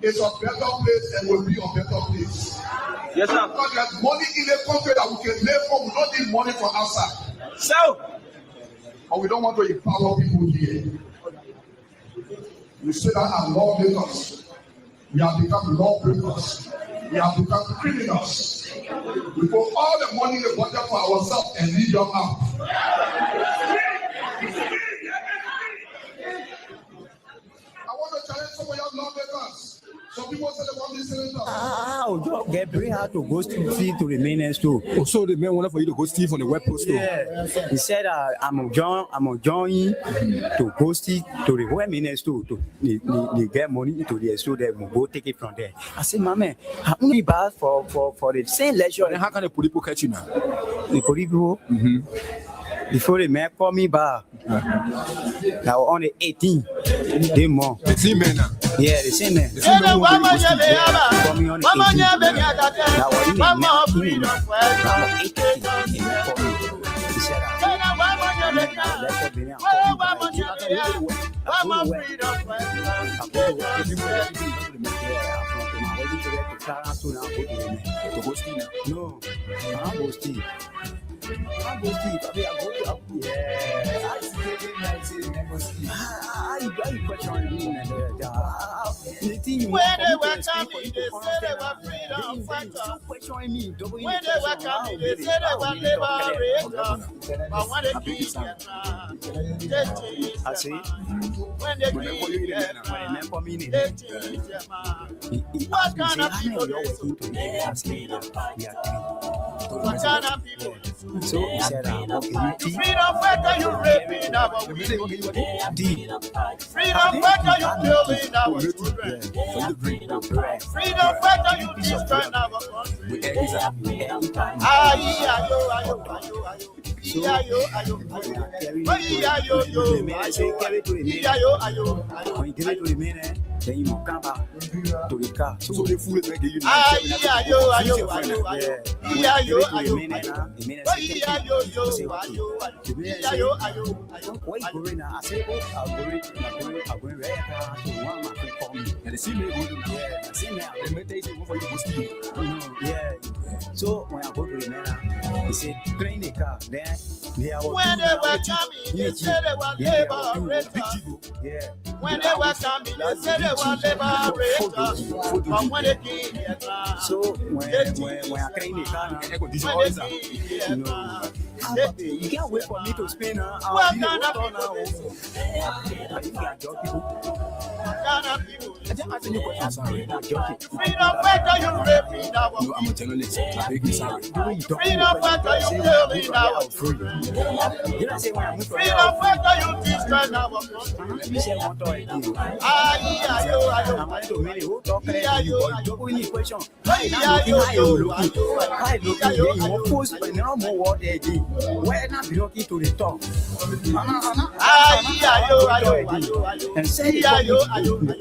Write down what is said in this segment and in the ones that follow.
is a better place and will be a better place. Yes, sir. Because there's money in the country that we can live for. We don't need money from outside. So, but we don't want to empower people here. We say that our lawmakers, we have become lawbreakers. We have become criminals. We put all the money in the budget for ourselves and leave them out. I want to challenge some of your lawmakers. Some people say they want this senator. Gabriel had to go steal to the main store. Oh, so the man wanted for you to go steal from the web post store. Yeah. He said, I'm joining to go steal to the web main store to they get money into the store. They will go take it from there. I said, my man, how many bars for the same leisure? And how can the police catch you now? The police before the man called me back. Now on the 18th, they more. The same man now. Yeah, the same man. The same man who called me on the 18th. Now he said, no, I'm going to when they were coming, they said they were freedom fighters. When they were coming, they said they were liberators. But when they came here, they changed their mind. When they came here, they changed their mind. What kind of people is what kind of people is so he said, freedom fighter, you raping our women. Freedom fighter, you killing our children. Freedom fighter, you destroying our country. Then you come back to the car. So they fool it like you. So when I go to the man, he said, clean the car. Then when they were coming, they said they were liberators. When they were coming, they said they were liberators. But when they came here, so when I clean the car, you can't wait for me to spend what kind of people? Freedom fighter, you raping our people. I'm a journalist. Freedom fighter, you killing our children. Freedom fighter, you destroying our country. Belonging to the top. And say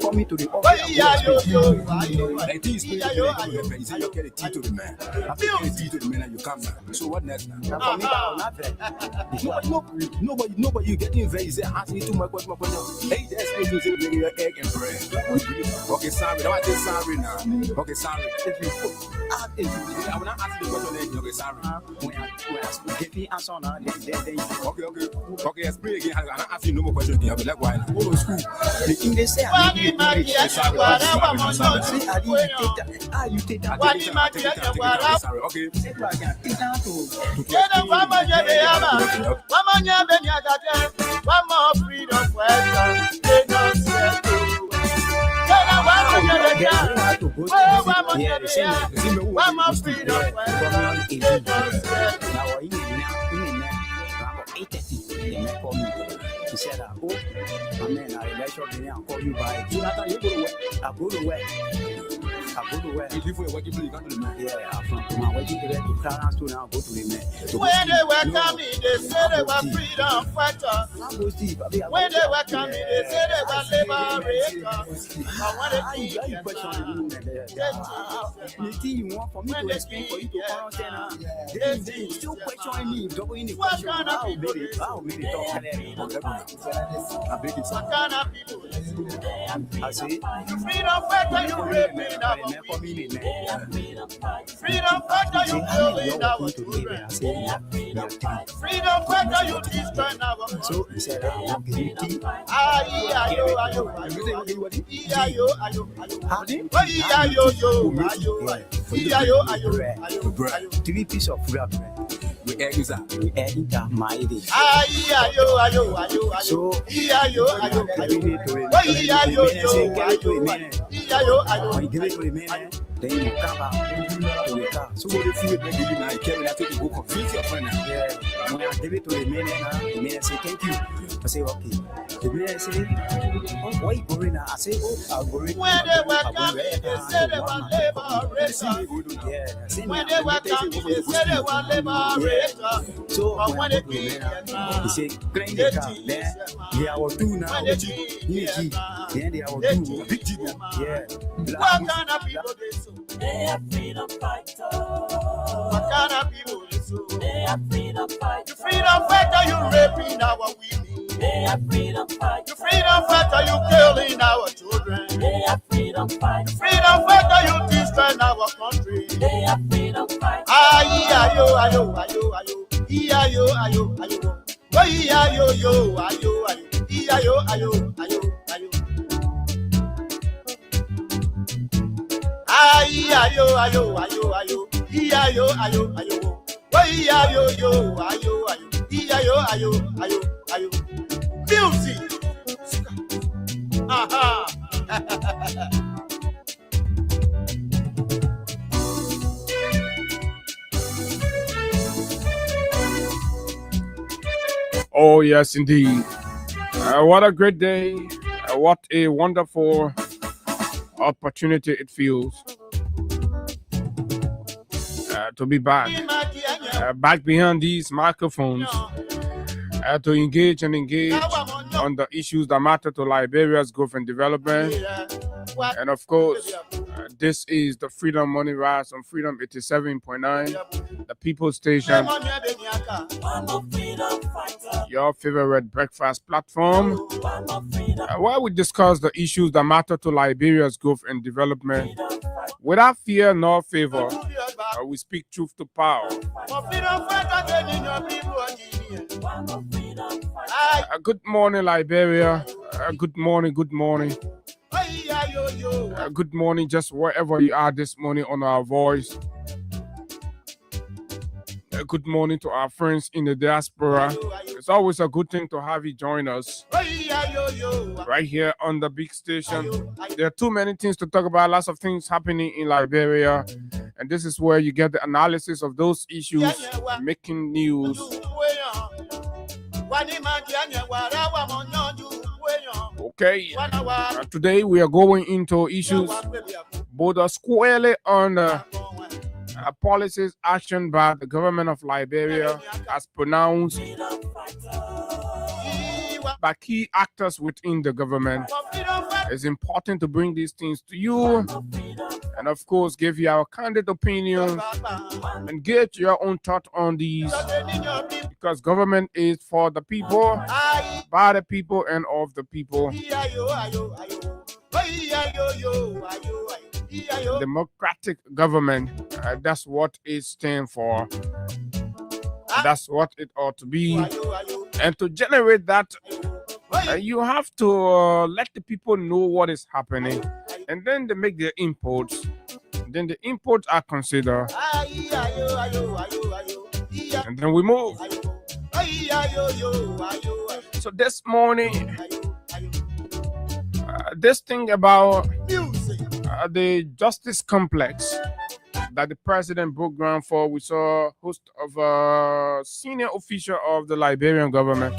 coming to the office. So what next now? Nobody you getting very easy. Ask me too much question. Hey, that's egg and bread. Okay, sorry. Don't say sorry now. Okay, sorry. I will not ask you the question. Okay, sorry. Get the answer now. Okay, explain again. I'm not asking no more questions. I'll be like, why? Go to school. The thing they say, you take that. Okay. One more freedom for he said, oh, my man, I let you call you by. I go to work. go to where? If you for your working place, you can't do the man. Yeah, I'm from my working area to Clarence to now go to the man. So When they were coming, they said they were freedom fighters. When they were coming, they said they were liberators. But when they you came, question the thing you want for me to explain for you to understand. They still questioning me. Double in the question. How made it? How made it talk clearly? I break it. what kind of people? I say, Freedom fighter, you raping our freedom fighter, you killing our children. Freedom fighter, you destroying our so he said, okay, ayo. three pieces of bread. We egg is that. We add into my day. So, when you give it to the man, then you come back to the car. So what if you make it now? You carry that to go confuse your friend. Yeah, when I give it to the man, the man say thank you. I say okay. The man say, oh, why you going now? I say, oh, I'll go in. When they were coming, they said they were liberators. Yeah, when they were coming, they said they were liberators. So but when they he came, say, clean the car. Then they are two now. Then they are two. Big G. Yeah. What kind of people they so? They are freedom fighters. What kind of people they so? They are freedom fighters. You freedom fighter, you raping our women. They are freedom fighters. You freedom fighter, you killing our children. They are freedom fighters. Freedom fighter, you destroying our country. They are freedom fighters. Ayo. Music. Aha. Oh, yes, indeed. What a great day. What a wonderful opportunity it feels to be back. Back behind these microphones to engage on the issues that matter to Liberia's growth and development. And of course, this is the Freedom Morning Rse on Freedom 87.9, the People's Station, your favorite breakfast platform, where we discuss the issues that matter to Liberia's growth and development. Without fear nor favor, we speak truth to power. Good morning, Liberia. Good morning. Good morning, just wherever you are this morning on our voice. Good morning to our friends in the diaspora. It's always a good thing to have you join us right here on the big station. There are too many things to talk about, lots of things happening in Liberia, and this is where you get the analysis of those issues making news. Okay, today we are going into issues both squarely on policies action by the government of Liberia as pronounced by key actors within the government. It's important to bring these things to you and of course give you our candid opinion and get your own thought on these, because government is for the people, by the people, and of the people. Democratic government, that's what it stands for. That's what it ought to be. And to generate that, you have to let the people know what is happening, and then they make their inputs. Then the inputs are considered, and then we move. So this morning, this thing about the justice complex that the president broke ground for, we saw a host of senior official of the Liberian government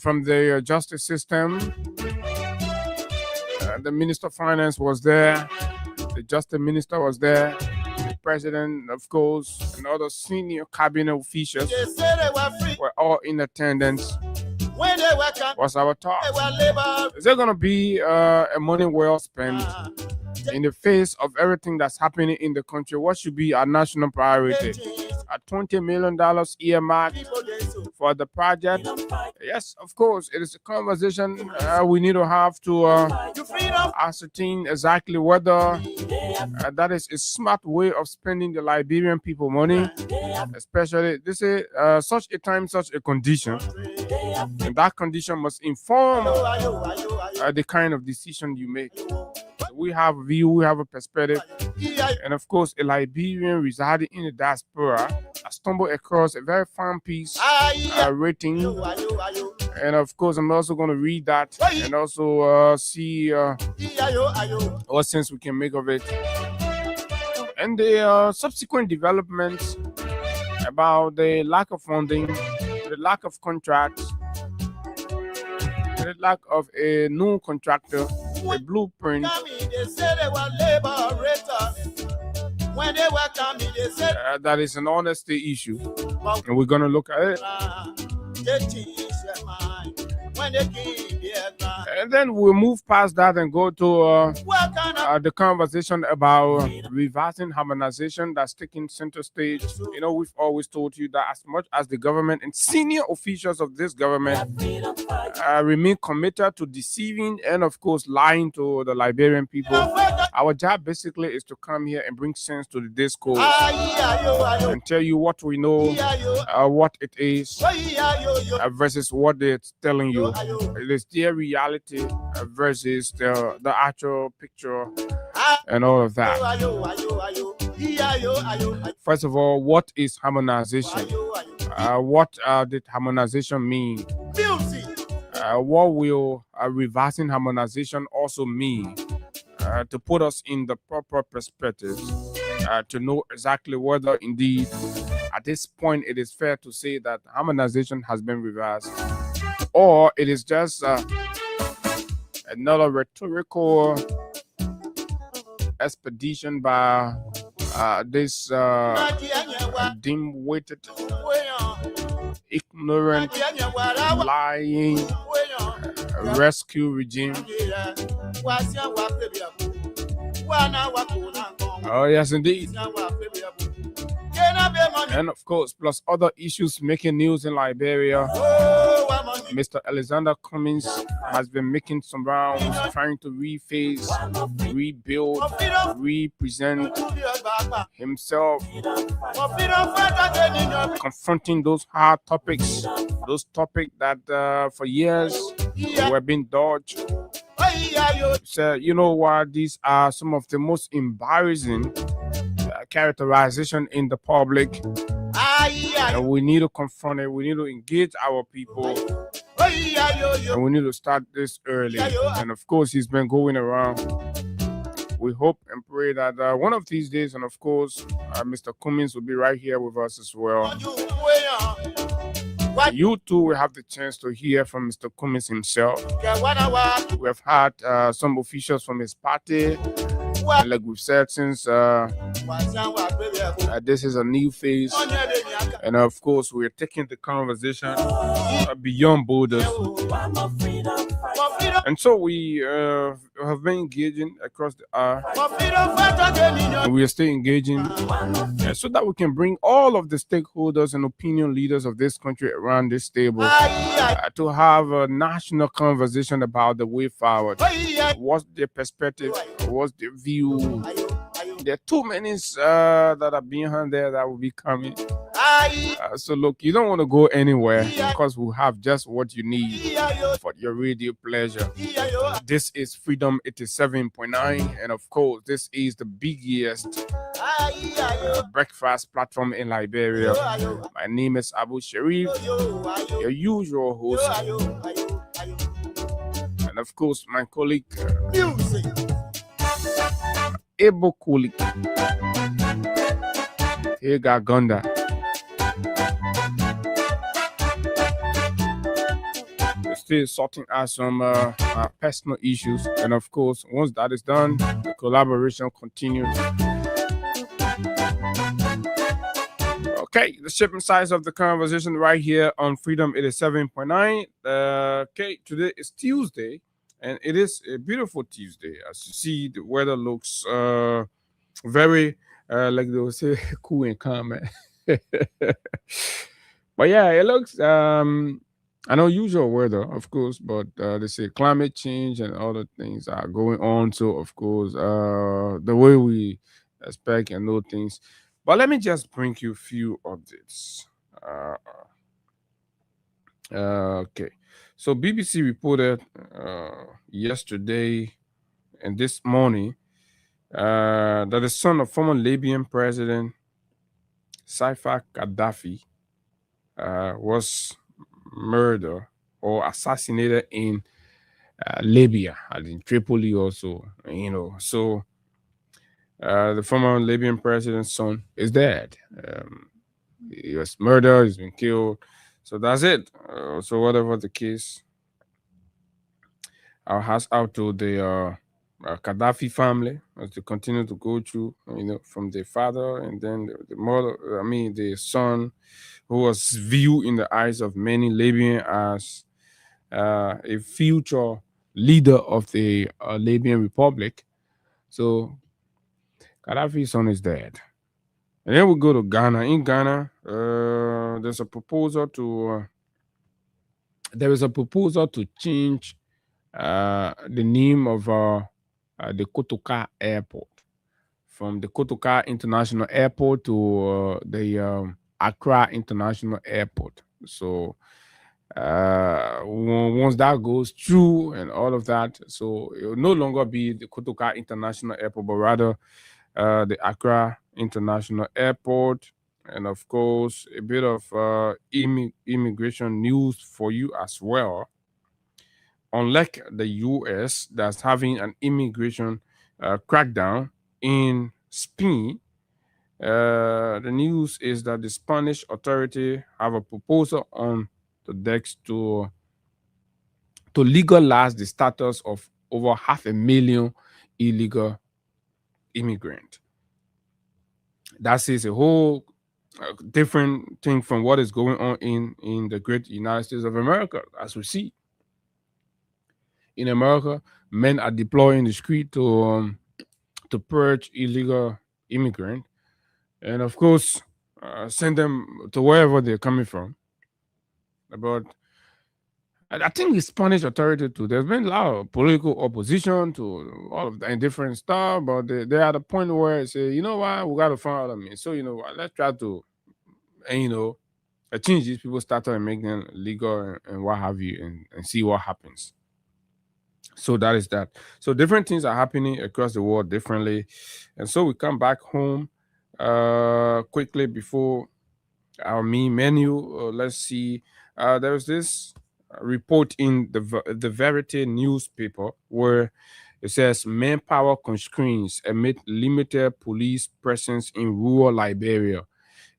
from the justice system. The Minister of Finance was there. The Justice Minister was there. The President, of course, and other senior cabinet officials They say they were free were all in attendance. when they were coming. What's our They thought? were labor. Is there going to be a money well spent in the face of everything that's happening in the country? What should be our national priority? A $20 million earmarked People they so. for the project? Yes, of course. It is a conversation we need to have to You freedom. ascertain exactly whether that is a smart way of spending the Liberian people money, especially this is such a time, such a condition, and that condition must inform the kind of decision you make. We have a view, we have a perspective, and of course, a Liberian residing in the diaspora, I stumbled across a very fine piece rating, and of course, I'm also going to read that and also see what sense we can make of it. And the subsequent developments about the lack of funding, the lack of contracts, the lack of a new contractor, a blueprint. They say they were laborators. When they were coming, they said That is an honesty issue, and we're going to look at it. they teach their mind. When they give their ground. And then we'll move past that and go to What kind of the conversation about reversing harmonization that's taking center stage. You know, we've always told you that as much as the government and senior officials of this government remain committed to deceiving and, of course, lying to the Liberian people, our job basically is to come here and bring sense to the discourse and tell you what we know, what it is, versus what they're telling you. It is their reality versus the actual picture and all of that. First of all, what is harmonization? What did harmonization mean? What will reversing harmonization also mean? To put us in the proper perspective, to know exactly whether indeed at this point it is fair to say that harmonization has been reversed, or it is just another rhetorical expedition by this dim-witted, ignorant, lying rescue regime. Oh, yes, indeed. And of course, plus other issues making news in Liberia. Mr. Alexander Cummings has been making some rounds, trying to reface, rebuild, represent himself, confronting those hard topics, those topics that for years were being dodged. So, you know what? These are some of the most embarrassing characterization in the public. And we need to confront it. We need to engage our people. And we need to start this early. And of course, he's been going around. We hope and pray that one of these days, and of course, Mr. Cummings will be right here with us as well. You too will have the chance to hear from Mr. Cummings himself. We have had some officials from his party. And like we've said, since this is a new phase, and of course we're taking the conversation beyond borders, and so we have been engaging across the and we are still engaging, so that we can bring all of the stakeholders and opinion leaders of this country around this table to have a national conversation about the way forward. What's their perspective? What's their view? There are too many that are behind there that will be coming. So look, you don't want to go anywhere because we have just what you need for your radio pleasure. This is Freedom 87.9, and of course, this is the biggest breakfast platform in Liberia. My name is Abu Sharif, your usual host, and of course, my colleague Ebo Kulik. Here got Gonda. still sorting out some personal issues. And of course, once that is done, the collaboration continues. Okay, the shipping size of the conversation right here on Freedom 87.9. Okay, today is Tuesday, and it is a beautiful Tuesday. As you see, the weather looks very, like they would say, cool and calm. Man. But yeah, it looks unusual weather, of course, but they say climate change and other things are going on. So, of course, the way we expect and know things. But let me just bring you a few updates. Uh, okay. So, BBC reported yesterday and this morning that the son of former Libyan President Saifa Gaddafi was murdered or assassinated in Libya, and in Tripoli also. So the former Libyan president's son is dead. He was murdered. He's been killed. So that's it. So whatever the case, our hats out to the Gaddafi family as they continue to go through, from the father and then the mother. I mean, the son, who was viewed in the eyes of many Libyan as a future leader of the Libyan Republic. So Gaddafi's son is dead. And then we go to Ghana. In Ghana, there is a proposal to change the name of the Kotoka Airport from the Kotoka International Airport to the Accra International Airport. So once that goes through and all of that, so it will no longer be the Kotoka International Airport, but rather the Accra International Airport. And of course, a bit of immigration news for you as well. Unlike the US, that's having an immigration crackdown in Spain, the news is that the Spanish authority have a proposal on the decks to legalize the status of over 500,000 illegal immigrants. That is a whole different thing from what is going on in the great United States of America, as we see. In America, men are deployed in the street to purge illegal immigrants, and of course, send them to wherever they're coming from. But I think the Spanish authority too. There's been a lot of political opposition to all of that and different stuff, but they're at a point where they say, you know what, we got to find out of me. So you know what, let's try to, and change these people status and make them legal and what have you, and see what happens. So that is that. So different things are happening across the world differently, and so we come back home quickly before our main menu. Let's see. There's this report in the Verity newspaper where it says manpower constraints amid limited police presence in rural Liberia.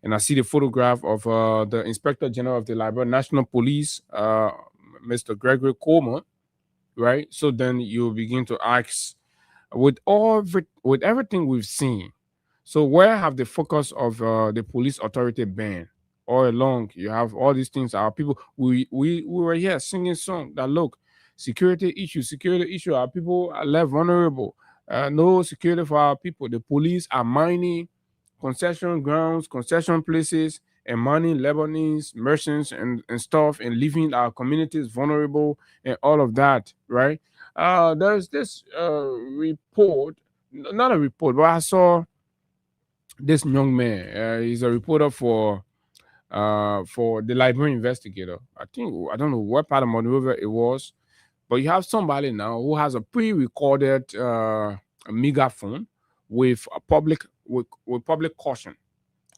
And I see the photograph of the Inspector General of the Liberia National Police, Mr. Gregory Coleman, right? So then you begin to ask, with everything we've seen, so where have the focus of the police authority been? All along, you have all these things. Our people, we were here singing song that look, security issue. Our people are left vulnerable. No security for our people. The police are mining concession grounds, concession places, and mining Lebanese merchants and stuff, and leaving our communities vulnerable and all of that, right? There's this report, not a report, but I saw this young man. He's a reporter for the Liberian Investigator. I don't know what part of Monrovia it was, but you have somebody now who has a pre-recorded megaphone with a with public caution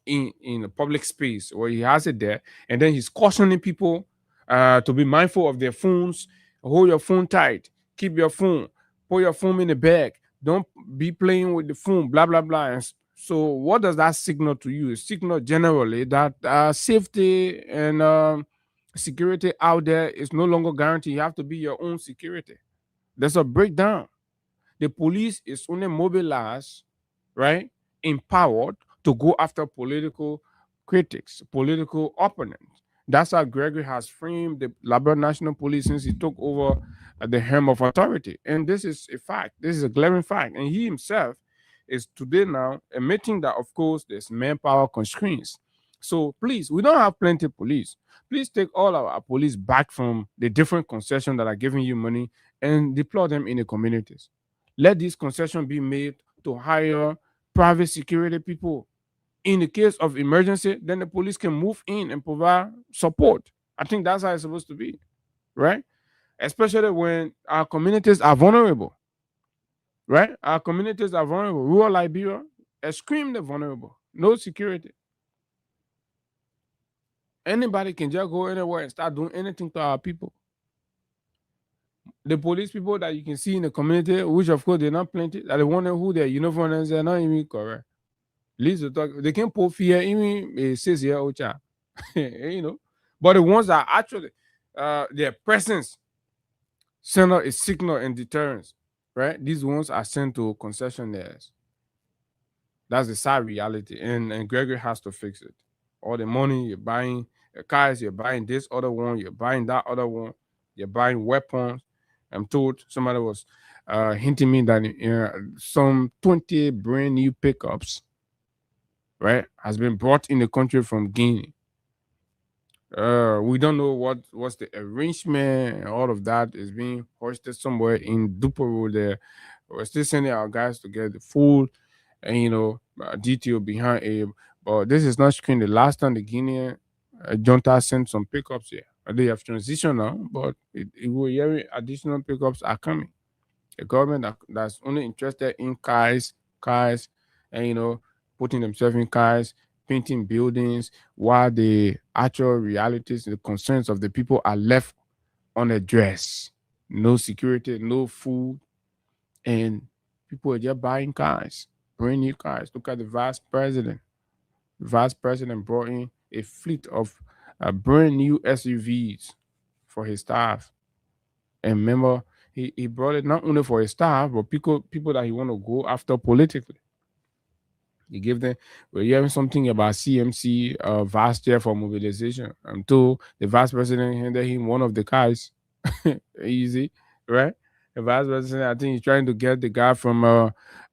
in a public space where he has it there, and then he's cautioning people to be mindful of their phones. Hold your phone tight. Keep your phone. Put your phone in the bag. Don't be playing with the phone. Blah blah blah. And so, what does that signal to you? It signal generally that safety and security out there is no longer guaranteed. You have to be your own security. There's a breakdown. The police is only mobilized, right, empowered to go after political critics, political opponents. That's how Gregory has framed the Liberal National Police since he took over the helm of authority. And this is a fact. This is a glaring fact. And he himself is today now admitting that, of course, there's manpower constraints. So please, we don't have plenty of police. Please take all our police back from the different concessions that are giving you money and deploy them in the communities. Let these concessions be made to hire private security people. In the case of emergency, then the police can move in and provide support. I think that's how it's supposed to be, right? Especially when our communities are vulnerable, right? Our communities are vulnerable. Rural Liberia, extremely vulnerable. No security. Anybody can just go anywhere and start doing anything to our people. The police people that you can see in the community, which of course they're not plenty, that they wonder who their uniform is, they're not even correct. At least they can put fear even a 6-year-old child, you know. But the ones that actually their presence send out a signal and deterrence, right? These ones are sent to concessionaires. That's the sad reality, and Gregory has to fix it. All the money you're buying cars, you're buying this other one, you're buying that other one, you're buying weapons. I'm told somebody was hinting me that some 20 brand new pickups, right, has been brought in the country from Guinea. We don't know what's the arrangement and all of that is being hoisted somewhere in Dupero there. We're still sending our guys to get the food and detail behind it. But this is not screen the last time the Guinean junta sent some pickups here. They have transitioned now, but we're hearing additional pickups are coming. A government that's only interested in cars, and putting themselves in cars, painting buildings, while the actual realities, the concerns of the people are left unaddressed. No security, no food, and people are just buying cars, brand new cars. Look at the vice president. The vice president brought in a fleet of brand new SUVs for his staff. And remember, he brought it not only for his staff, but people that he want to go after politically. He gave them. We're hearing something about CMC vast chair for mobilization. I'm told the vice president handed him one of the cars. Easy, right? The vice president, I think he's trying to get the guy from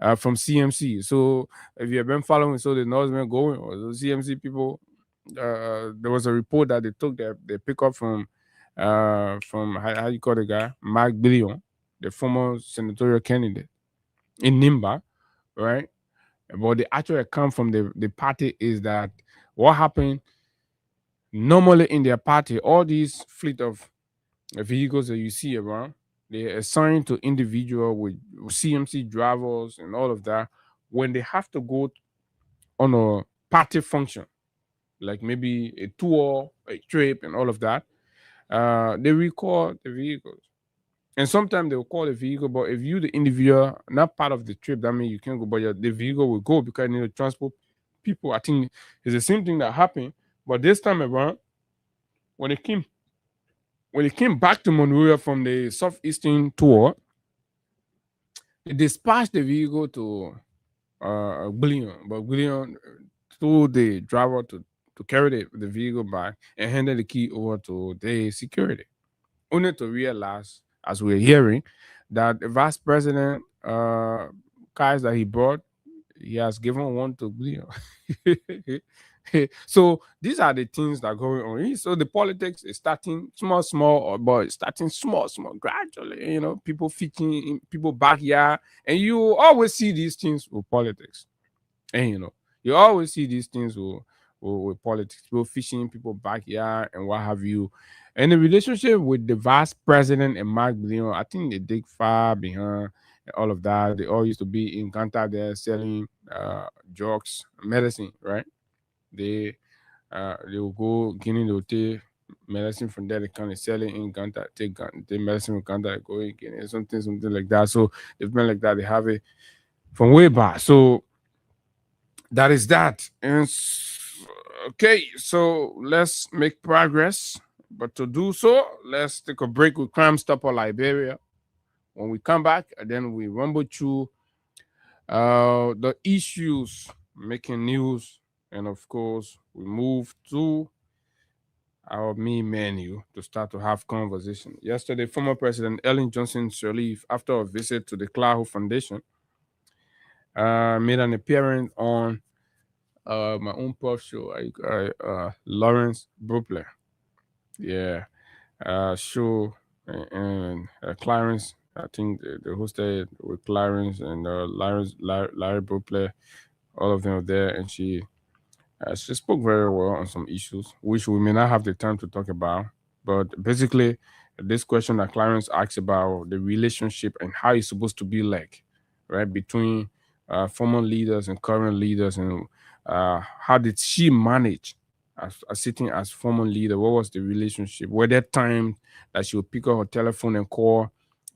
CMC. So if you have been following, so the Northern going, or the CMC people, there was a report that they took their pickup from how you call the guy, Mark Billion, the former senatorial candidate in Nimba, right? But the actual account from the party is that what happened normally in their party, all these fleet of vehicles that you see around, they're assigned to individual with CMC drivers and all of that. When they have to go on a party function, like maybe a tour, a trip, and all of that, they record the vehicles. And sometimes they will call the vehicle, but if you, the individual, not part of the trip, that means you can't go, but the vehicle will go because you need to transport people. I think it's the same thing that happened. But this time around, when it came back to Monrovia from the southeastern tour, they dispatched the vehicle to Billion, but Billion told the driver to carry the vehicle back and handed the key over to the security. Only to realize, as we're hearing, that the vice president cars that he brought, he has given one to Billion. So these are the things that are going on. So the politics is starting small, but starting small, gradually. People fitting in people backyard, and you always see these things with politics. And you always see these things with politics, people fishing people backyard and what have you. And the relationship with the vice president and Mark Billion, I think they dig far behind all of that. They all used to be in Ganta there selling drugs, medicine, right? They will go Guinea, they will take medicine from there, they come and sell it in Ganta, take medicine from Ganta, go in Guinea, something like that. So they've been like that, they have it from way back. So that is that. And okay, so let's make progress. But to do so, let's take a break with Crime Stopper Liberia. When we come back, and then we rumble through the issues making news, and of course, we move to our main menu to start to have conversation. Yesterday, former President Ellen Johnson Sirleaf, after a visit to the Clahu Foundation, made an appearance on my own puff show, Lawrence Brooklyn. Yeah, show and Clarence. I think they hosted with Clarence and Larry Brooklyn, all of them were there, and she spoke very well on some issues, which we may not have the time to talk about. But basically, this question that Clarence asked about the relationship and how it's supposed to be like, right, between former leaders and current leaders, and how did she manage as sitting as former leader? What was the relationship? Were there times that she would pick up her telephone and call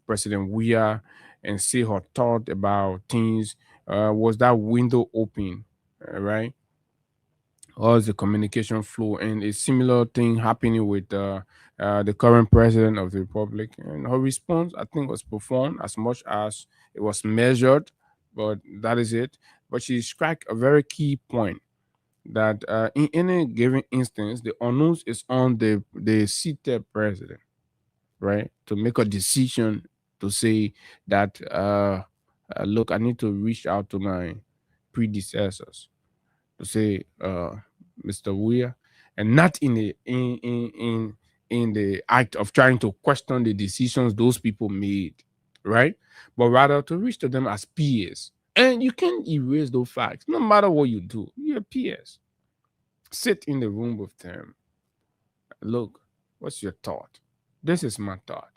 President Weah and say her thought about things? Was that window open, right? Or is the communication flow? And a similar thing happening with the current president of the republic. And her response, I think, was performed as much as it was measured, but that is it. But she struck a very key point that in any given instance, the onus is on the seated president, right, to make a decision to say that, look, I need to reach out to my predecessors to say, Mr. Weir, and not in in the act of trying to question the decisions those people made, right? But rather to reach to them as peers. And you can't erase those facts. No matter what you do, you're peers. Sit in the room with them. Look, what's your thought? This is my thought.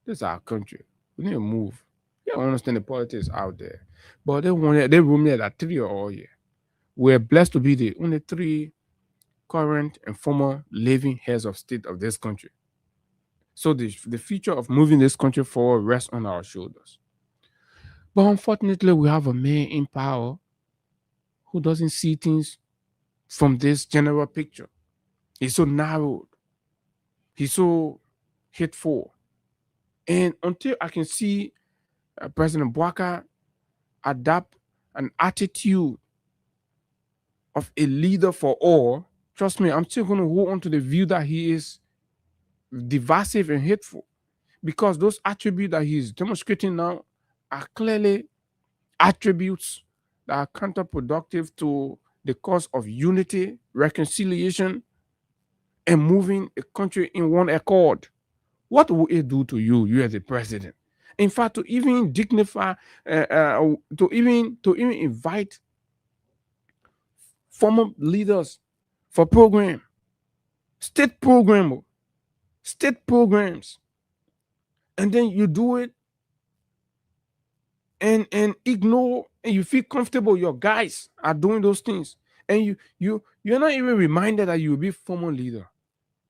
This is our country. We need to move. You don't understand the politics out there. But they room there that 3 or 4 years. We're blessed to be the only 3 current and former living heads of state of this country. So the future of moving this country forward rests on our shoulders. But unfortunately, we have a man in power who doesn't see things from this general picture. He's so narrowed. He's so hateful. And until I can see President Bwaka adapt an attitude of a leader for all, trust me, I'm still going to hold on to the view that he is divisive and hateful, because those attributes that he's demonstrating now are clearly attributes that are counterproductive to the cause of unity, reconciliation, and moving a country in one accord. What will it do to you as a president? In fact, to even dignify, to even invite former leaders for state program, state programs, and then you do it and ignore, and you feel comfortable your guys are doing those things, and you're not even reminded that you will be former leader,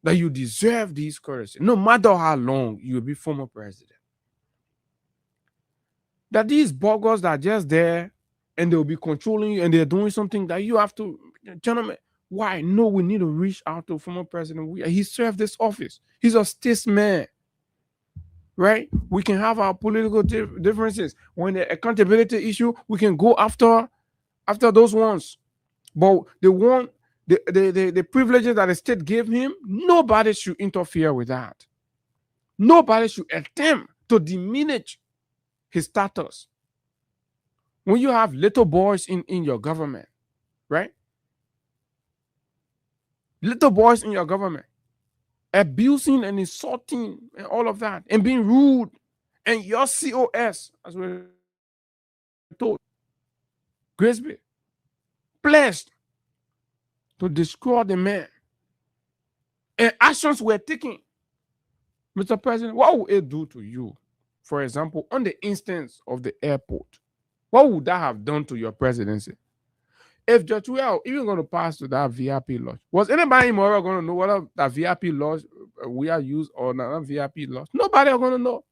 that you deserve these courtesy, no matter how long you will be former president. That these buggers that are just there and they'll be controlling you and they're doing something that you have to, gentlemen, why? No, we need to reach out to former president. He served this office. He's a statesman, right? We can have our political differences. When the accountability issue, we can go after those ones. But the privileges that the state gave him, nobody should interfere with that. Nobody should attempt to diminish his status. When you have little boys in your government, right? Little boys in your government abusing and insulting and all of that and being rude, and your COS, as we're told, Grisby, pledged to destroy the man, and actions were taken. Mr. President, what would it do to you? For example, on the instance of the airport, what would that have done to your presidency? If Judge Weah even going to pass to that VIP lodge, was anybody in Mora going to know whether that VIP lodge we are used or not VIP lodge? Nobody are going to know.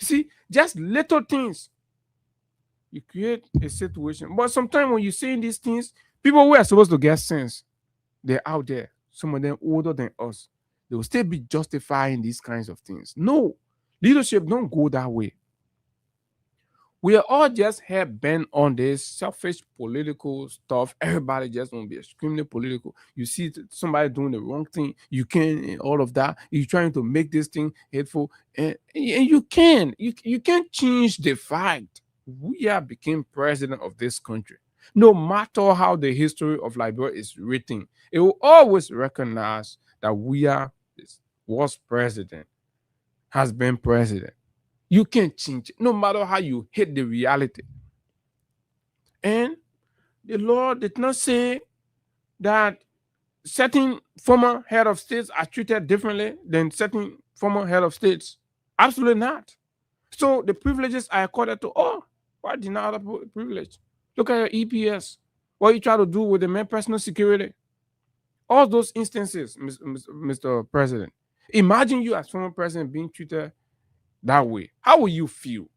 See, just little things, you create a situation. But sometimes when you're saying these things, people who are supposed to get sense, they're out there. Some of them older than us. they will still be justifying these kinds of things. No, leadership don't go that way. We are all just head bent on this selfish political stuff. Everybody just want to be extremely political. You see somebody doing the wrong thing, you can all of that. You're trying to make this thing hateful, and you can. You can't change the fact we are became president of this country. No matter how the history of Liberia is written, it will always recognize that was president, has been president. You can't change it, no matter how you hate the reality. And the law did not say that certain former head of states are treated differently than certain former head of states. Absolutely not. So the privileges are accorded to all. Why deny other privilege? Look at your EPS. What you try to do with the main personal security. All those instances, Mr. President. Imagine you as former president being treated that way. How will you feel?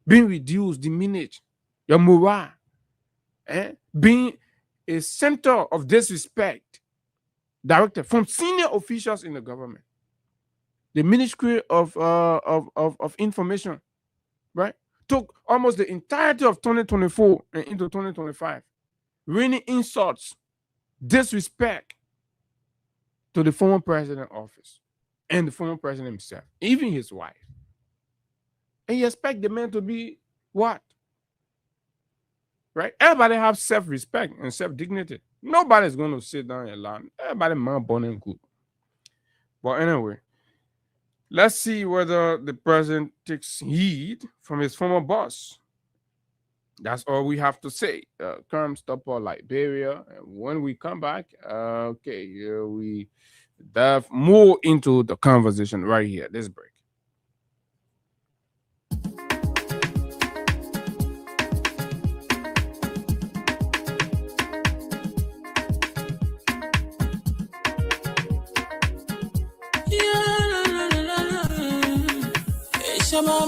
Being reduced, diminished, your morale, being a center of disrespect directed from senior officials in the government, the Ministry of Information, right? Took almost the entirety of 2024 and into 2025, raining insults, disrespect to the former president office and the former president himself, even his wife. And you expect the man to be what? Right? Everybody have self-respect and self-dignity. Nobody's going to sit down and lie. Everybody man born and good. But anyway, let's see whether the president takes heed from his former boss. That's all we have to say. Crime Stopper Liberia. And when we come back, we dive more into the conversation right here. This break.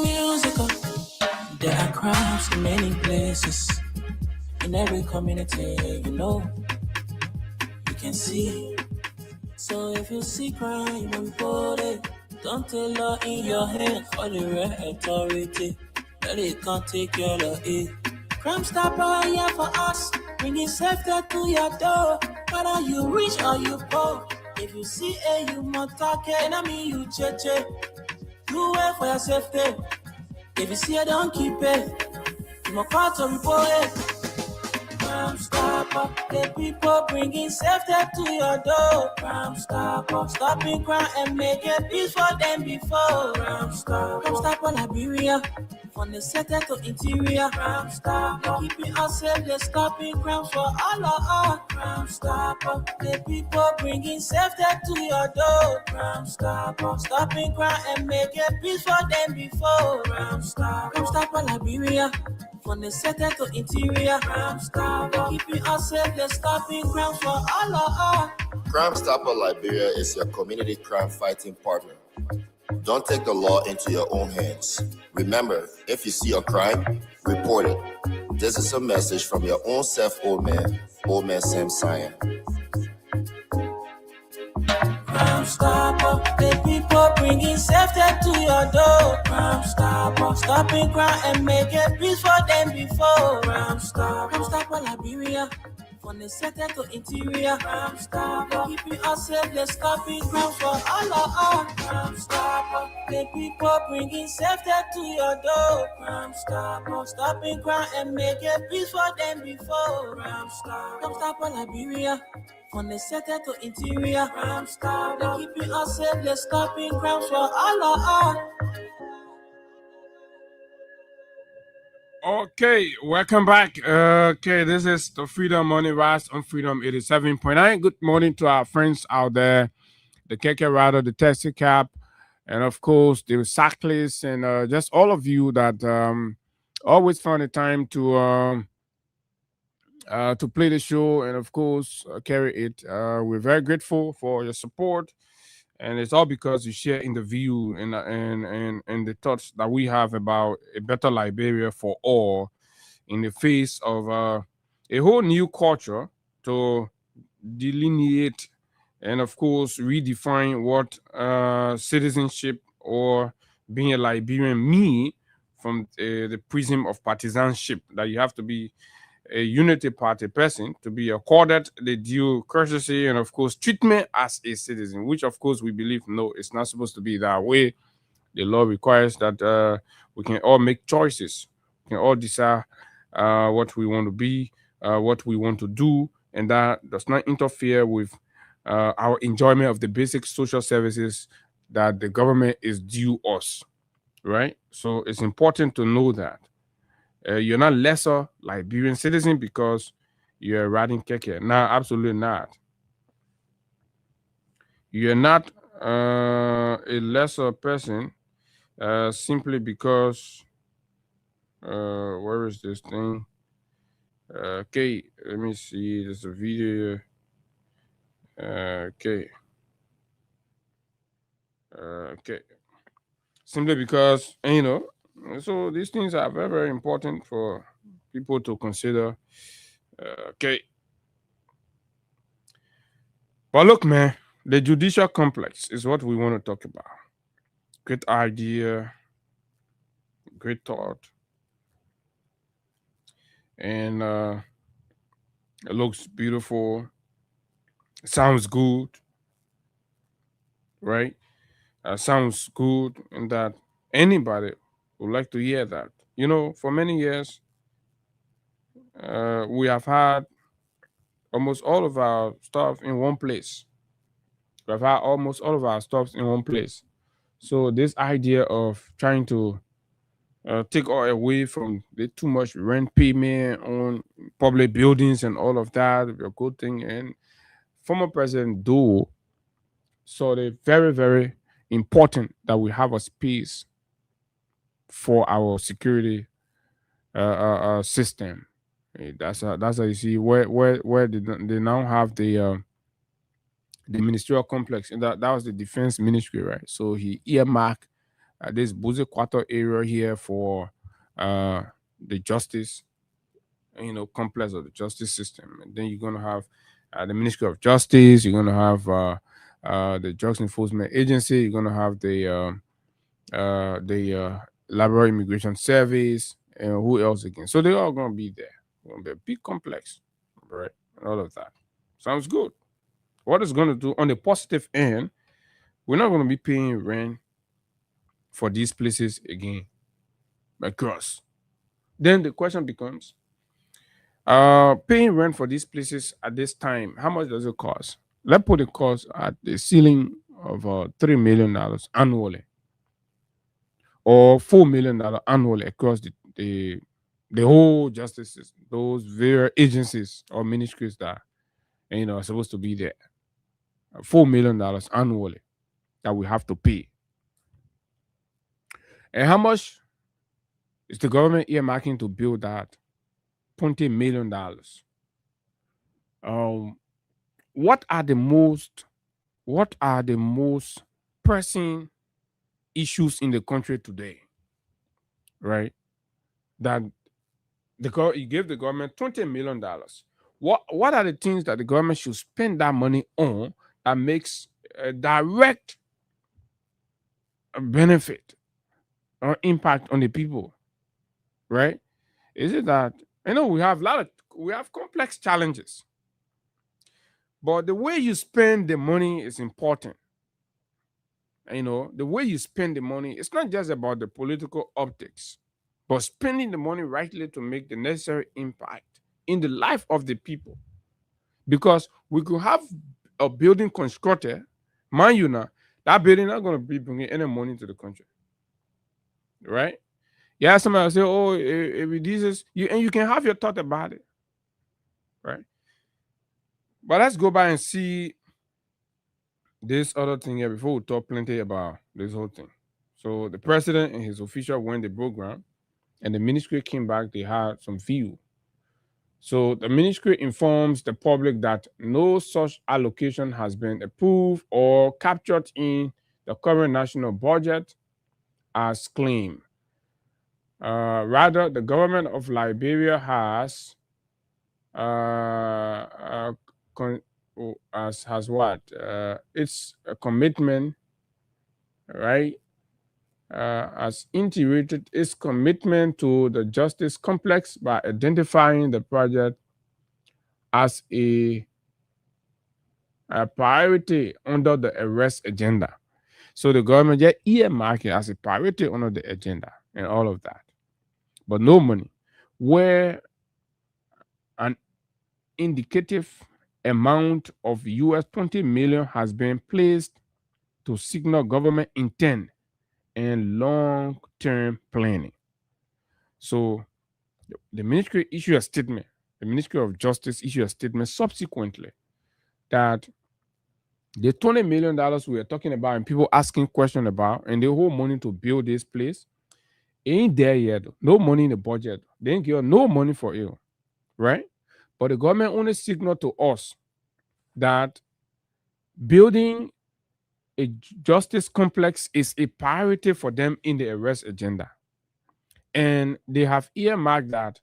Musical. There are crimes in many places, in every community, you can see. So if you see crime, report it. Don't take law in your hands for the right authority. That it can't take care of it. Crime Stopper here for us, bringing safety to your door. Whether you rich or you poor, if you see a human talking, you cheche. Do it for your safety. If you see it, don't keep it. You must call to report it. Crime Stopper, the people bringing safety to your door. Crime Stopper, stopping crime and making peace for them before. Crime Stopper Liberia, from the center to interior. Crime Stopper, keeping us safe, they're stopping crimes for all of us. Crime Stopper, the people bringing safety to your door. Crime Stopper, stopping crime and making peace for them before. Crime Stopper Liberia, from the center to interior. Crime Stopper, keeping us safe, they're stopping crimes for all of us. Crime Stopper Liberia is your community crime fighting partner. Don't take the law into your own hands. Remember, if you see a crime, report it. This is a message from your own self, old man Sam Cyan. Crime Stopper, the people bringing safety to your door. Crime Stopper, stopping crime and making peace for them before. Crime Stopper Liberia, from the center to interior. Crime Stopper, keeping us safe, they're stopping crimes for all of us. Crime Stopper, the people bringing safety to your door. Crime Stopper, stopping crime and making peace for them before. Crime Stopper Liberia, from the center to interior. Crime Stopper, keeping us safe, they're stopping crimes for all of us. Okay, welcome back. Okay, this is the Freedom Morning Rse on Freedom 87.9. Good morning to our friends out there, the KK Rider, the Taxi Cab, and of course the cyclists, and just all of you that always found the time to play the show and of course carry it. We're very grateful for your support, and it's all because you share in the view and the thoughts that we have about a better Liberia for all in the face of a whole new culture to delineate and of course redefine what citizenship or being a Liberian mean from the prism of partisanship, that you have to be a unity party person to be accorded the due courtesy and of course treatment as a citizen, which of course we believe no, it's not supposed to be that way. The law requires that we can all make choices, we can all decide what we want to be, what we want to do, and that does not interfere with our enjoyment of the basic social services that the government is due us, right? So it's important to know that you're not lesser Liberian citizen because you're riding keke. No, absolutely not. You're not a lesser person simply because where is this thing? Okay, let me see. There's a video. Okay. Okay. Simply because, so these things are very, very important for people to consider. Okay. But look, man, the judicial complex is what we want to talk about. Great idea, great thought, and it looks beautiful. It sounds good, right? Sounds good, and that anybody would like to hear that. For many years, we have had almost all of our stuff in one place. We've had almost all of our stuff in one place. So this idea of trying to take all away from the too much rent payment on public buildings and all of that, a good thing. And former President Doe saw it very, very important that we have a space for our security system. That's how you see where they now have the ministerial complex, and that was the defense ministry, right? So he earmarked this Buze Quarter area here for the justice, complex of the justice system. And then you're going to have the Ministry of Justice, you're going to have the Drugs Enforcement Agency, you're going to have the Labor Immigration Service, and who else again? So they're all going to be there. It's going to be a big complex, right? And all of that. Sounds good. What it's going to do on the positive end, we're not going to be paying rent for these places again across. Then the question becomes, paying rent for these places at this time, how much does it cost? Let's put the cost at the ceiling of $3 million annually, or $4 million annually across the whole justice system, those various agencies or ministries that are supposed to be there. $4 million annually that we have to pay. And how much is the government earmarking to build that? $20 million. What are the most pressing issues in the country today? Right? That you gave the government $20 million. What are the things that the government should spend that money on that makes a direct benefit or impact on the people? Right? Is it that we have complex challenges, but the way you spend the money is important. The way you spend the money, it's not just about the political optics, but spending the money rightly to make the necessary impact in the life of the people. Because we could have a building constructed, mind you now, that building not going to be bringing any money to the country, right? Yeah, somebody will say, "Oh, it reduces you," and you can have your thought about it, right? But let's go by and see this other thing here before we talk plenty about this whole thing. So the president and his official went the program, and the ministry came back. They had some view. So the ministry informs the public that no such allocation has been approved or captured in the current national budget as claimed. Rather, the government of Liberia has uh, uh, con- has what? It's a commitment, right? Has integrated its commitment to the justice complex by identifying the project as a priority under the arrest agenda. So the government just earmark it as a priority under the agenda and all of that. But no money. Where an indicative amount of US 20 million has been placed to signal government intent and long-term planning. So the ministry issued a statement. The Ministry of Justice issued a statement subsequently that the $20 million we are talking about and people asking questions about and the whole money to build this place ain't there yet. No money in the budget. They ain't give no money for it, right? But the government only signaled to us that building a justice complex is a priority for them in the arrest agenda. And they have earmarked that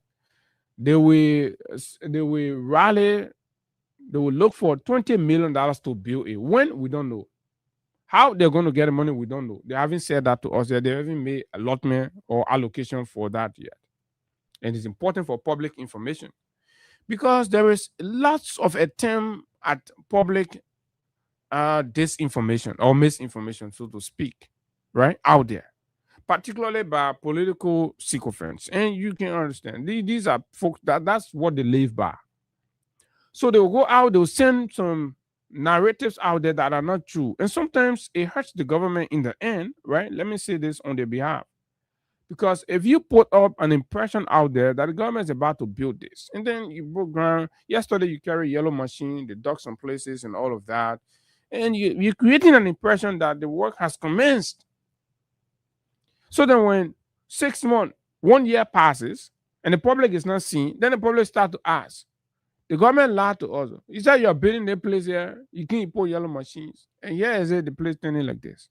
they will rally, they will look for $20 million to build it. When? We don't know. How they're going to get the money, we don't know. They haven't said that to us yet. They haven't made allotment or allocation for that yet. And it's important for public information because there is lots of attempt at public disinformation or misinformation, so to speak, right, out there, particularly by political sycophants. And you can understand these are folks that's what they live by. So they will go out, they'll send some narratives out there that are not true. And sometimes it hurts the government in the end, right? Let me say this on their behalf. Because if you put up an impression out there that the government is about to build this, and then you broke ground, yesterday you carry yellow machine, they dug some places and all of that, and you're creating an impression that the work has commenced. So then when 6 months, 1 year passes, and the public is not seen, then the public start to ask. The government lied to us. You said you're building a place here, you can't put yellow machines. And here is it, the place turning like this.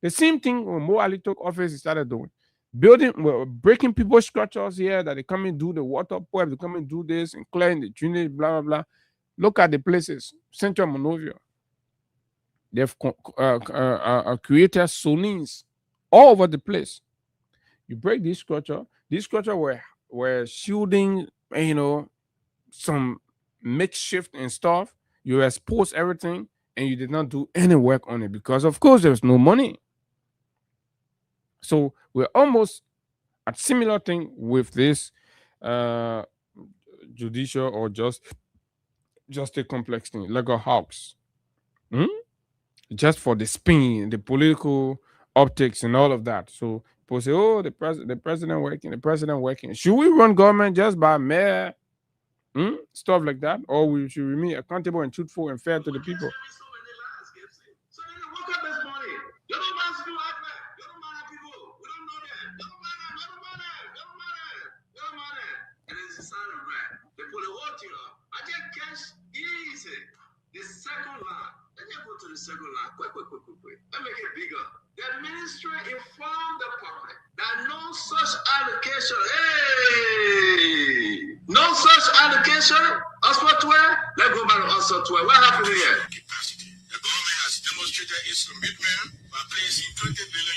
The same thing when Mo Ali took office, he started doing. Building, breaking people's structures here that they come and do the water pipe, they come and do this and clearing the drainage, blah, blah, blah. Look at the places, Central Monrovia. They've created sonins all over the place. You break this structure were shielding, some makeshift and stuff. You expose everything and you did not do any work on it because, of course, there's no money. So we're almost at similar thing with this judicial or just a complex thing, like a house. Just for the spin, the political optics and all of that. So people say, oh, the president working. Should we run government just by mayor? Stuff like that, or we should remain accountable and truthful and fair to the people. The second line. Let me go to the second line. Quick. Let me make it bigger. The ministry informed the public that no such allocation. Hey! No such allocation. Us software. Let's go back to us software. What happened here? The government has demonstrated its commitment by placing $20 billion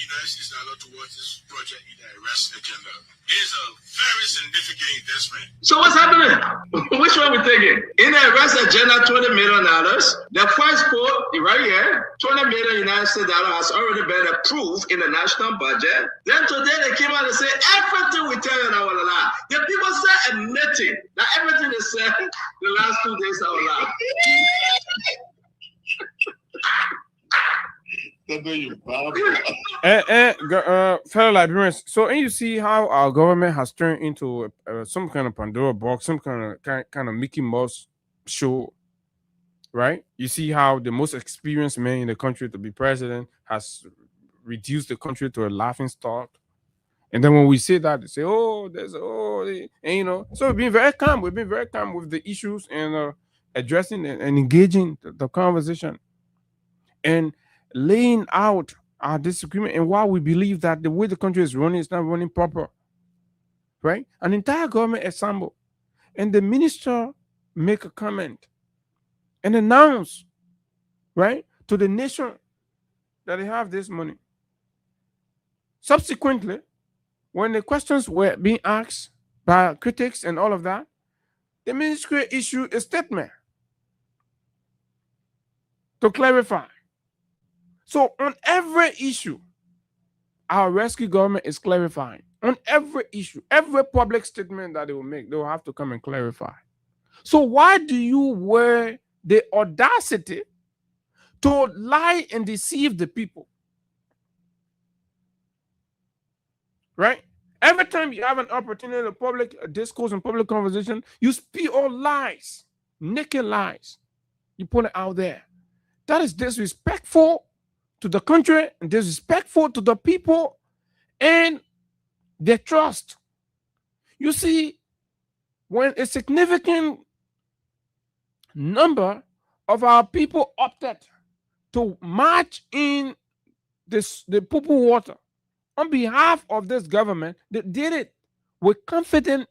towards this project in the arrest agenda. This is a very significant investment. So what's happening? Which one we taking? In the arrest agenda, $20 million. The first quote right here, $20 million United States dollars has already been approved in the national budget. Then today they came out and say everything we tell you now will lie. The people start admitting that everything they said the last 2 days are lie. Fellow Liberians, so and you see how our government has turned into some kind of Pandora box, some kind of Mickey Mouse show, right? You see how the most experienced man in the country to be president has reduced the country to a laughing stock. And then when we say that, they say, so we've been very calm. We've been very calm with the issues and addressing and engaging the conversation and laying out our disagreement and why we believe that the way the country is running is not running proper, right? An entire government assemble and the minister make a comment and announce, right, to the nation that they have this money. Subsequently, when the questions were being asked by critics and all of that, the ministry issued a statement to clarify. So on every issue, our rescue government is clarifying. On every issue, every public statement that they will make, they will have to come and clarify. So why do you wear the audacity to lie and deceive the people? Right? Every time you have an opportunity in public discourse and public conversation, you speak all lies, naked lies. You put it out there. That is disrespectful to the country and disrespectful to the people and their trust. You see, when a significant number of our people opted to march in the purple water on behalf of this government, they did it with confidence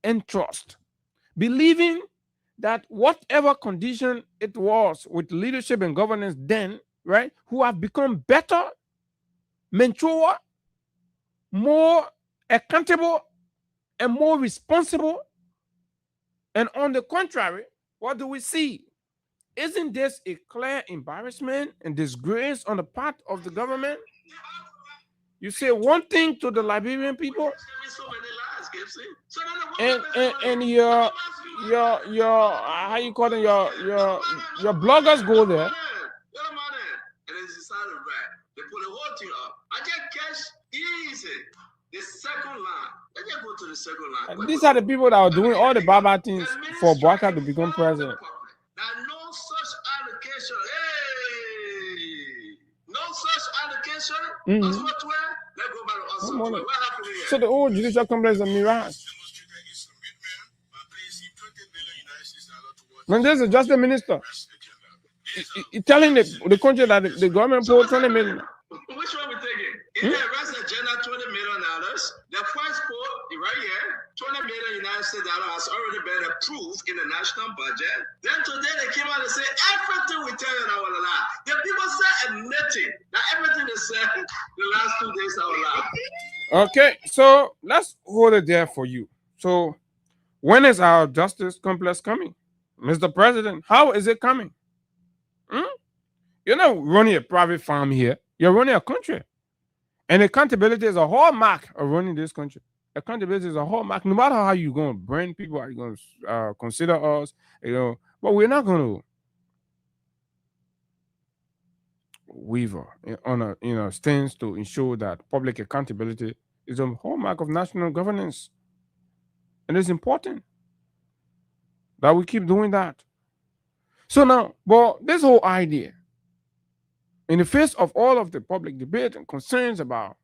and trust, believing that whatever condition it was with leadership and governance then, right, who have become better, mature, more accountable, and more responsible. And on the contrary, what do we see? Isn't this a clear embarrassment and disgrace on the part of the government? You say one thing to the Liberian people, and your how you call them, your bloggers go there. And it's decided right. They put the whole thing up. I just catch easy. The second line. Let's just go to the second line. These are the people that are doing all the Baba things for Bwaka to become president. Now, no such allocation. Hey, no such allocation. That's what we're. Let's go back to us. What happened here? So the old judicial complex of Mirage. When there's a justice minister, telling the country that the government put 20 million. Which one we taking? In the arrest agenda, $20 million. The first quote right here, $20 million United States dollars has already been approved in the national budget. Then today they came out and say everything we tell you now will lie. The people say admitting that everything they said the last 2 days are lie. Okay, so let's hold it there for you. So when is our justice complex coming? Mr. President, how is it coming? You're not running a private farm here. You're running a country. And accountability is a hallmark of running this country. Accountability is a hallmark. No matter how you're going to bring people, how you're going to consider us, but we're not going to waver on a stance to ensure that public accountability is a hallmark of national governance. And it's important that we keep doing that. So now, but this whole idea, in the face of all of the public debate and concerns about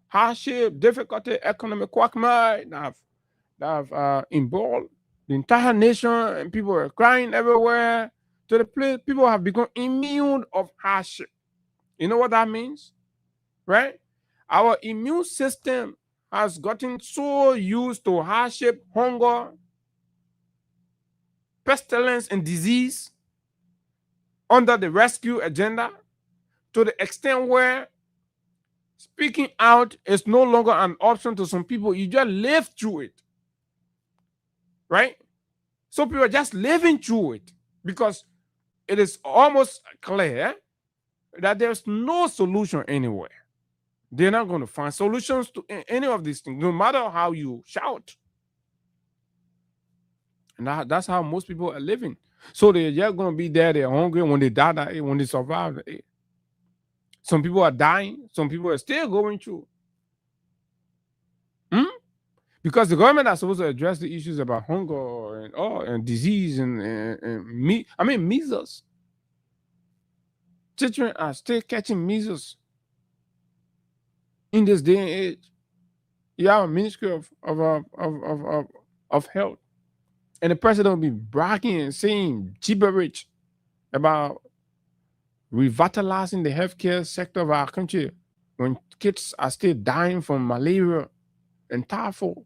hardship, difficulty, economic quagmire that have involved the entire nation, and people are crying everywhere, to the place people have become immune of hardship. You know what that means? Right? Our immune system has gotten so used to hardship, hunger, pestilence, and disease under the rescue agenda, to the extent where speaking out is no longer an option to some people. You just live through it. Right? So people are just living through it because it is almost clear that there's no solution anywhere. They're not going to find solutions to any of these things, no matter how you shout. And that's how most people are living. So they're just going to be there. They're hungry. When they die, when they survive, some people are dying. Some people are still going through. Because the government is supposed to address the issues about hunger and disease and measles. Children are still catching measles in this day and age. You have a Ministry of Health, and the president will be bragging and saying gibberish about revitalizing the healthcare sector of our country when kids are still dying from malaria and typhoid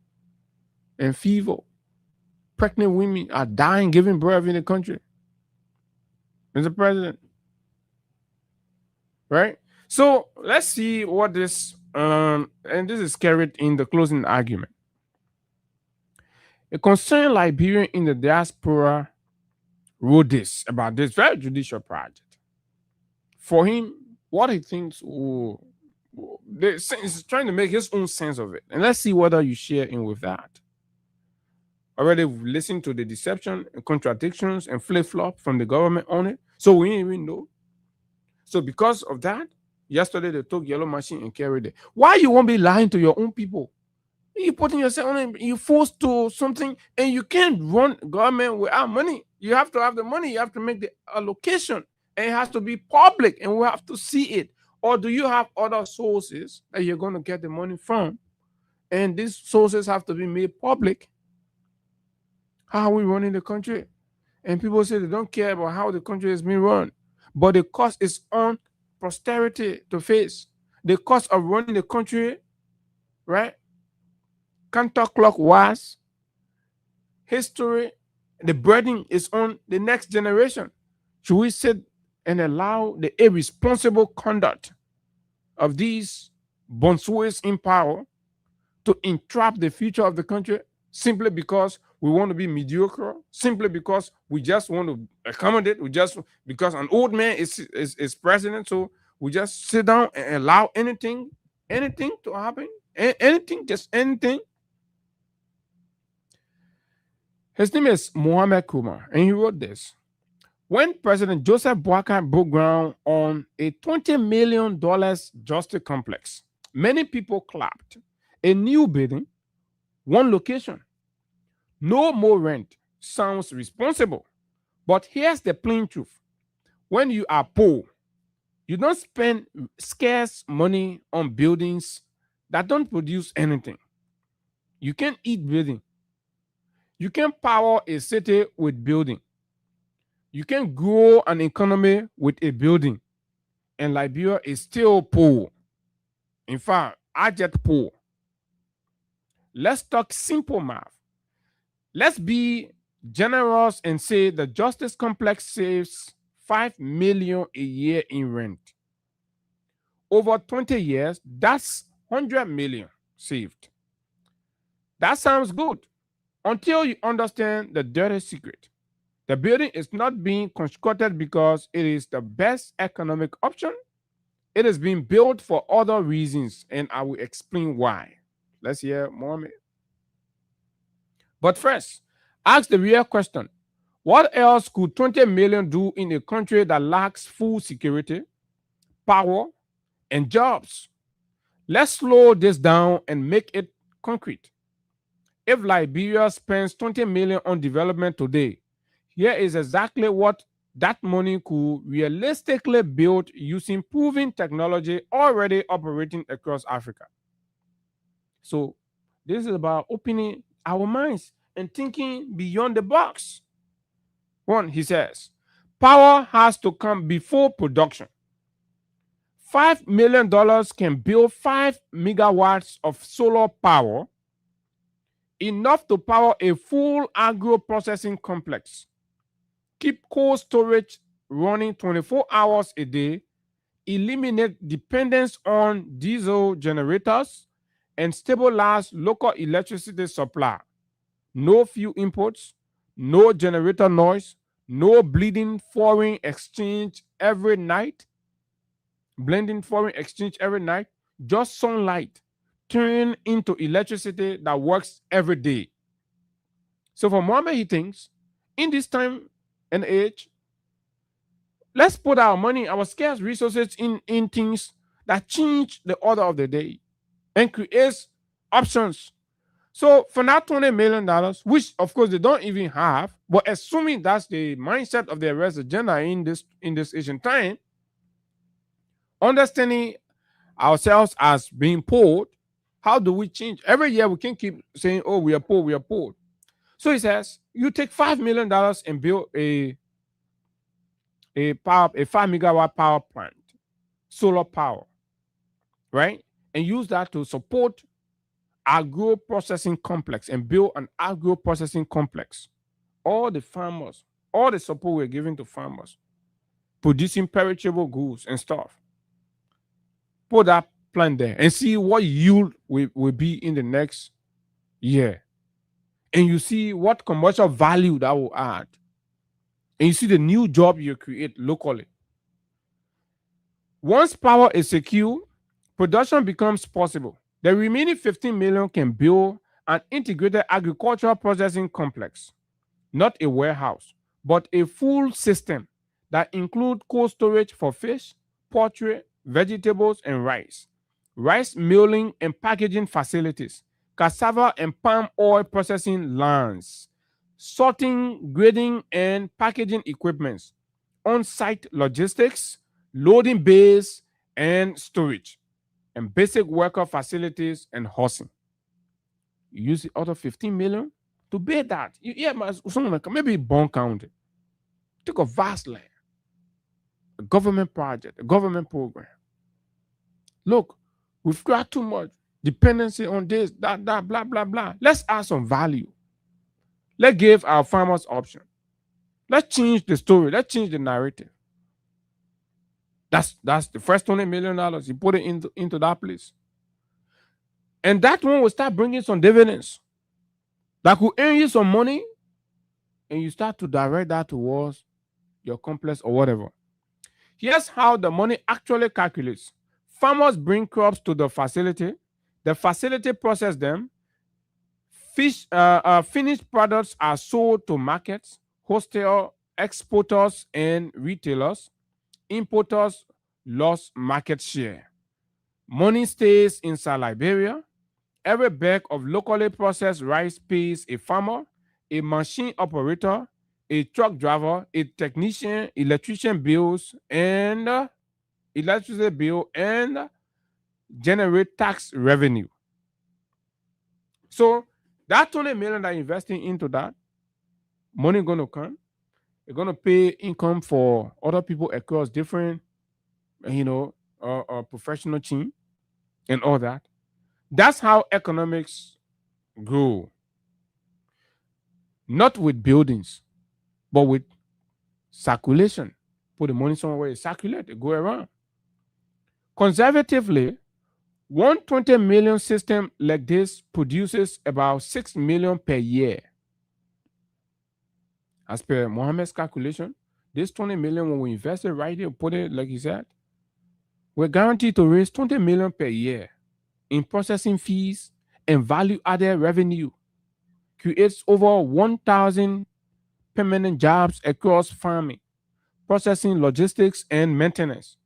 and fever. Pregnant women are dying giving birth in the country. Mr. President. Right? So let's see what this and this is carried in the closing argument. A concerned Liberian in the diaspora wrote this about this very judicial project. For him, what he thinks is trying to make his own sense of it. And let's see whether you share in with that. Already listened to the deception and contradictions and flip-flop from the government on it. So we didn't even know. So because of that, yesterday they took yellow machine and carried it. Why you won't be lying to your own people? You putting yourself on it, you forced to something, and you can't run government without money. You have to have the money, you have to make the allocation, and it has to be public, and we have to see it. Or do you have other sources that you're going to get the money from? And these sources have to be made public. How are we running the country? And people say they don't care about how the country is being run. But the cost is on posterity to face. The cost of running the country, right? Counterclockwise, history, the burden is on the next generation. Should we sit and allow the irresponsible conduct of these bonsues in power to entrap the future of the country simply because we want to be mediocre, simply because we just want to accommodate, because an old man is president, so we just sit down and allow anything to happen, just anything. His name is Mohammed Kumar, and he wrote this. When President Joseph Boakai broke ground on a $20 million justice complex, many people clapped. A new building, one location, no more rent sounds responsible. But here's the plain truth. When you are poor, you don't spend scarce money on buildings that don't produce anything. You can't eat building. You can't power a city with building. You can't grow an economy with a building. And Liberia is still poor. In fact, abject poor. Let's talk simple math. Let's be generous and say the justice complex saves $5 million a year in rent. Over 20 years, that's $100 million saved. That sounds good until you understand the dirty secret. The building is not being constructed because it is the best economic option. It is being built for other reasons, and I will explain why. Let's hear Mohammed. But first, ask the real question. What else could 20 million do in a country that lacks food security, power, and jobs? Let's slow this down and make it concrete. If Liberia spends 20 million on development today, here is exactly what that money could realistically build using proven technology already operating across Africa. So this is about opening our minds and thinking beyond the box. One, he says, power has to come before production. $5 million can build 5 megawatts of solar power, enough to power a full agro-processing complex, keep cold storage running 24 hours a day, eliminate dependence on diesel generators, and stabilize local electricity supply. No fuel imports, no generator noise, no bleeding foreign exchange every night, blending foreign exchange every night, just sunlight turned into electricity that works every day. So for Mohammed, he thinks, in this time and age, let's put our money, our scarce resources in things that change the order of the day and creates options. So for that $20 million, which of course they don't even have, but assuming that's the mindset of the arrest agenda in this Asian time, understanding ourselves as being poor, how do we change? Every year we can keep saying, oh, we are poor, we are poor. So he says, you take $5 million and build a 5 megawatt power plant, solar power, right? And use that to support agro-processing complex and build an agro-processing complex. All the farmers, all the support we're giving to farmers, producing perishable goods and stuff. Put that plant there and see what yield will be in the next year. And you see what commercial value that will add. And you see the new job you create locally. Once power is secure, production becomes possible. The remaining 15 million can build an integrated agricultural processing complex, not a warehouse, but a full system that includes cold storage for fish, poultry, vegetables, and rice milling and packaging facilities, cassava and palm oil processing lands, sorting, grading, and packaging equipments, on-site logistics, loading bays, and storage, and basic worker facilities and housing. You use the other 15 million to build that. Someone like maybe Bond County. Take a vast land, a government project, a government program. Look, we've got too much dependency on this, that, blah, blah, blah. Let's add some value. Let's give our farmers option. Let's change the story. Let's change the narrative. That's the first $20 million. You put it into that place. And that one will start bringing some dividends that could earn you some money, and you start to direct that towards your complex or whatever. Here's how the money actually calculates. Farmers bring crops to the facility processes them. Finished products are sold to markets, wholesale exporters, and retailers. Importers lost market share. Money stays inside Liberia. Every bag of locally processed rice pays a farmer, a machine operator, a truck driver, a technician, electrician bills, and electricity bill, and generate tax revenue. So that 20 million that investing into that, money gonna come. They're gonna pay income for other people across different, professional team and all that. That's how economics grow. Not with buildings, but with circulation. Put the money somewhere, it circulate, it go around. Conservatively, 120 million system like this produces about 6 million per year. As per Mohammed's calculation, this 20 million, when we invest it right here, put it like he said, we're guaranteed to raise 20 million per year in processing fees and value-added revenue. Creates over 1,000 permanent jobs across farming, processing, logistics, and maintenance.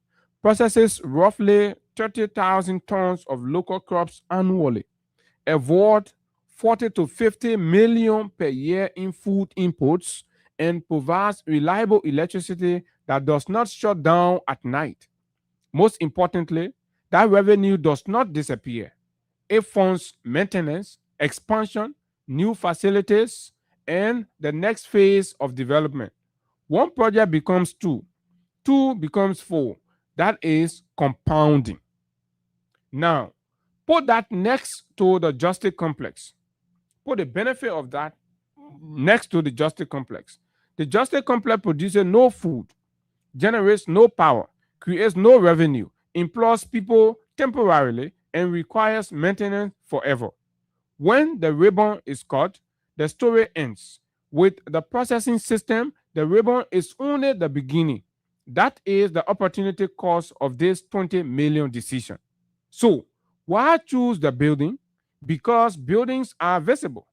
Processes roughly 30,000 tons of local crops annually. Avoid 40 to 50 million per year in food imports, and provides reliable electricity that does not shut down at night. Most importantly, that revenue does not disappear. It funds maintenance, expansion, new facilities, and the next phase of development. One project becomes two becomes four. That is compounding. Now, put that next to the justice complex. Put the benefit of that next to the justice complex. The justice complex produces no food, generates no power, creates no revenue, employs people temporarily, and requires maintenance forever. When the ribbon is cut, the story ends. With the processing system, the ribbon is only the beginning. That is the opportunity cost of this 20 million decision. So, why choose the building? Because buildings are visible.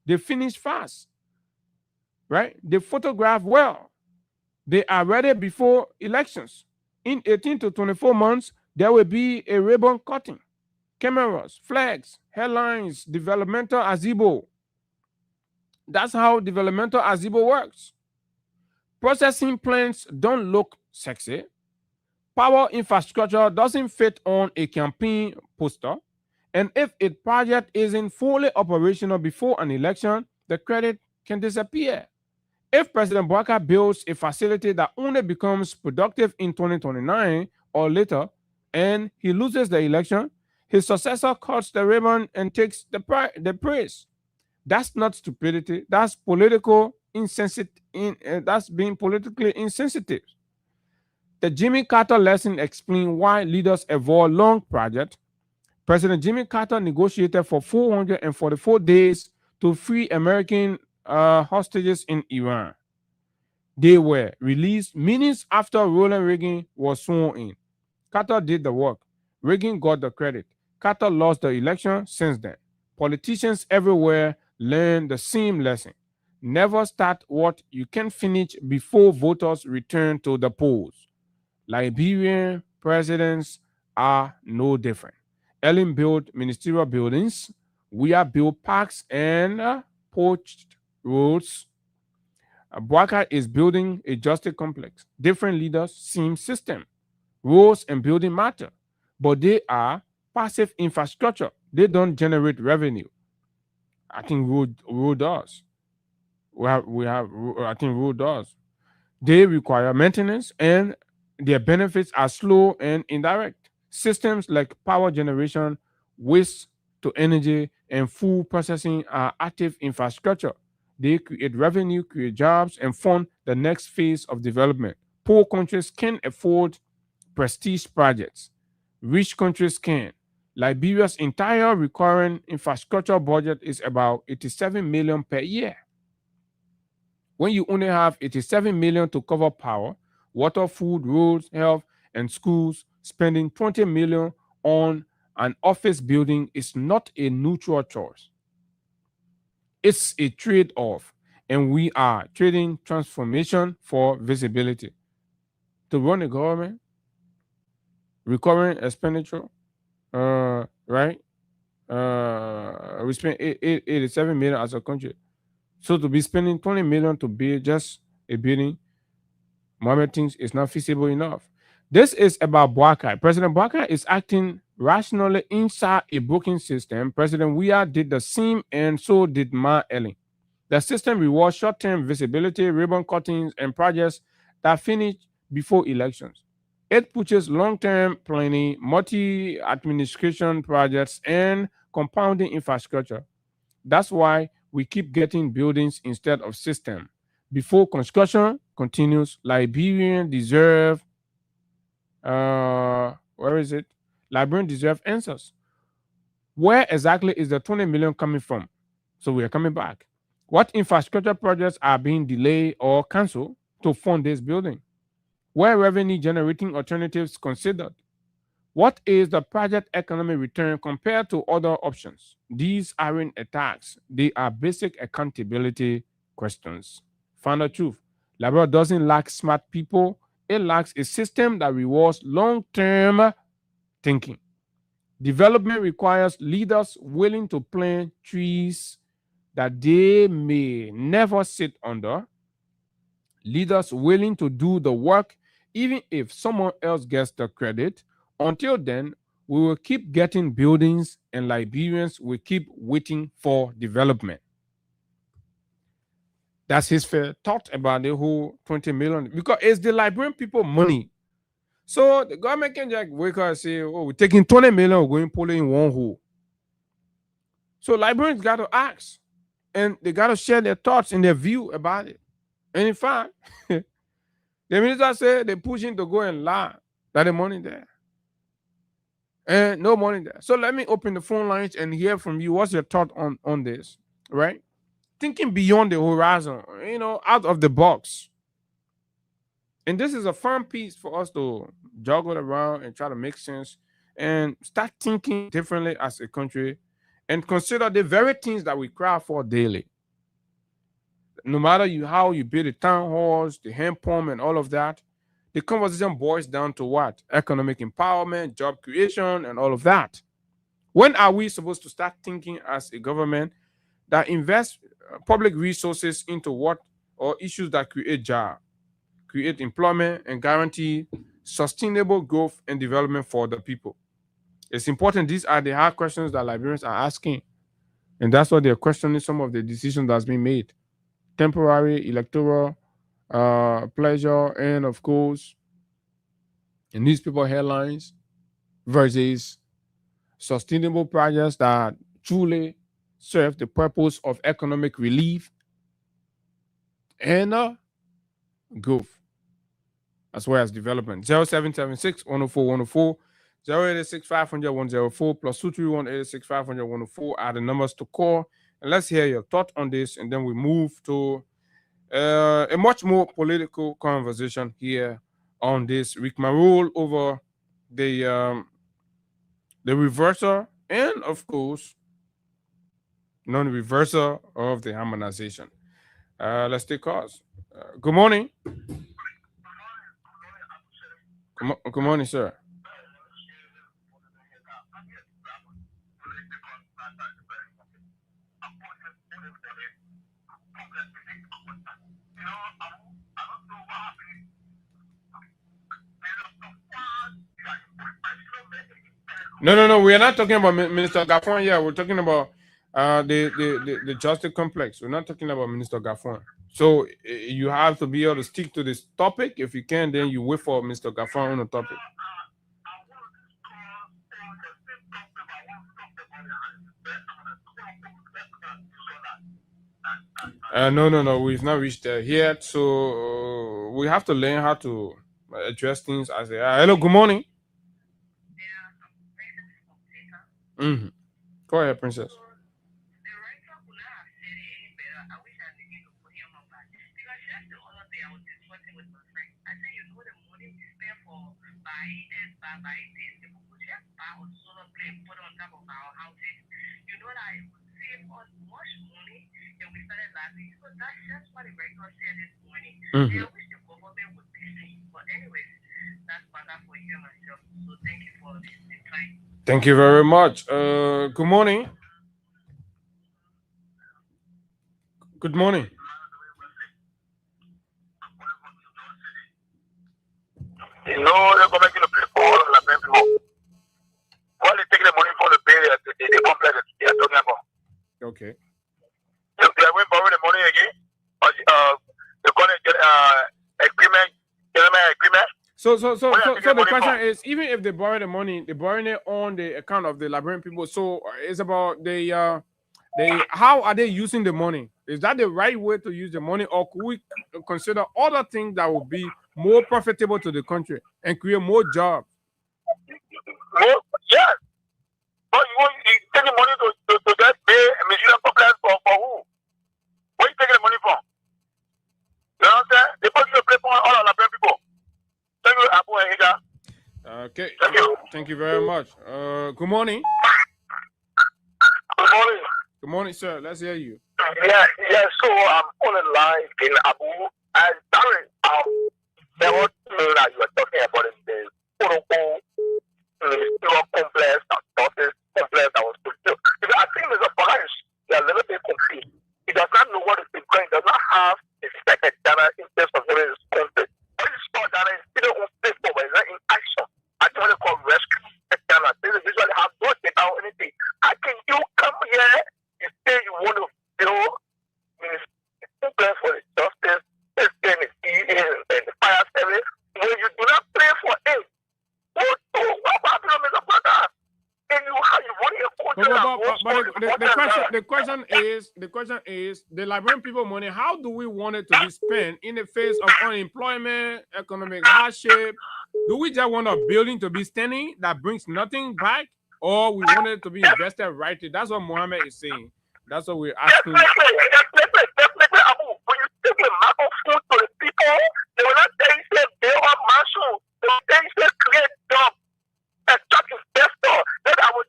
They finish fast, right? They photograph well. They are ready before elections. In 18 to 24 months, there will be a ribbon cutting. Cameras, flags, headlines, developmental gazebo. That's how developmental gazebo works. Processing plants don't look sexy. Power infrastructure doesn't fit on a campaign poster. And if a project isn't fully operational before an election, the credit can disappear. If President Bouaka builds a facility that only becomes productive in 2029 or later, and he loses the election, his successor cuts the ribbon and takes the praise. That's not stupidity. That's political insensitive. That's being politically insensitive. The Jimmy Carter lesson explains why leaders avoid long projects. President Jimmy Carter negotiated for 444 days to free American hostages in Iran. They were released minutes after Ronald Reagan was sworn in. Carter did the work. Reagan got the credit. Carter lost the election since then. Politicians everywhere learn the same lesson. Never start what you can finish before voters return to the polls. Liberian presidents are no different. Ellen built ministerial buildings. We have built parks and poached roads. Bwaka is building a justice complex. Different leaders, same system. Roads and building matter, but they are passive infrastructure. They don't generate revenue. I think road does. We have. I think road does. They require maintenance, and their benefits are slow and indirect. Systems like power generation, waste to energy, and food processing are active infrastructure. They create revenue, create jobs, and fund the next phase of development. Poor countries can afford prestige projects. Rich countries can. Liberia's entire recurring infrastructure budget is about 87 million per year. When you only have 87 million to cover power, water, food, roads, health, and schools, spending 20 million on an office building is not a neutral choice. It's a trade-off, and we are trading transformation for visibility. To run a government, recurring expenditure, right? We spend 87 million as a country. So to be spending 20 million to build just a building, Mohammed thinks it's not feasible enough. This is about Bwaka. President Bwaka is acting rationally inside a broken system. President Weah did the same, and so did Ma Ellen. The system rewards short-term visibility, ribbon cuttings, and projects that finish before elections. It pushes long-term planning, multi-administration projects, and compounding infrastructure. That's why we keep getting buildings instead of system. Before construction continues, Liberians deserve where is it? Liberians deserve answers. Where exactly is the 20 million coming from? So we are coming back. What infrastructure projects are being delayed or canceled to fund this building? Where revenue generating alternatives considered? What is the project economic return compared to other options? These aren't attacks, they are basic accountability questions. Final truth: Liberia doesn't lack smart people, it lacks a system that rewards long term thinking. Development requires leaders willing to plant trees that they may never sit under, leaders willing to do the work even if someone else gets the credit. Until then, we will keep getting buildings and Liberians will keep waiting for development. That's his fair thought about the whole 20 million because it's the Liberian people money. So the government can just wake up and say, oh, we're taking 20 million, we're going to pull it in one hole. So Liberians got to ask and they got to share their thoughts and their view about it. And in fact, the minister said they're pushing to go and lie that the money there. And no money there. So let me open the phone lines and hear from you. What's your thought on this? Right? Thinking beyond the horizon, out of the box. And this is a fun piece for us to juggle around and try to make sense and start thinking differently as a country and consider the very things that we cry for daily. No matter how you build the town halls, the hand pump, and all of that, the conversation boils down to what? Economic empowerment, job creation, and all of that. When are we supposed to start thinking as a government that invests public resources into what or issues that create jobs, create employment, and guarantee sustainable growth and development for the people? It's important. These are the hard questions that Liberians are asking. And that's why they're questioning some of the decisions that's been made. Temporary electoral pleasure, and of course, newspaper headlines versus sustainable projects that truly serve the purpose of economic relief and growth. as well as development. 0776 104 104, 086 500 104, plus 231 86 500 104 are the numbers to call. And let's hear your thought on this, and then we move to a much more political conversation here on this rigmarole over the reversal and, of course, non-reversal of the harmonization. Let's take calls. Good morning. Good morning, sir. No. We are not talking about Minister Gaffon. Yeah, we're talking about the justice complex. We're not talking about Minister Gaffon. So you have to be able to stick to this topic. If you can, then you wait for Mr. Gaffon on the topic. No. We've not reached there yet. So we have to learn how to address things as they are. Hello, good morning. Go ahead, Princess. Thank you very much. Good morning. Good morning. You know, they're going to make it for all of the people. While they take the money for the bill, the complex they are talking about. Okay. They are going to borrow the money again. They're going to get agreement, gentleman agreement. So the question is, even if they borrow the money, they're borrowing it on the account of the Liberian people. So it's about how are they using the money? Is that the right way to use the money, or could we consider other things that would be more profitable to the country and create more jobs? Yes. But you take the money to that pay machine complex for who? Where you taking the money from? You know what I'm saying? They put you to play for all of the people. Thank you, Abu and Hida. Okay. Thank you. Thank you very much. Good morning. Good morning. Good morning, sir. Let's hear you. Yeah. So I'm on the line in Abu. And Darren, there was something that you were talking about in the protocol, ministerial complex, and justice complex that was fulfilled. I think there's a bias. They're a little bit confused. He does not know what is the going. Does not have a second data in terms of what is conflict. What is called data is still on paper, but it's not in action. I think what they call rescue data. They usually have no data or anything. How can you come here and say you want to build ministerial for the justice, and the fire service when you do not pay for it? What happened to Mr. Brother? And you want your the question is the Liberian people money. How do we want it to be spent in the face of unemployment, economic hardship? Do we just want a building to be standing that brings nothing back, or we want it to be invested rightly? That's what Mohammed is saying. That's what we're asking. Definitely, Abu. When you take a map of food to the people, they will not say they are marshal. They will say create jobs. Attract investors. Let our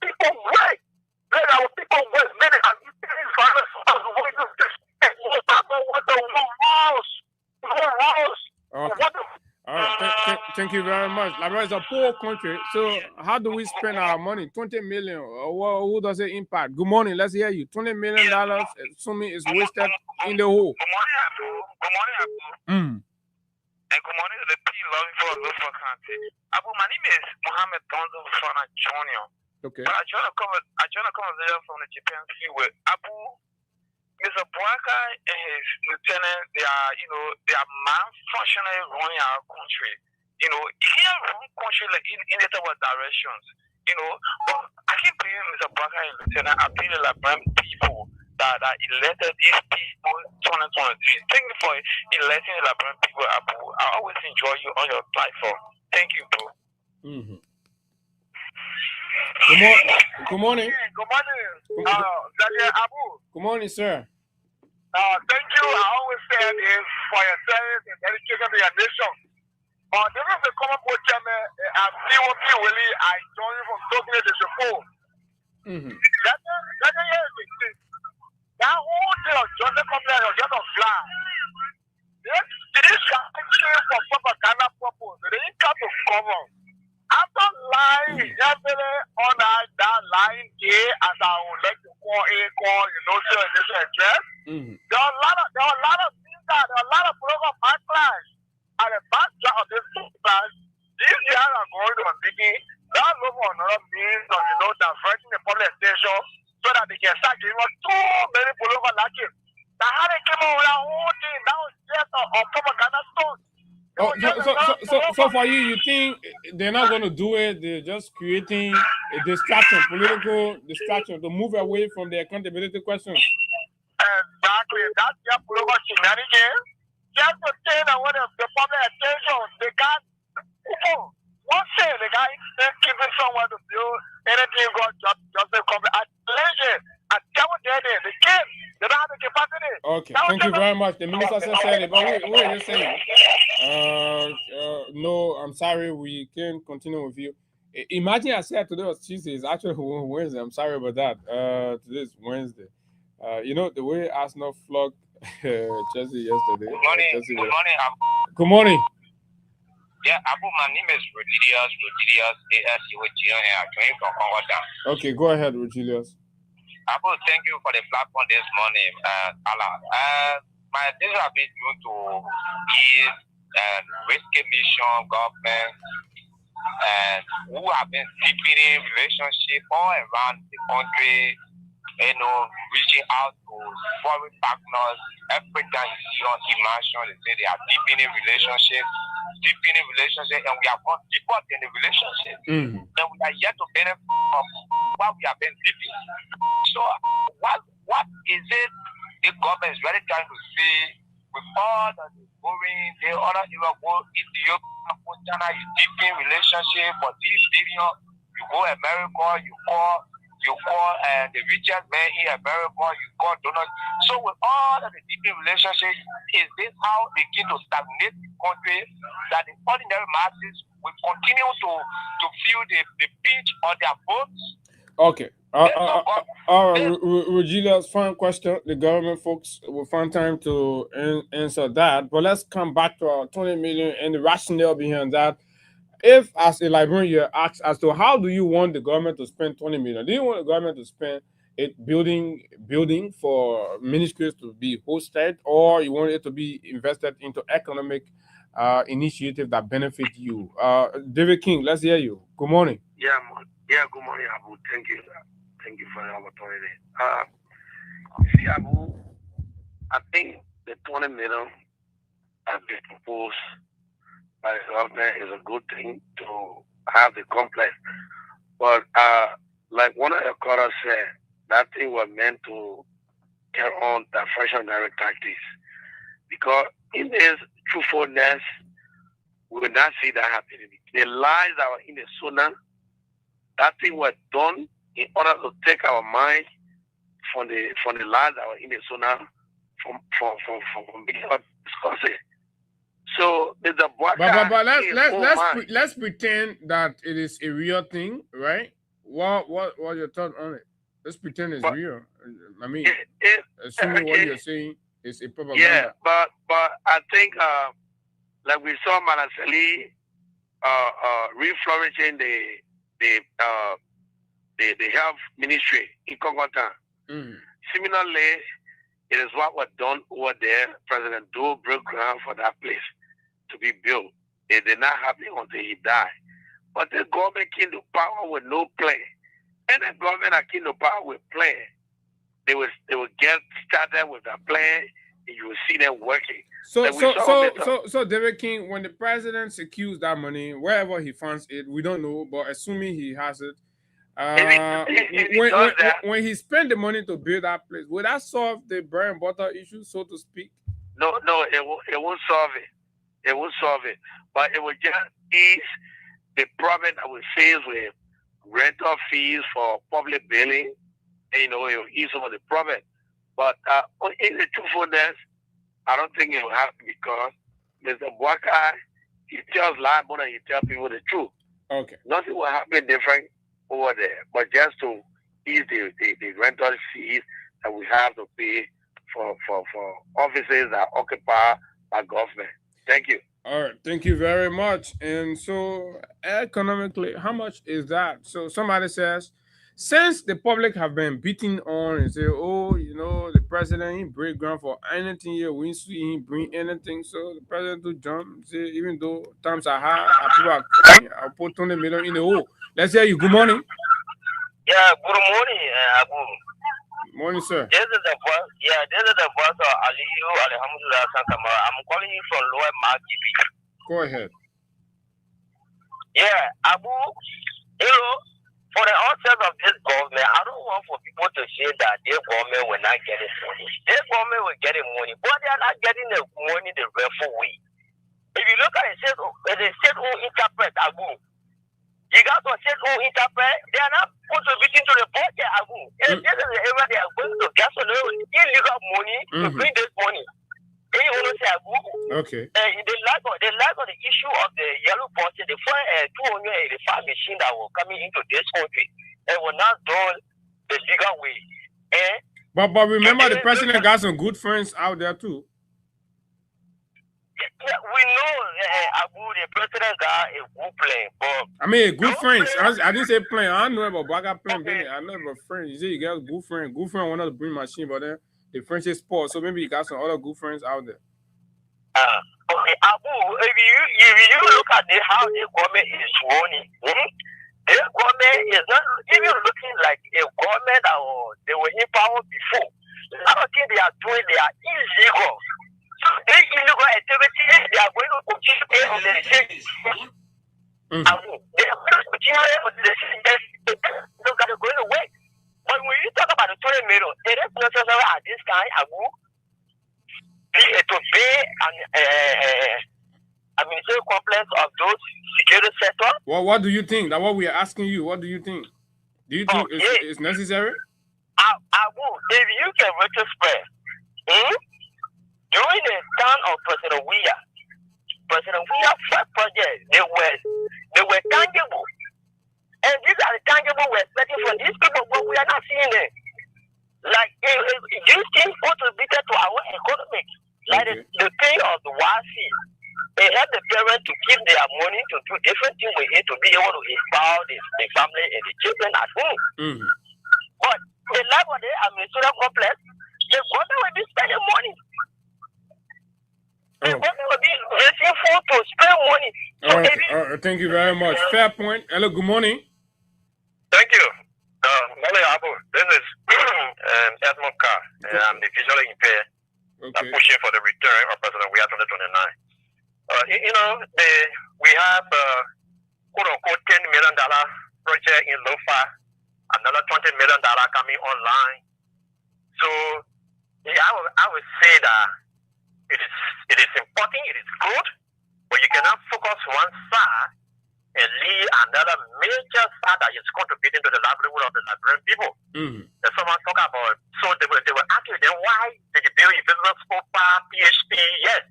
people work. Let our people work. Many are eating violence. Thank you very much. Liberia is a poor country, so how do we spend our money? 20 million. Who does it impact? Good morning. Let's hear you. $20 million, assuming it's wasted in the hole. Good morning, Abu. And good morning to the P11 for Lufa County. Abu, my name is Mohammed Tonzo Fana Jr. Okay. But I joined a conversation from the Japan Sea with Abu. Mr. Bwaka and his lieutenant, they are malfunctioning running our country. He can't run country like in the other directions. But I keep believing Mr. Bwaka and lieutenant are being like people. that elected these people 2023. Thank you for electing Liberian people, Abu. I always enjoy you on your platform. Thank you, bro. Mm-hmm. Good morning. Good morning. Daniel Abu. Good morning, sir. Thank you. I always say this for your service and dedication to your nation. This is the common question. I'm DOP Willie. I join you from Tokyo to Japan. That whole day of Joseph Company was just a fly. This campaign for propaganda purpose. They didn't come to cover. After lying yesterday on that lying day, as I would like to call initial address, there are a lot of things that there are a lot of political backlash. At the backdrop of this backlash, these guys are going to be speaking. They're looking for another means of diverting the public attention so that they can start giving us too many political lacking. Now how they came up with that whole thing, that was just a propaganda stunt. So for you think they're not going to do it? They're just creating a distraction, political distraction, to move away from the accountability questions. Exactly, that's their political shenanigans. Just to say that when the public attention, they got one thing, they got keeping someone to build anything got just a complete pleasure. I tell you, they can't. They don't have the capacity. Okay, thank you very much. The minister said it, but wait, just saying. No, I'm sorry, we can't continue with you. Imagine I said today was Tuesday. It's actually Wednesday. I'm sorry about that. Today is Wednesday. The way Arsenal flogged Chelsea yesterday. Good morning. Good morning. Good morning. Yeah, Abu, my name is Rodilius AS from Congoda. Okay, go ahead, Rodilius. Abu, thank you for the platform this morning, Allah. My things have been due to is risky mission government and who have been deepening relationship all around the country, reaching out to foreign partners. Every time you see on immersion, they say they are deepening relationship, and we are going deeper in the relationship. And we are yet to benefit from what we have been deepening. So, what is it the government is really trying to say with all the going, the other Ethiopia, China is deepening relationship for 3 billion. You go America, you call the richest man in America, you call Donald. So with all of the deepening relationship, is this how they begin to stagnate the country, that the ordinary masses will continue to feel the pinch on their boats? Okay. Regilia's final question. The government folks will find time to answer that. But let's come back to our 20 million and the rationale behind that. If, as a Liberian, you're asked as to how do you want the government to spend 20 million? Do you want the government to spend it building for ministries to be hosted, or you want it to be invested into economic initiative that benefit you? David King, let's hear you. Good morning. Yeah, good morning, Abu. Thank you for the opportunity. See, Abu, I think the 20 million has been proposed by the government is a good thing to have the complex. But like one of your callers said, that thing was meant to carry on diversionary tactics. Because in this truthfulness, we will not see that happening. The lies that were in the Sudan, that thing was done in order to take our mind from the lies that were in the Sudan from being discussing. So there's a but let's pretend that it is a real thing, right? What your thought on it? Let's pretend it's real. I mean, assuming what you're saying is a propaganda. Yeah, but I think like we saw Malaseli reflourishing the health ministry in Congotan. Similarly, it is what was done over there. President Doe broke ground for that place to be built. It did not happen until he died. But the government came to power with no plan. And the government that came to power with plan, they will get started with a plan, and you will see them working. So David King, when the president secures that money, wherever he funds it, we don't know, but assuming he has it, When he spent the money to build that place, will that solve the bread and butter issue, so to speak? No, it won't solve it. It won't solve it. But it will just ease the problem that we face with rental fees for public building. And, it will ease some of the problem. But in the truthfulness, I don't think it will happen because Mr. Bwaka, he tells lie more than he tells people the truth. Okay. Nothing will happen different over there, but just to ease the rental fees that we have to pay for offices that are occupied by government. Thank you. All right, thank you very much. And so, economically, how much is that? So somebody says, since the public have been beating on and say, oh, the president he break ground for anything here, we see him bring anything. So the president to jump, say, even though times are high, people are crying, I'll put 20 million in the hole. Let's hear you. Good morning. Yeah, good morning, Abu. Morning, sir. This is the voice. Yeah, this is the voice of Aliyu Alhamdulillah Sankamara. I'm calling you from Lower Margibi. Go ahead. Yeah, Abu. For the onset of this government, I don't want for people to say that their government will not get money. Their government will get money, but they are not getting the money the rightful way. If you look at the state who interpret Abu, you got to say who interpret. They are not contributing to the budget, Abu. This is the area they are going to get some illegal money to bring this money. And you want to say Abu? Okay. The lack of the issue of the yellow budget, the 285 machine that were coming into this country, and were not done the legal way. But remember, the president got some good friends out there too. Yeah, we know Abu, the president got a good plan, but I mean, good friends. I didn't say plan. I know about Baga plan. Okay. I know about friends. You say you got good friend. Good friend wanted to bring machine, but then the French is poor. So maybe you got some other good friends out there. Okay, Abu, if you look at how the government is running, the government is not even looking like a government that they were in power before. A lot of things they are doing, they are illegal. They illegal activities, they are going to continue on the same. They are going to continue on the same. They're going to work. But when you talk about the 20 million, it is necessary at this time, Abu, to pay an administrative complaints of those security sector. Well, what do you think? That what we are asking you. What do you think? Do you think it's necessary? Abu, if you can retrospect, during the time of President Weah's first project, they were tangible. And these are the tangible we're expecting from these people, but we are not seeing it. Like, these things contributed to our economy. Like the pay of the YC. They help the parents to keep their money to do different things with it to be able to empower the family and the children at home. But the level of the administrative complex, the government will be spending money. The government will be raising food to spend money. All right, thank you very much. Fair point. Hello, good morning. Thank you. Morning, Abu. This is Edmund Carr. I'm the visually impaired. Okay. Pushing for the return of President Weah 2029. We have quote unquote $10 million project in Lofa, another $20 million coming online. So I would say that it is important, it is good, but you cannot focus one side and leave another major side that is contributing to the livelihood of the Liberian people. And someone talk about, so they were asking them why did you build your business school, PhD? Yes,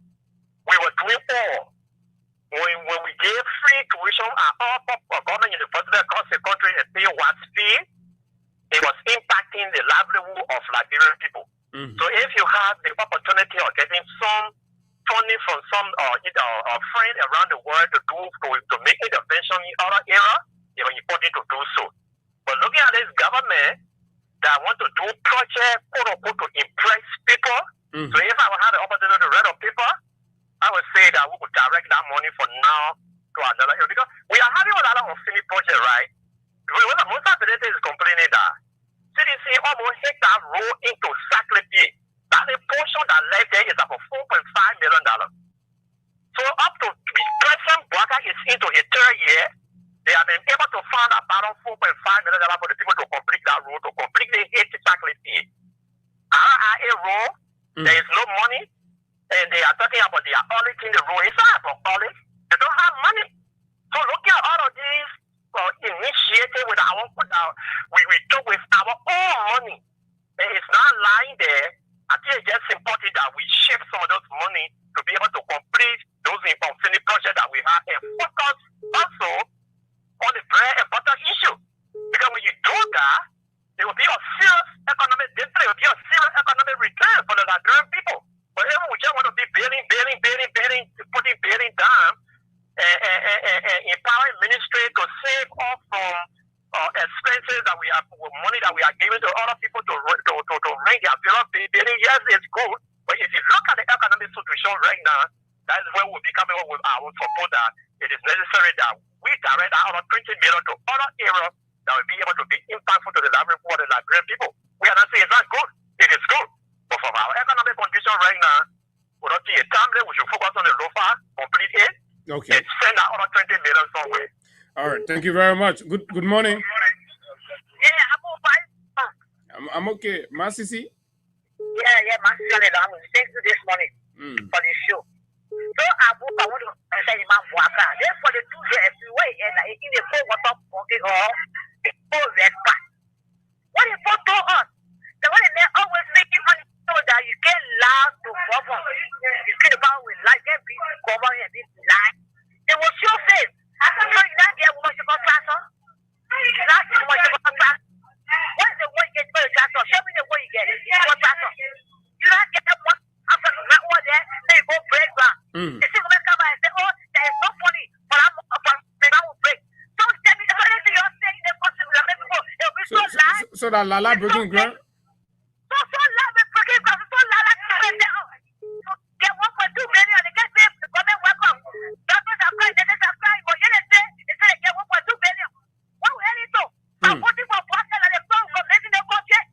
we were doing all. When we gave free tuition at all government universities across the country and pay what fee, it was impacting the livelihood of Liberian people. So if you have the opportunity of getting some funding from some friend around the world to make intervention in other areas, it was important to do so. But looking at this government that want to do projects, quote unquote, to impress people. So if I had the opportunity to read a paper, I would say that we would direct that money from now to another area. Because we are having a lot of unfinished projects, right? Most of the data is complaining that CDC almost hit that road into Saclety. That the portion that left there is about $4.5 million. So up to the present Bwaka is into his third year, They have been able to find about $4.5 million for the people to complete that road, to completely hit exactly it. RRA road, there is no money, and they are talking about they are auditing the road. It's not about audit. They don't have money. So looking at all of these initiated with we do with our own money. And it's not lying there. I think it's just important that we shift some of those money to be able to complete those unfinished projects that we have and focus also on the very important issue. Because when you do that, it will be a serious economic difference, it will be a serious economic return for the Nigerian people. But even we just want to be bailing down and empowering ministry to save off from expenses that we have, money that we are giving to other people to ring their billing. Yes, it's good. But if you look at the economic situation right now, that is where we'll be coming up with our support that it is necessary that we direct our 20 million to other areas that will be able to be impactful to the Nigerian people. We are not saying it's not good. It is good. But from our economic condition right now, we don't see a time that we should focus on the LOFA, complete it, and send out other 20 million somewhere. All right. Thank you very much. Good morning. Yeah, I'm okay. Masisi? Yeah, Masisi. Thank you this morning for the show. So I want to say, therefore, the 2 years everywhere, and in the full water pocket or the full red pack. What if you told us? The one they always making money so that you get loud to cover. You get about with like every cover and this lie. It was your face. I can tell you that there was a contractor. That's the way you contract. What's the way you get the contractor? Show me the way you get it. Contractor. You don't get that one after the right one there, they go break back. You see, when come and say, oh, there is no money, but I will break. Don't tell me anything you're saying, they're possible. It will be so loud. So that Lala breaking ground? So loud, breaking ground. So loud, get 1.2 million, they get paid, government welcome. Doctors are crying, dentists are crying, but yet they say they get 1.2 million. What will any do? I'm voting for Pascal and they're going from making the budget.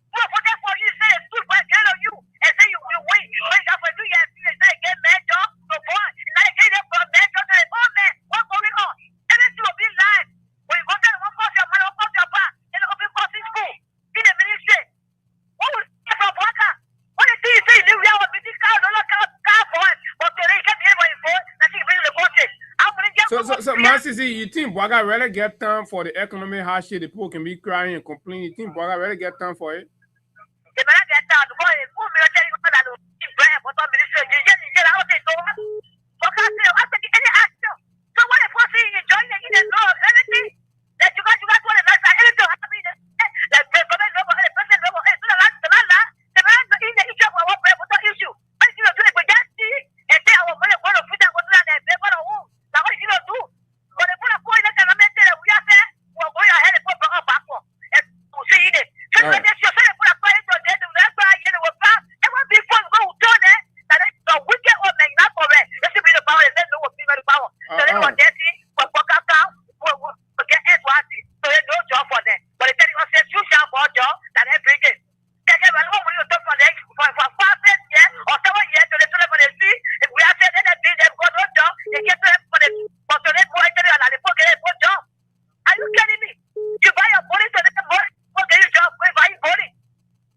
Who are voting for you, say it's 2.0 on you, and say you will win. When you have for 2 years, you say get major, so boy, now you get them from major to the old man. What's going on? Everything will be live. When you go there, one cost your money, one cost your back, and the open cost in school, in the ministry. What will you get from Pascal? What do you say? You have a meeting car, no car for it, but today you can't be able to vote, that you bring the budget. So Masisi, you think Boaga really get time for the economic hardship? The people can be crying and complaining. You think Boaga really get time for it? They better get time because it's full military that will keep bread, but on ministry, you get out of it. So can't say, I take any action. So what if you enjoy it in the law, anything that you got to the night, anything happening, like the government level, the president level, the better in the issue of our bread, what issue? What you do, but just see and say our money, what of it, what of that, what of who? Now what you do? But if we are going to we are there, we're going ahead and put up backward. And we'll see it. So when they say, put up fire to them, that's why you know what's that. And when people go to it, that is the wicked or make that for it. This should be the power, and then no one be very power. So they want that thing, but for Kakao, we'll get Edwardy. So there's no job for them. But they tell you, say, you shall for job, that they bring it. They get well, when you talk for them, for 5 years or 7 years, to the for the sea, if we are saying that they got no job, they get to them for the but to them, and they get a good job. Are you kidding me? You buy your body to them, for get a job, go buy your body.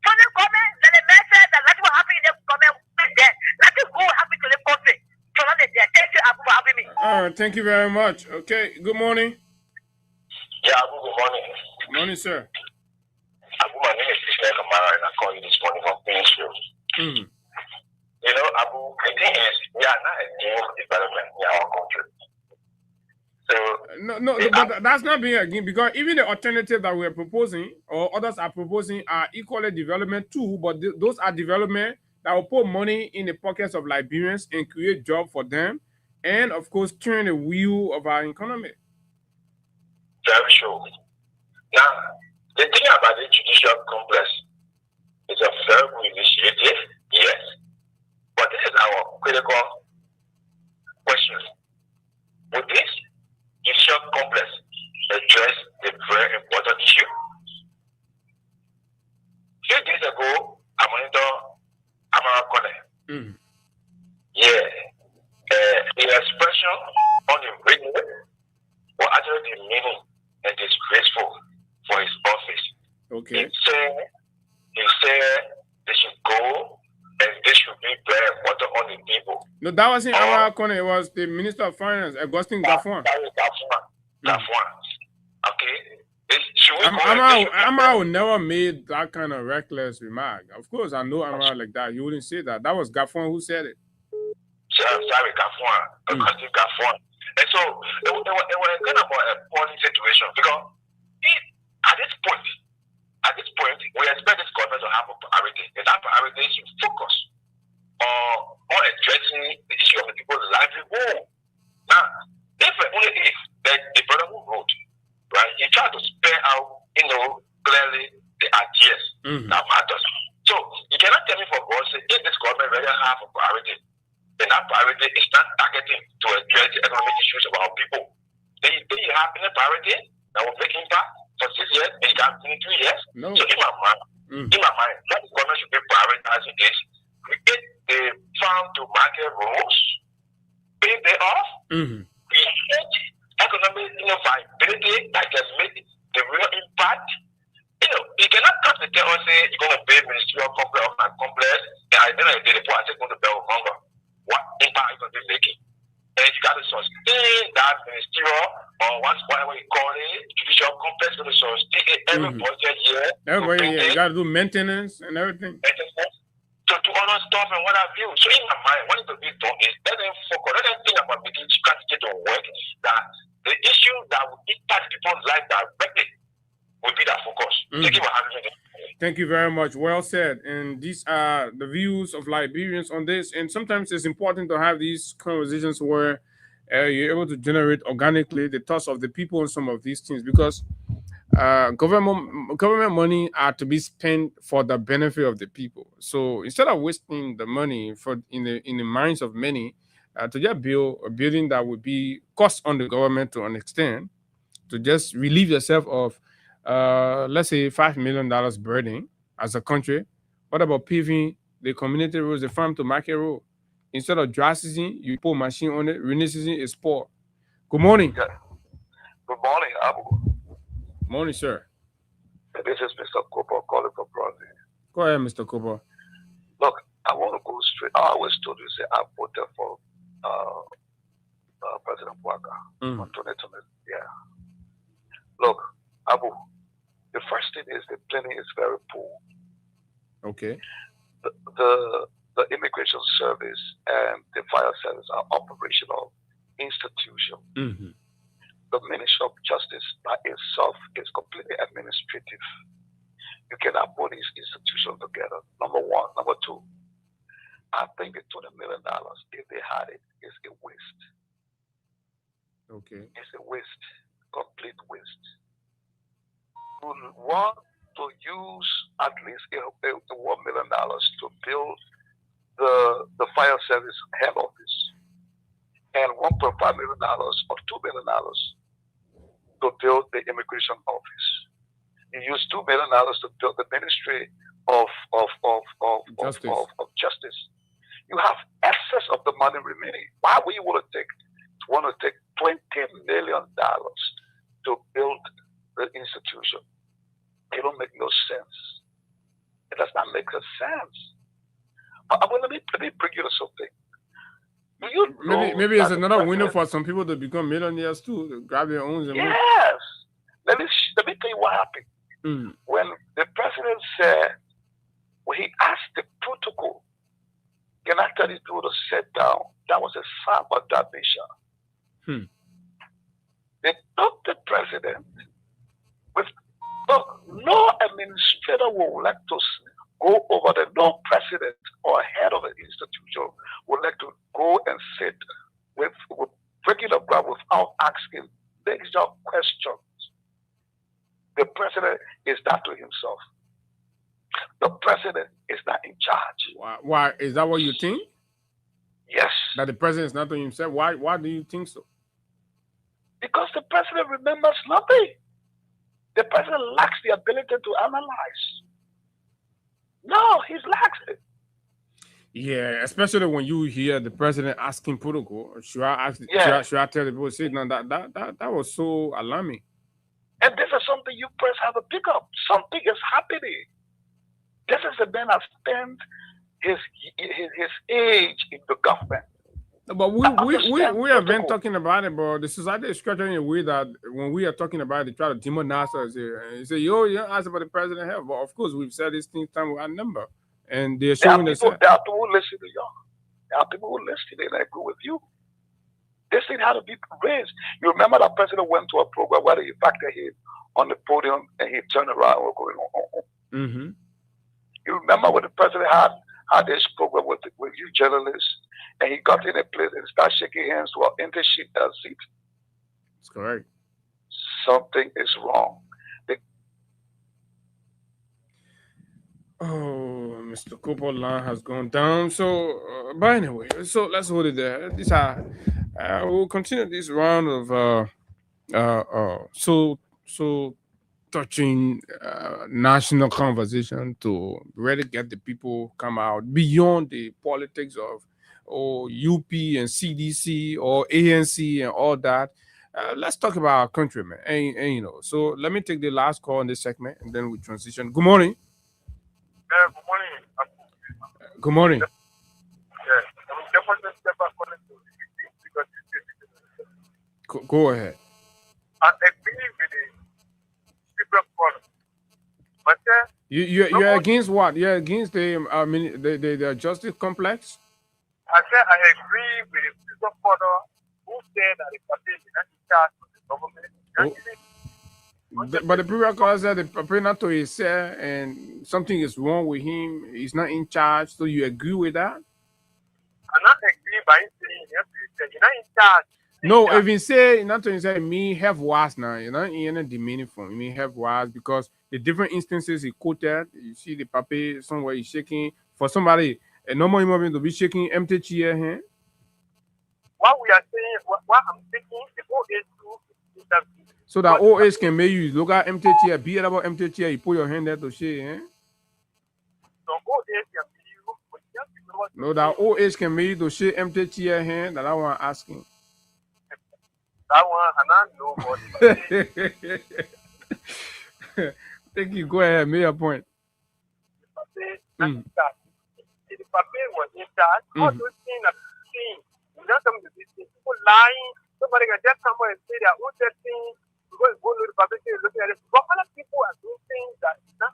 So they come in, then the man says that nothing will happen in the comment there. Nothing will happen to the country. So now they're there. Thank you, Abu, for having me. All right, thank you very much. Okay, good morning. Yeah, Abu, good morning. Good morning, sir. Abu, my name is Krishna Kamara, and I call you this morning from Painesville. You know, Abu, the thing is, we are not against development in our country. So, no, but that's not being against, because even the alternative that we're proposing or others are proposing are equally development too, but those are development that will put money in the pockets of Liberians and create jobs for them, and of course turn the wheel of our economy. Very sure. Now, the thing about the judicial complex is a very good initiative, yes. But this is our critical question. Would this judicial complex address the very important issue? A few days ago, I monitored Amara. Yeah. The expression on the radio was actually the main Okay. He said they should go and they should be bread water on the people. No, that wasn't Amara Kone. It was the Minister of Finance, Augustine Gaffon. That was Gaffon. Okay. Amara would never made that kind of reckless remark. Of course, I know Amara like that. You wouldn't say that. That was Gaffon who said it. Sorry, Gaffon. Augustine Gaffon. And so it was kind of a funny situation because at this point, we expect this government to have a priority, and that priority should focus on addressing the issue of the people's livelihood. Now, only if the brother who wrote, right, he tried to spell out, clearly the ideas that matters. So you cannot tell me for God's sake, if this government really have a priority, then that priority is not targeting to address the economic issues of our people. Then you have a priority that will make impact for 6 years, and you can in 2 years. No. So in my mind, what the government should be prioritizing is create the farm to market rules, pay them off, create economic viability that can make the real impact. You cannot come to tell us say you're going to pay ministerial complex or not complex, and at the end of the day, the poor are just going to pay hunger. What impact are you going to be making? And you got to sustain that ministerial or whatever you call it, judicial complex, going to sustain every budget year. You got to do maintenance and everything. To do other stuff and what have you. So in my mind, what is to be done is let them focus, let them think about making strategy to work, that the issue that will impact people's life directly will be that focus. Thank you for having me. Thank you very much. Well said. And these are the views of Liberians on this. And sometimes it's important to have these conversations where you're able to generate organically the thoughts of the people on some of these things, because government money are to be spent for the benefit of the people. So instead of wasting the money in the minds of many to just build a building that would be cost on the government to an extent, to just relieve yourself of let's say $5 million burden as a country. What about paving the community roads, the farm to market road? Instead of dry season, you put machine on it. Rainy season is poor. Good morning. Yeah. Good morning, Abu. Morning, sir. This is Mr. Cooper calling from Brazil. Go ahead, Mr. Cooper. Look, I want to go straight. I always told you, say, I voted for President Waka on 2020. Yeah. Look, Abu, the first thing is the planning is very poor. Okay. The immigration service and the fire service are operational institutions. The Ministry of Justice by itself is completely administrative. You cannot put these institutions together. Number one. Number two, I think the $20 million, if they had it, is a waste. Okay. It's a waste, complete waste. You want to use at least $1 million to build the fire service head office, and $1.5 million or $2 million to build the immigration office. You use $2 million to build the Ministry of Justice. You have excess of the money remaining. Why would you want to take $20 million to build the institution? It don't make no sense. It does not make sense. But let me bring you to something. Maybe it's another window for some people to become millionaires too, to grab their own. Yes. Let me tell you what happened. When the president said, when he asked the protocol, can I tell these people to sit down? That was a sign of that nation. They took the president with, look, no administrator would like to go over there. No president or head of an institution would like to go and sit with regular ground without asking major questions. The president is not to himself. The president is not in charge. Why? Is that what you think? Yes. That the president is not to himself? Why do you think so? Because the president remembers nothing. The president lacks the ability to analyze. No, he's lacks it. Yeah, especially when you hear the president asking protocol. Should I tell the people? Say no, that was so alarming. And this is something you press have to pick up. Something is happening. This is a man that spent his age in the government. But we have been talking about it, but the society is structured in a way that when we are talking about it, they try to demonize us. They say, yo, you ask about the president health. But of course, we've said these things time without number. And they're showing there are people who listen to you. There are people who listen and I agree with you. This thing had to be raised. You remember that president went to a program where they invited him on the podium and he turned around and was going on. Mm-hmm. You remember when the president had this program with you journalists and he got in a place and started shaking hands to an empty seat. That's correct. Something is wrong. Oh, Mr. Cooper line has gone down. So, but anyway, so let's hold it there. These are we'll continue this round of so touching national conversation to really get the people come out beyond the politics of UP and CDC or ANC and all that. Let's talk about our country, man. And you know, so let me take the last call in this segment and then we transition. Good morning. Good morning. Good morning. Go ahead. I agree with the Supreme Court. But you're against what? You're against the justice complex? I said I agree with the Supreme Court who said that the party is not in charge of the government. But the previous caller said the Papenato is there and something is wrong with him. He's not in charge. So you agree with that? I'm not agree by saying you're not in charge. No, if you say not to say me have was now, you're not in a demeaning form. You mean have was because the different instances he quoted, you see the paper somewhere he's shaking for somebody a normal human being to be shaking empty chair here. What we are saying, what I'm thinking, the whole issue is that. So that old age can make you look at empty chair, be it about empty chair, you put your hand there to shake, eh? No, that old age can make you to shake empty chair hand. That I want asking. That one, and I know. Thank you. Go ahead. Make your point. If the paper was in charge, all those things are seen. You know, some of these people lying. Somebody can just come and say their own thing. Because go to the paper, looking at it. But other people are doing things that is not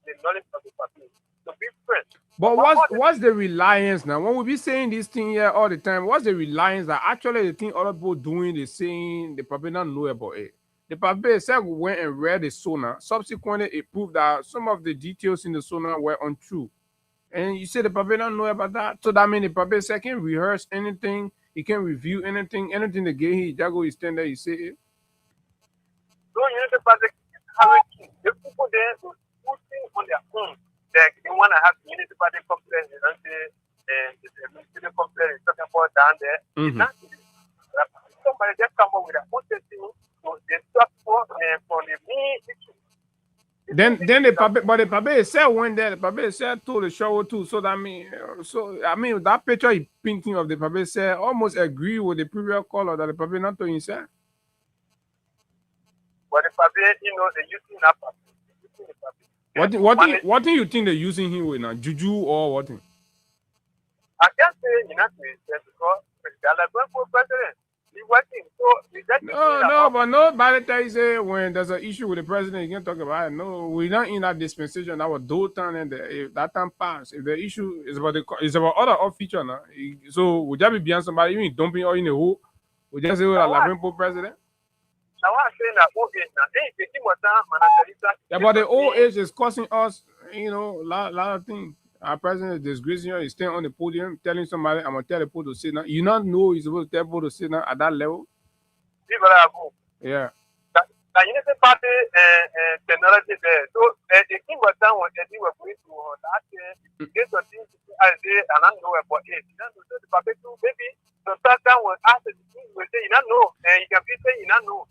the knowledge of the paper. So be friends. But what's the reliance now? When we be saying this thing here all the time, what's the reliance that actually the thing other people doing, they saying the paper don't know about it? The paper said we went and read the sonar. Subsequently, it proved that some of the details in the sonar were untrue. And you say the paper don't know about that. So that means the paper said can rehearse anything, he can review anything they get he jago he stand there, he say it. So you know the project is the people there to put things on their own. They want to have unity party complaint and the ministry complaint is talking about down there. Mm-hmm. Somebody just come up with a own thing, so they talk for the main issue. Then the paper said when there the paper said to the show too. So that mean that picture he painting of the paper said almost agree with the previous caller that the paper not to himself. But the paper, you know, they're using that paper. What do you think they're using him with now? Juju or what? I can't say you know because they're like going for president. He's working. So but nobody tell you say when there's an issue with the president, you can talk about it. No, we're not in that dispensation. That was Dotan and if that time passed. If the issue is about other feature now, so would that be beyond somebody even dumping all in the hole? Would just say we're president? Now I'm saying that old age now. Yeah, but the old age is costing us, you know, a lot of things. Our president is disgracing you. He's staying on the podium telling somebody, I'm gonna tell the people to sit down. You not know he's supposed to tell people to sit down at that level. Yeah. The Unity Party technology there. So the thing was done when they were going to that based on things I say and I know about it. You know, so the paper too, maybe sometimes when ask the thing will say you don't know and you can be saying you don't know.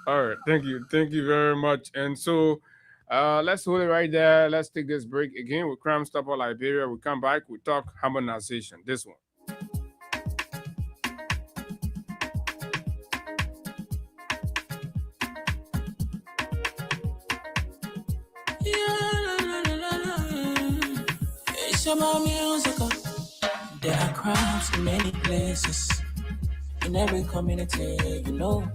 All right, thank you very much. And so let's hold it right there. Let's take this break again with Crime Stopper Liberia. We come back, we talk harmonization. This one. hear my music, there are crowds in many places. In every community, you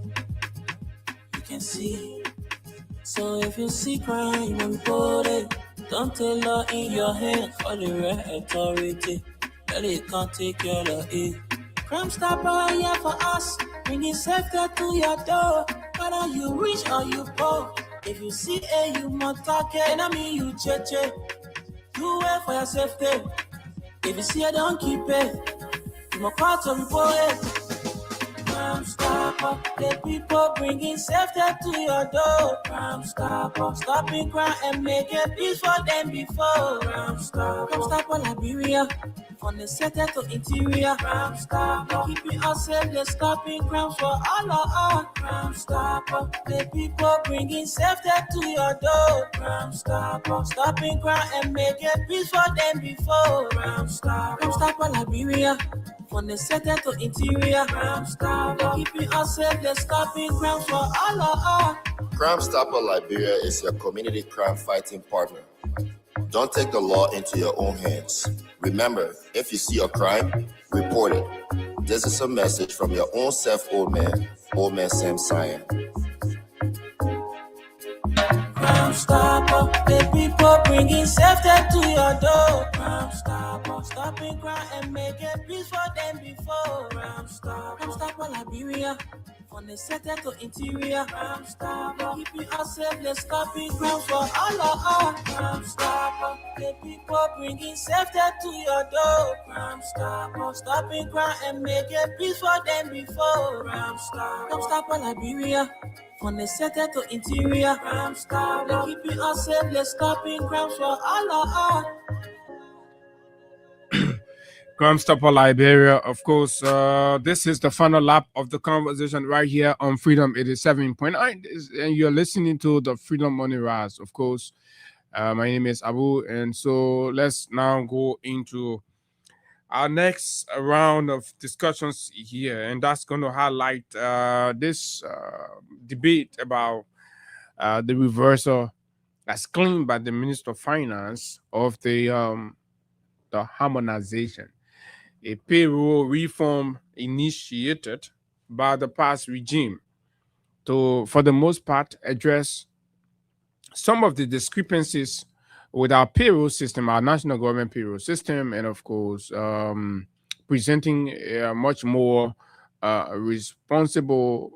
can see. So if you see crime, report it. Don't take law in your hands for the right authority. That it can't take care of it. Crime stopper here for us. Bringing safety to your door. Whether you rich or you poor. If you see you must talk it. And I mean you cheche. Do it for your safety. If you see don't keep it. You must call to report it. Crime Stopper, the people bringing safety to your door. Crime Stopper, stopping crime and making peace for them before. Crime Stopper, Liberia, from the center to interior. Crime Stopper, keeping us safe, they're stopping crimes for all of us. Crime Stopper, the people bringing safety to your door. Crime Stopper, stopping crime and making peace for them before. Crime Stopper, Liberia. From the center to interior, Crime Stopper, keeping us safe, they're stopping crimes for all of us. Crime Stopper Liberia is your community crime fighting partner. Don't take the law into your own hands. Remember, if you see a crime, report it. This is a message from your own self, old man Sam Cyan. Crime Stopper, the people bringing safety to your door. Crime Stopper, stopping crime and making peace for them before. Crime Stopper, Liberia, from the center to interior. Crime Stopper, keeping us safe, they're stopping crimes for all of us. Crime Stopper, the people bringing safety to your door. Crime Stopper, stopping crime and making peace for them before. Crime Stopper, Liberia. From the center to interior, Crime Stopper, keeping us safe, they're stopping crimes for all of us. Crime Stopper Liberia, of course. This is the final lap of the conversation right here on Freedom 87.9, and you're listening to the Freedom Morning Rse, of course. My name is Abu, and so let's now go into our next round of discussions here, and that's going to highlight this debate about the reversal that's claimed by the Minister of Finance of the harmonization, a payroll reform initiated by the past regime to, for the most part, address some of the discrepancies with our payroll system, our national government payroll system, and of course, presenting a much more responsible,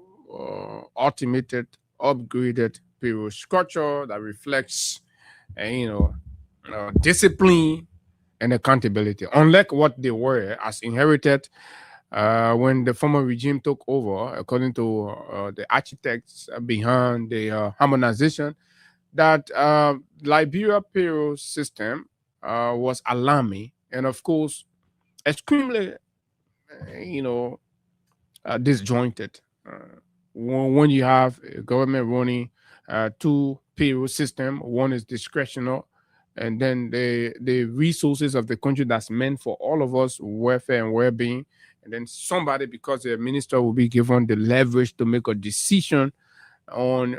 automated, upgraded payroll structure that reflects, discipline and accountability, unlike what they were as inherited when the former regime took over, according to the architects behind the harmonization. That Liberia payroll system was alarming and, of course, extremely, disjointed. When you have a government running two payroll system, one is discretional, and then the resources of the country that's meant for all of us, welfare and well-being, and then somebody, because the minister will be given the leverage to make a decision on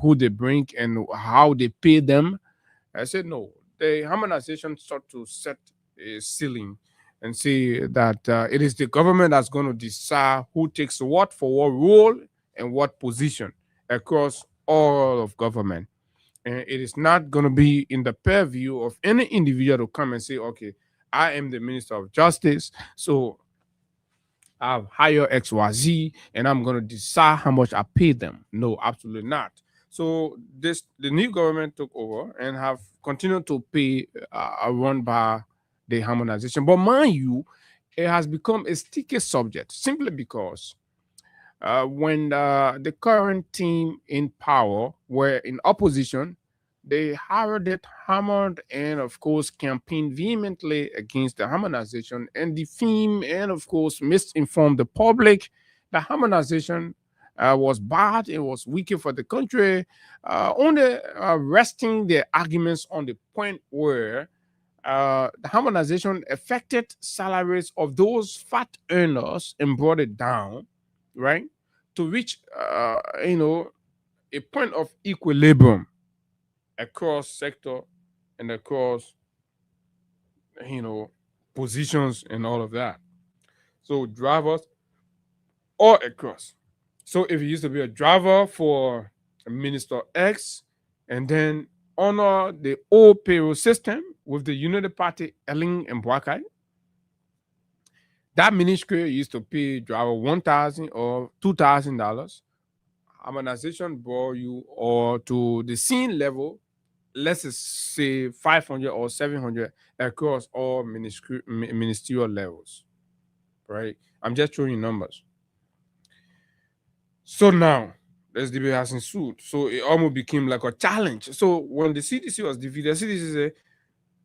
who they bring and how they pay them. I said no. The harmonization sought to set a ceiling and say that it is the government that's going to decide who takes what for what role and what position across all of government. And it is not going to be in the purview of any individual to come and say, okay, I am the Minister of Justice, so I've hired XYZ and I'm going to decide how much I pay them. No, absolutely not. So the new government took over and have continued to pay run by the harmonization. But mind you, it has become a sticky subject simply because when the current team in power were in opposition, they hammered, and of course campaigned vehemently against the harmonization and defamed and of course misinformed the public. The harmonization was bad, it was wicked for the country, only resting their arguments on the point where the harmonization affected salaries of those fat earners and brought it down, right, to reach, a point of equilibrium across sector and across positions and all of that. So drivers all across. So if you used to be a driver for Minister X and then honor the old payroll system with the Unity Party, Elling and Bwakai, that ministry used to pay driver $1,000 or $2,000. Harmonization brought you or to the scene level, let's just say 500 or 700 across all ministerial levels, right? I'm just showing you numbers. So now, this debate has ensued. So it almost became like a challenge. So when the CDC was defeated, the CDC said,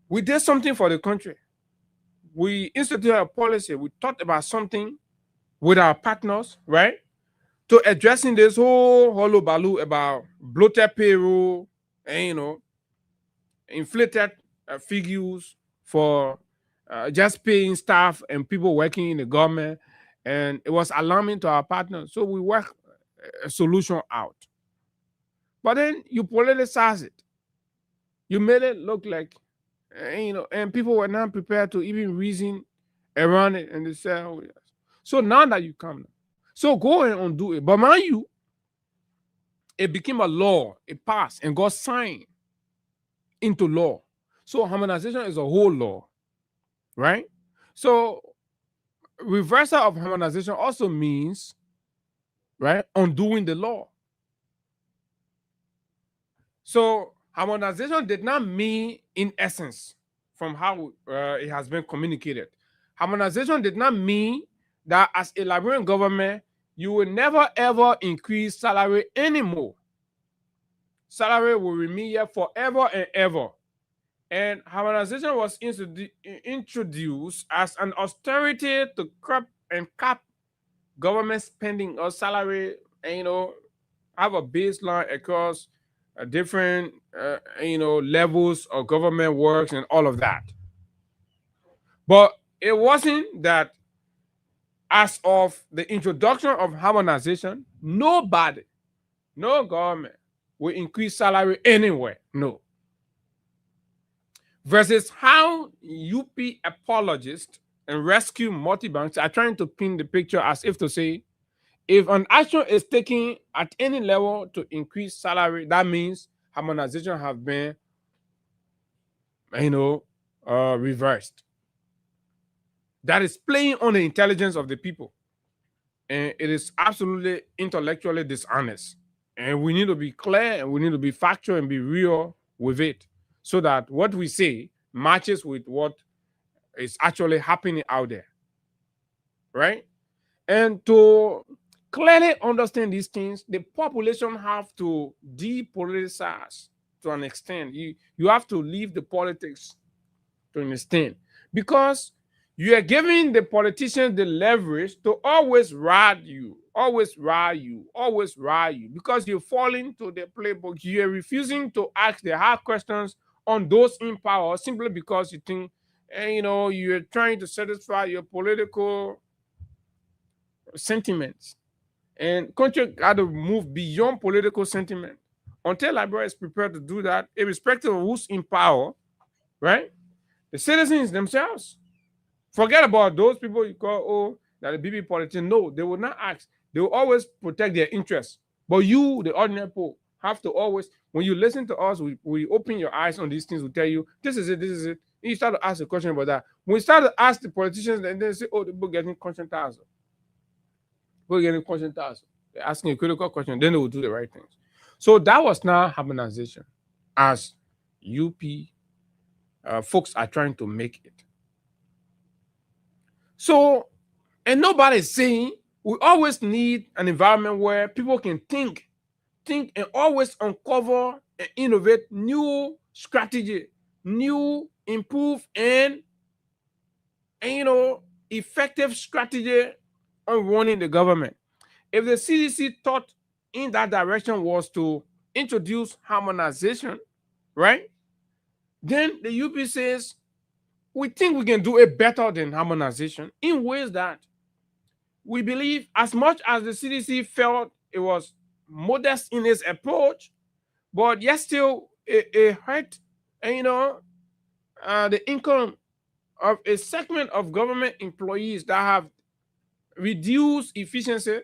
we did something for the country. We instituted a policy. We thought about something with our partners, right? To addressing this whole hollow baloo about bloated payroll and, inflated figures for just paying staff and people working in the government. And it was alarming to our partners. So we worked a solution out. But then you politicize it. You made it look like, and people were not prepared to even reason around it, and they said, oh, yes. So now that you come, so go and undo it. But mind you, it became a law, it passed and got signed into law. So harmonization is a whole law, right? So reversal of harmonization also means, right, undoing the law. So harmonization did not mean, in essence, from how it has been communicated, harmonization did not mean that as a Liberian government, you will never ever increase salary anymore. Salary will remain here forever and ever. And harmonization was introduced as an austerity to curb and cap government spending or salary, and have a baseline across different levels of government works and all of that. But it wasn't that as of the introduction of harmonization, nobody, no government will increase salary anywhere. No. Versus how UP apologists and rescue multi-banks are trying to paint the picture as if to say, if an action is taken at any level to increase salary, that means harmonization have been, reversed. That is playing on the intelligence of the people. And it is absolutely intellectually dishonest. And we need to be clear and we need to be factual and be real with it so that what we say matches with what is actually happening out there. Right? And to clearly understand these things, the population have to depoliticize to an extent. You have to leave the politics to an extent, because you are giving the politicians the leverage to always ride you, because you're falling to the playbook. You're refusing to ask the hard questions on those in power simply because you think, you're trying to satisfy your political sentiments. And country got to move beyond political sentiment. Until Liberia is prepared to do that, irrespective of who's in power, right? The citizens themselves. Forget about those people you call, that the BB politicians. No, they will not ask. They will always protect their interests. But you, the ordinary people, have to always, when you listen to us, we open your eyes on these things, we tell you, this is it, this is it. And you start to ask a question about that. When you start to ask the politicians, and they say, the people getting conscientized. They're asking a critical question, then they will do the right things. So that was now harmonization as UP folks are trying to make it. So, and nobody's saying we always need an environment where people can think and always uncover and innovate new strategy, new, improve, and effective strategy on running the government. If the CDC thought in that direction was to introduce harmonization, right? Then the UP says, we think we can do it better than harmonization in ways that we believe, as much as the CDC felt it was modest in its approach, but yet still it hurt, the income of a segment of government employees that have reduced efficiency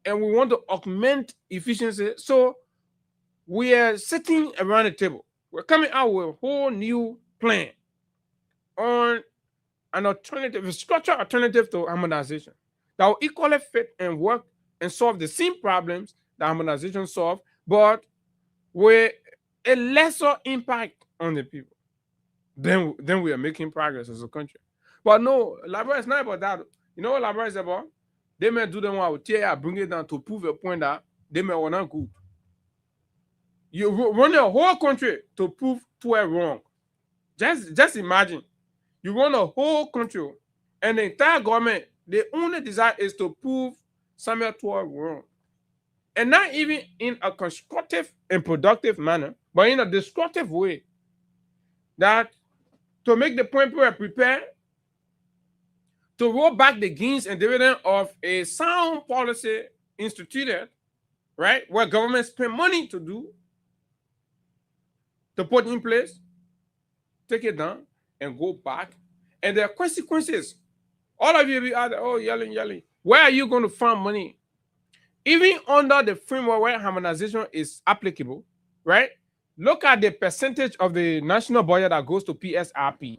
and we want to augment efficiency. So we are sitting around the table. We're coming out with a whole new plan on an alternative, a structural alternative to harmonization that will equally fit and work and solve the same problems that harmonization solve, but with a lesser impact on the people. Then we are making progress as a country. But no, Liberia is not about that. You know what Liberia is about? They may do them while tear bring it down to prove a point that they may want not good. You run a whole country to prove two are wrong. Just imagine. You run a whole country and the entire government, the only desire is to prove Samuel Tour wrong. And not even in a constructive and productive manner, but in a destructive way. That to make the point we are prepared to roll back the gains and dividend of a sound policy instituted, right, where government spend money to do, to put in place, take it down, and go back. And there are consequences. All of you be out there, oh, yelling. Where are you going to find money? Even under the framework where harmonization is applicable, right? Look at the percentage of the national budget that goes to PSRP.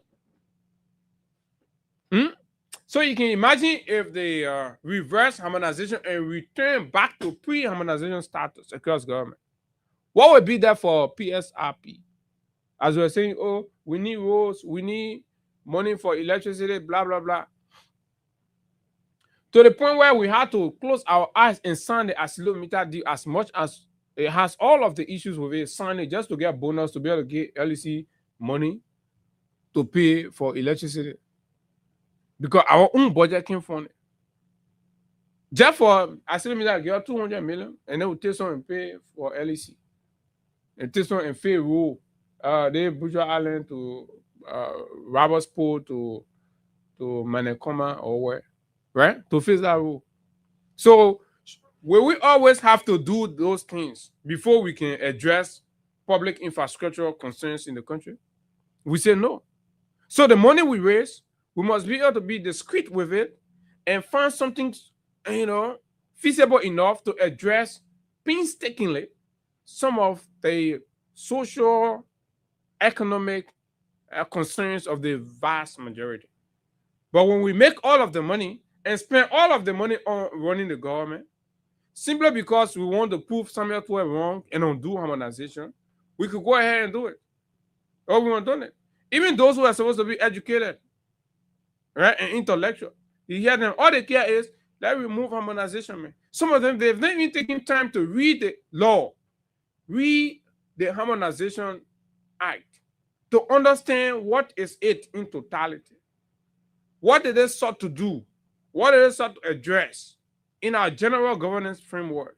So you can imagine if they reverse harmonization and return back to pre-harmonization status across government. What would be there for PSRP? As we're saying, oh, we need roads, we need money for electricity, blah, blah, blah. To the point where we had to close our eyes and sign the accelerometer deal as much as it has all of the issues with it, sign it just to get bonus, to be able to get LEC money to pay for electricity. Because our own budget came from it. Just for accelerometer, get 200 million, and then we take some and pay for LEC. And take some and pay road. They Buja Island to Roberts Pool to Manekoma or where, right? To face that road. So will we always have to do those things before we can address public infrastructural concerns in the country? We say no. So the money we raise, we must be able to be discreet with it and find something, feasible enough to address painstakingly some of the social, economic concerns of the vast majority. But when we make all of the money and spend all of the money on running the government, simply because we want to prove Samuel Tour wrong and undo harmonization, we could go ahead and do it. Or we want done it. Even those who are supposed to be educated, right, and intellectual, you hear them, all they care is, let's remove harmonization, man. Some of them, they've not even taken time to read the law, read the Harmonization Act, to understand what is it in totality. What did they sought to do? What did they sought to address in our general governance framework?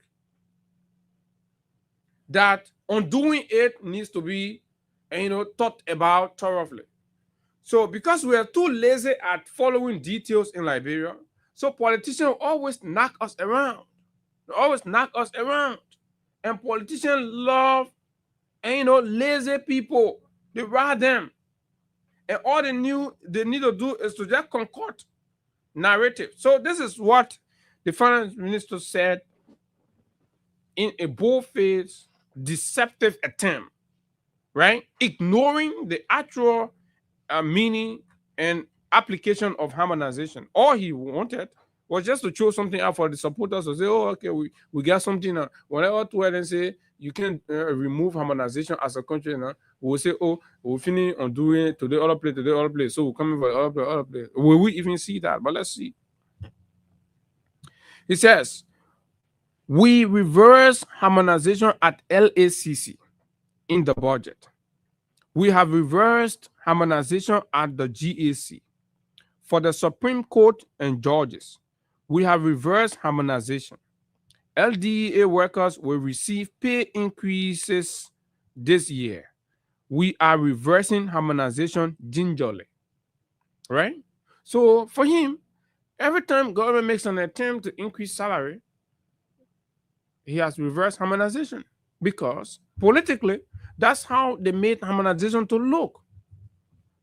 That undoing it needs to be, thought about thoroughly. So because we are too lazy at following details in Liberia, so politicians always knock us around. They always knock us around. And politicians love, lazy people. They ride them. And all they need to do is to just concoct narrative. So this is what the finance minister said in a bold-faced, deceptive attempt, right? Ignoring the actual meaning and application of harmonization. All he wanted was just to throw something out for the supporters to say, oh, okay, we got something. Whenever to and say you can remove harmonization as a country, we'll say, oh, we'll finish on doing it to the other place, So we're coming for the other place. Will we even see that? But let's see. He says, we reverse harmonization at LACC in the budget. We have reversed harmonization at the GAC. For the Supreme Court and judges, we have reversed harmonization. LDEA workers will receive pay increases this year. We are reversing harmonization gingerly, right? So for him, every time government makes an attempt to increase salary, he has reversed harmonization because politically, that's how they made harmonization to look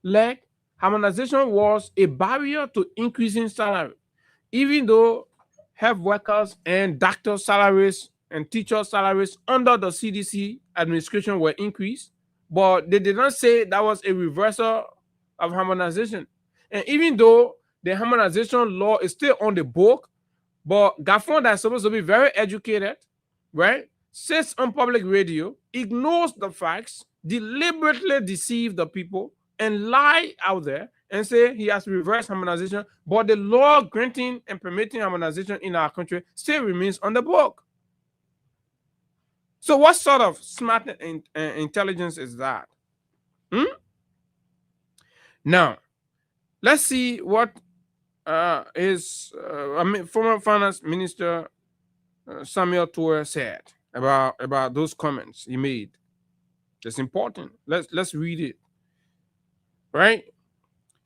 like harmonization was a barrier to increasing salary, even though health workers and doctor salaries and teacher salaries under the CDC administration were increased, but they did not say that was a reversal of harmonization. And even though the harmonization law is still on the book, but Gaffron, that's supposed to be very educated, right, sits on public radio, ignores the facts, deliberately deceive the people, and lie out there and say he has reversed harmonization, but the law granting and permitting harmonization in our country still remains on the book. So what sort of smart intelligence is that? Now, let's see what former finance minister Samuel Toure said about those comments he made. It's important. Let's read it. Right?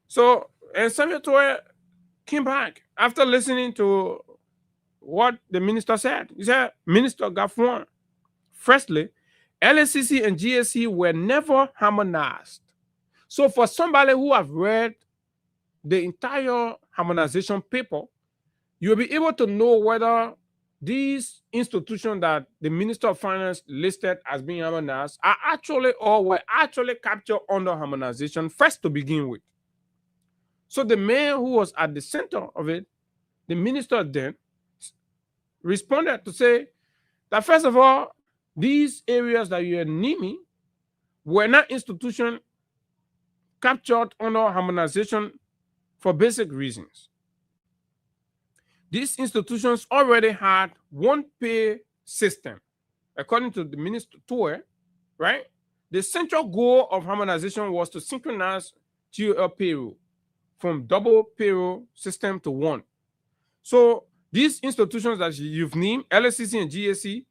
So, and Samuel Toure came back after listening to what the minister said. He said, Minister Gaffron, firstly, LSCC and GSC were never harmonized. So for somebody who have read the entire harmonization paper, you'll be able to know whether these institutions that the Minister of Finance listed as being harmonized are actually or were actually captured under harmonization first to begin with. So the man who was at the center of it, the minister then, responded to say that first of all, these areas that you are naming were not institutions captured under harmonization for basic reasons. These institutions already had one pay system. According to the Minister Toure, right? The central goal of harmonization was to synchronize GOL payroll from double payroll system to one. So these institutions that you've named, LSCC and GSC,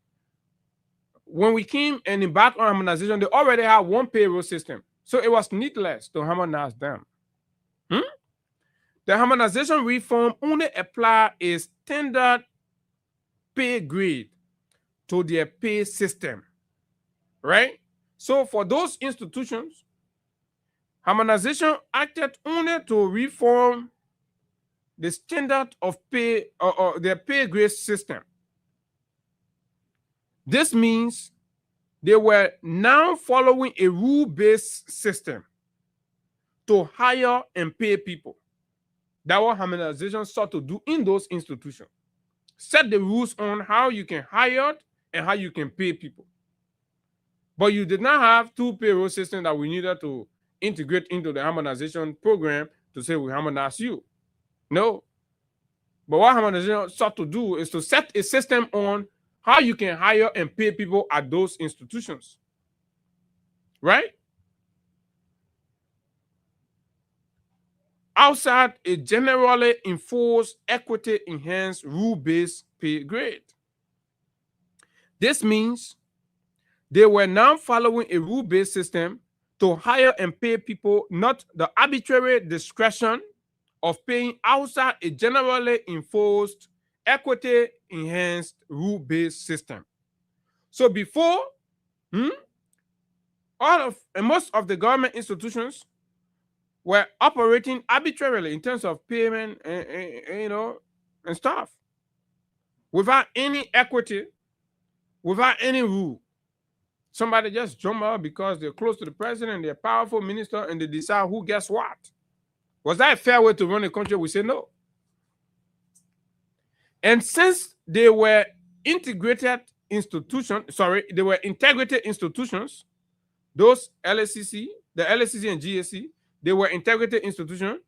when we came and embarked on harmonization, they already had one payroll system. So it was needless to harmonize them. The harmonization reform only applied a standard pay grade to their pay system, right? So for those institutions, harmonization acted only to reform the standard of pay or their pay grade system. This means they were now following a rule-based system to hire and pay people. That's what harmonization sought to do in those institutions. Set the rules on how you can hire and how you can pay people. But you did not have two payroll systems that we needed to integrate into the harmonization program to say we harmonize you. No. But what harmonization sought to do is to set a system on how you can hire and pay people at those institutions. Right? Outside a generally enforced equity-enhanced rule-based pay grade. This means they were now following a rule-based system to hire and pay people, not the arbitrary discretion of paying outside a generally enforced equity-enhanced rule-based system. So before, most of the government institutions were operating arbitrarily in terms of payment and stuff, without any equity, without any rule. Somebody just jump out because they're close to the president, they're a powerful minister, and they decide who gets what. Was that a fair way to run a country? We say no. And since they were integrated institutions, those LSCC, the LSCC and GSC, they were integrated institutions.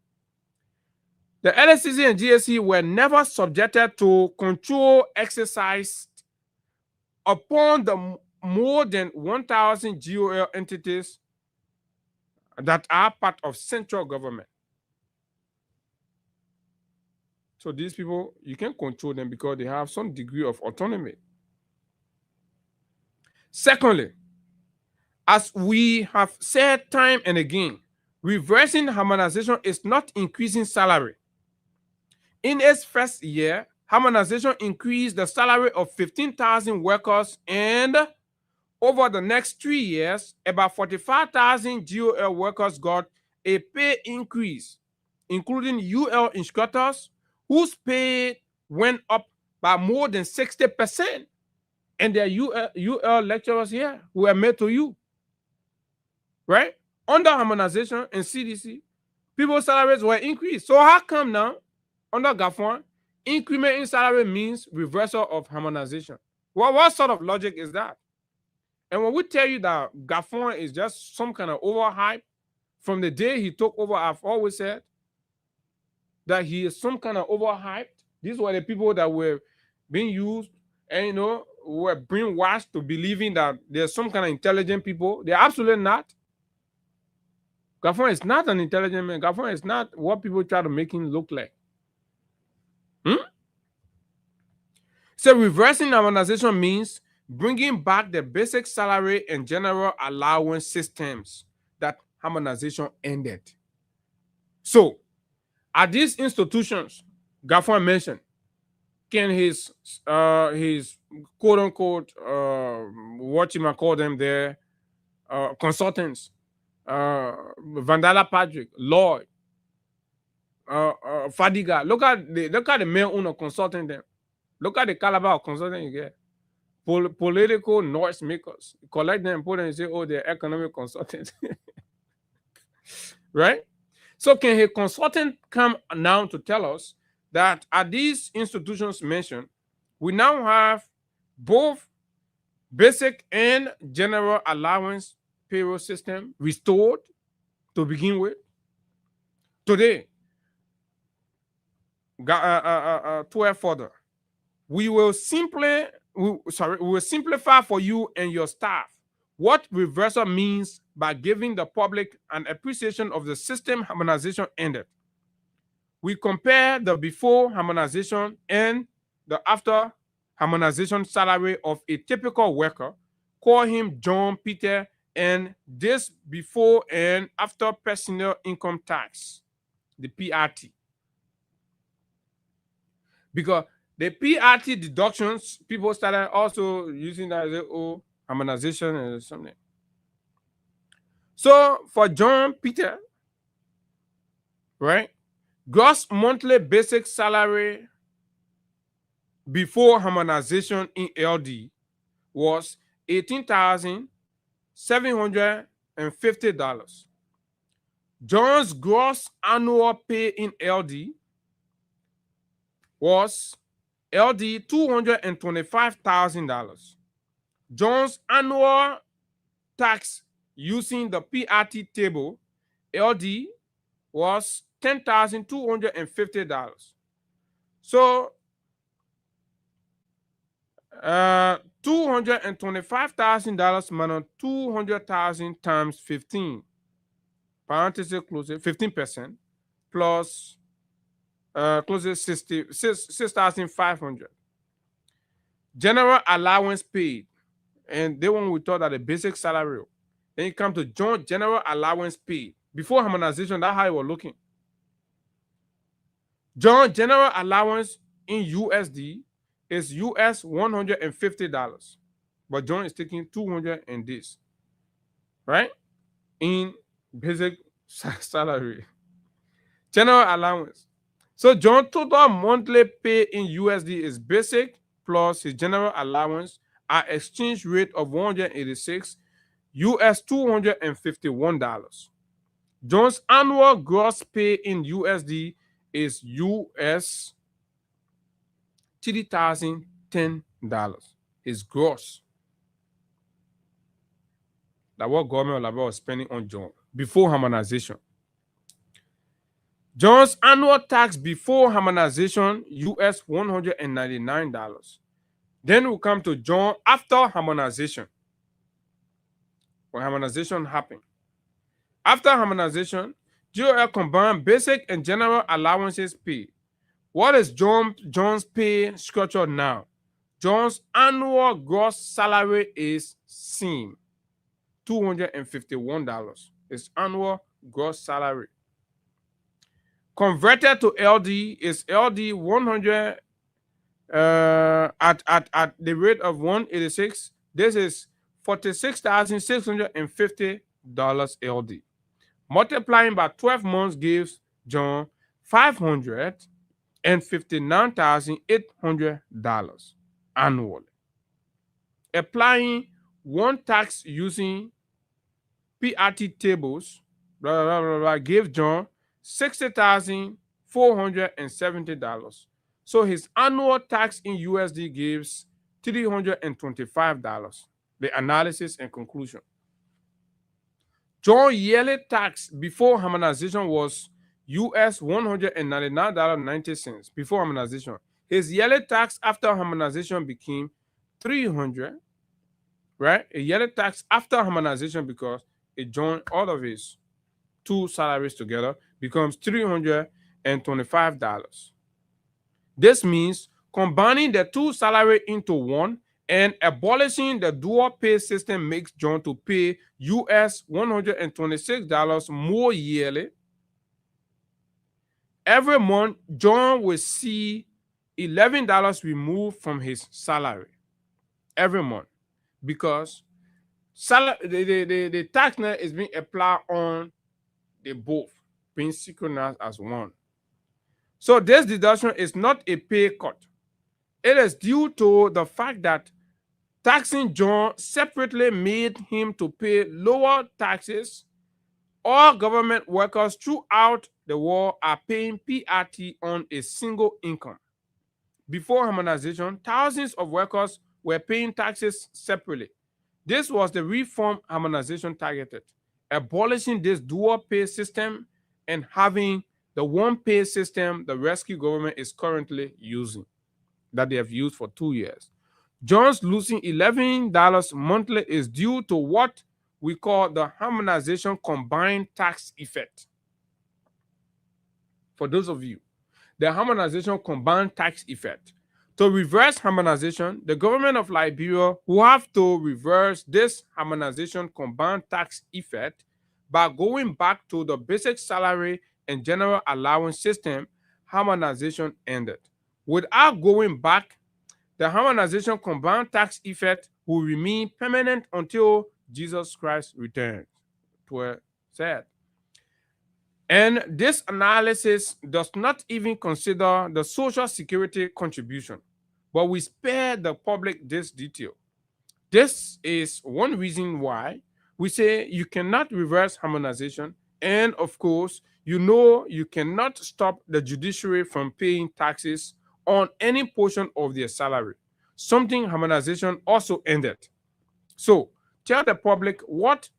The LSCC and GSC were never subjected to control exercised upon the more than 1,000 GOL entities that are part of central government. So these people, you can control them because they have some degree of autonomy. Secondly, as we have said time and again, reversing harmonization is not increasing salary. In its first year, harmonization increased the salary of 15,000 workers, and over the next 3 years, about 45,000 GOL workers got a pay increase, including UL instructors whose pay went up by more than 60%. And there are UL lecturers here who are made to you. Right? Under harmonization and CDC, people's salaries were increased. So how come now, under GAFON, increment in salary means reversal of harmonization? Well, what sort of logic is that? And when we tell you that GAFON is just some kind of overhype, from the day he took over, I've always said that he is some kind of overhyped. These were the people that were being used and, were brainwashed to believing that there's some kind of intelligent people. They're absolutely not. GAFON is not an intelligent man. GAFON is not what people try to make him look like. So reversing harmonization means bringing back the basic salary and general allowance systems that harmonization ended. So, at these institutions, GAFON mentioned, can his quote unquote what you might call them there, consultants, Vandala Patrick, Lloyd, Fadiga. Look at the men who are consulting them. Look at the caliber of consulting you get. Political noise makers. Collect them, put them and say, oh, they're economic consultants. Right? So can a consultant come now to tell us that at these institutions mentioned, we now have both basic and general allowance payroll system restored to begin with? Today, 12 further, we will simplify for you and your staff what reversal means by giving the public an appreciation of the system harmonization ended. We compare the before harmonization and the after harmonization salary of a typical worker, call him John Peter, and this before and after personal income tax, the PRT. Because the PRT deductions, people started also using that as harmonization and something. So for John Peter, right, gross monthly basic salary before harmonization in LD was $18,750. John's gross annual pay in LD was $225,000. John's annual tax using the PRT table, LD, was $10,250. So $225,000 minus $200,000 times 15, parenthesis close 15%, plus close 6,500. General allowance paid, and they one we thought that the basic salary. Then you come to John general allowance paid. Before harmonization, that's how it was looking. John general allowance in USD is US $150, but John is taking 200 in this, right? In basic salary, general allowance. So John total monthly pay in USD is basic plus his general allowance at exchange rate of 186 US $251. John's annual gross pay in USD is US $30,010. His gross. That's what government was spending on John before harmonization. John's annual tax before harmonization, US $199. Then we come to John after harmonization. When harmonization happened. After harmonization, GOL combined basic and general allowances paid. What is John's pay structure now? John's annual gross salary is same, $251. His annual gross salary. Converted to LD is LD 100 at the rate of 186. This is $46,650 LD. Multiplying by 12 months gives John $559,800 annually. Applying one tax using PRT tables gave John $60,470. So his annual tax in USD gives $325. The analysis and conclusion. John's yearly tax before harmonization was US $199.90 before harmonization. His yearly tax after harmonization became $300, right? A yearly tax after harmonization, because it joined all of his two salaries together, becomes $325. This means combining the two salaries into one and abolishing the dual pay system makes John to pay US $126 more yearly. Every month, John will see $11 removed from his salary every month, because the tax net is being applied on the both, being synchronized as one. So this deduction is not a pay cut. It is due to the fact that taxing John separately made him to pay lower taxes. All government workers throughout the world are paying PRT on a single income. Before harmonization, thousands of workers were paying taxes separately. This was the reform harmonization targeted, abolishing this dual pay system and having the one pay system the rescue government is currently using, that they have used for 2 years. John's losing $11 monthly is due to what we call the harmonization combined tax effect. For those of you, the harmonization combined tax effect. To reverse harmonization, the government of Liberia will have to reverse this harmonization combined tax effect by going back to the basic salary and general allowance system harmonization ended. Without going back, the harmonization combined tax effect will remain permanent until Jesus Christ returns, it said. And this analysis does not even consider the Social Security contribution, but we spare the public this detail. This is one reason why we say you cannot reverse harmonization, and of course, you cannot stop the judiciary from paying taxes on any portion of their salary, something harmonization also ended. So tell the public what